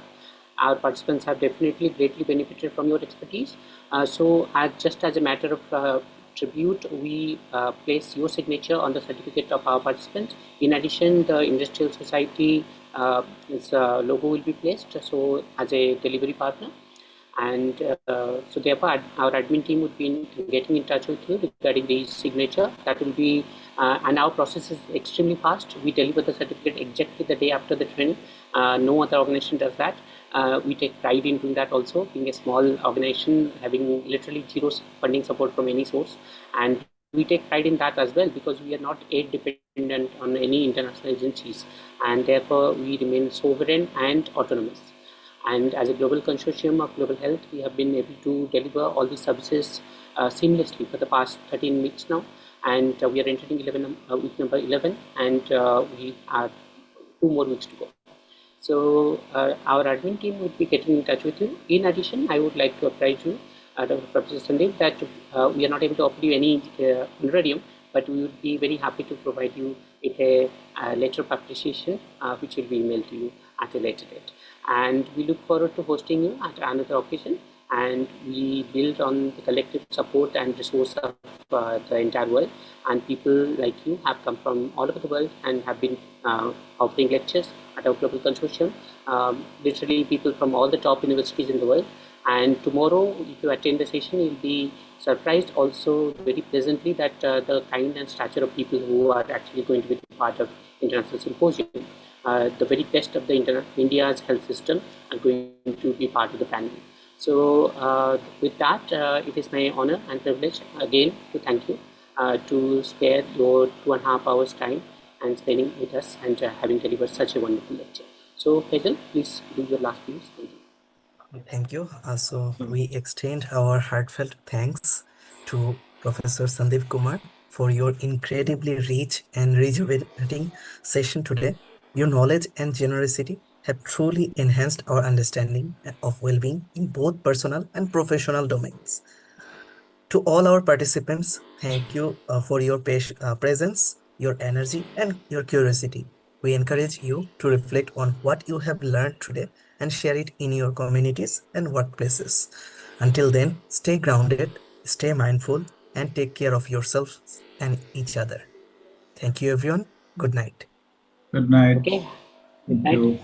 Our participants have definitely greatly benefited from your expertise. Just as a matter of tribute, we place your signature on the certificate of our participants. In addition, the Industrial Society logo will be placed, so as a delivery partner. And so therefore, our admin team would be getting in touch with you regarding the signature. That will be, and our process is extremely fast. We deliver the certificate exactly the day after the training. No other organization does that. We take pride in doing that also, being a small organization, having literally zero funding support from any source. And we take pride in that as well, because we are not aid dependent on any international agencies. And therefore, we remain sovereign and autonomous. And as a global consortium of global health, we have been able to deliver all these services seamlessly for the past 13 weeks now. And we are entering week number 11, and we have 2 more weeks to go. So our admin team would be getting in touch with you. In addition, I would like to apprise you, Dr. Professor Sandeep, that we are not able to offer you any honorarium, but we would be very happy to provide you with a letter of appreciation, which will be emailed to you at a later date. And we look forward to hosting you at another occasion. And we build on the collective support and resource of the entire world. And people like you have come from all over the world and have been offering lectures at our global consortium. Literally people from all the top universities in the world. And tomorrow, if you attend the session, you'll be surprised also very pleasantly that the kind and stature of people who are actually going to be part of International Symposium. The very best of the India's health system are going to be part of the panel. So with that, it is my honor and privilege again to thank you to spare your 2.5 hours time and spending with us and having delivered such a wonderful lecture. So Hazel, please do your last piece. Thank you. Thank you. So we extend our heartfelt thanks to Professor Sandeep Kumar for your incredibly rich and rejuvenating session today. Your knowledge and generosity have truly enhanced our understanding of well-being in both personal and professional domains. To all our participants, thank you for your presence, your energy, and your curiosity. We encourage you to reflect on what you have learned today and share it in your communities and workplaces. Until then, stay grounded, stay mindful, and take care of yourselves and each other. Thank you, everyone. Good night. Good night. Okay. Good Thank night. you.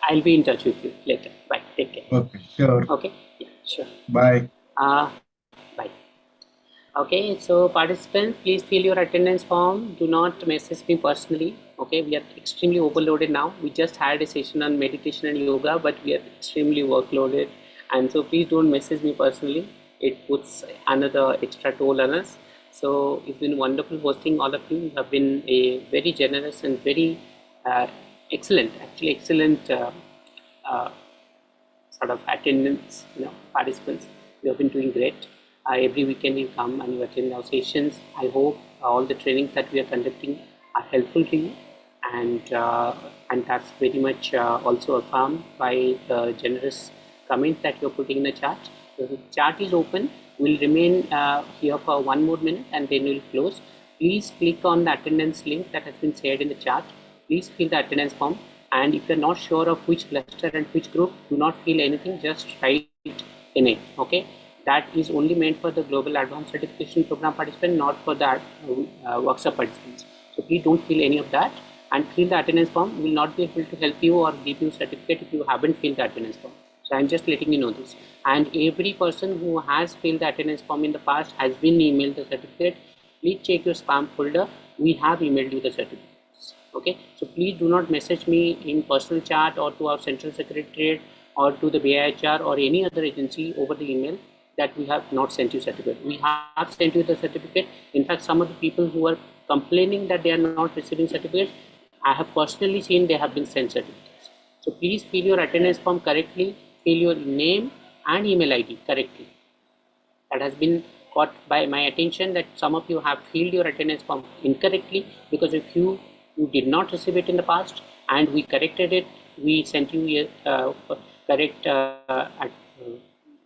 I'll be in touch with you later. Bye. Take care. Okay, sure. Okay. Yeah, sure. Bye. Bye. Okay, so participants, please fill your attendance form. Do not message me personally. Okay, we are extremely overloaded now. We just had a session on meditation and yoga, but we are extremely workloaded. And so please don't message me personally. It puts another extra toll on us. So it's been wonderful hosting all of you. You have been a very generous and very excellent, actually excellent sort of attendance, participants. You have been doing great. Every weekend you come and you attend our sessions. I hope all the trainings that we are conducting are helpful to you, and that's very much also affirmed by the generous comments that you're putting in the chat. The chat is open. We'll remain here for 1 more minute and then we'll close. Please click on the attendance link that has been shared in the chat. Please fill the attendance form. And if you're not sure of which cluster and which group, do not feel anything, just write in it. Okay, that is only meant for the Global Advanced Certification Program participant, not for the workshop participants. So please don't feel any of that and fill the attendance form. We will not be able to help you or give you certificate if you haven't filled the attendance form. So I'm just letting you know this. And every person who has filled the attendance form in the past has been emailed the certificate. Please check your spam folder. We have emailed you the certificate. Okay, so please do not message me in personal chat or to our central secretariat or to the BIHR or any other agency over the email that we have not sent you certificate. We have sent you the certificate. In fact, some of the people who are complaining that they are not receiving certificates, I have personally seen they have been sent certificates. So please fill your attendance form correctly, fill your name and email ID correctly. That has been caught by my attention that some of you have filled your attendance form incorrectly because if you did not receive it in the past and we corrected it, we sent you a correct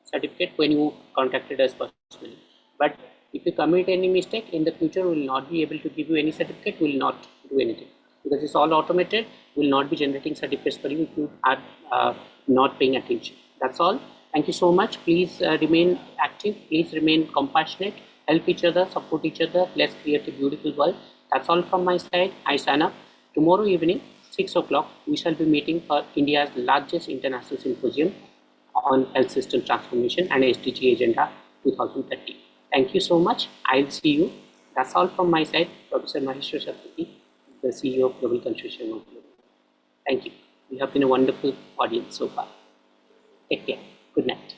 certificate when you contacted us personally. But if you commit any mistake in the future, we will not be able to give you any certificate, we will not do anything because it's all automated. We will not be generating certificates for you if you are not paying attention. That's all. Thank you so much. Please remain active. Please remain compassionate. Help each other, support each other. Let's create a beautiful world. That's all from my side. I sign up. Tomorrow evening, 6 o'clock, we shall be meeting for India's largest international symposium on health system transformation and SDG Agenda 2030. Thank you so much. I'll see you. That's all from my side. Professor Maheshwar Shatrapati, the CEO of Global Consortium. Thank you. You have been a wonderful audience so far. Take care. Good night.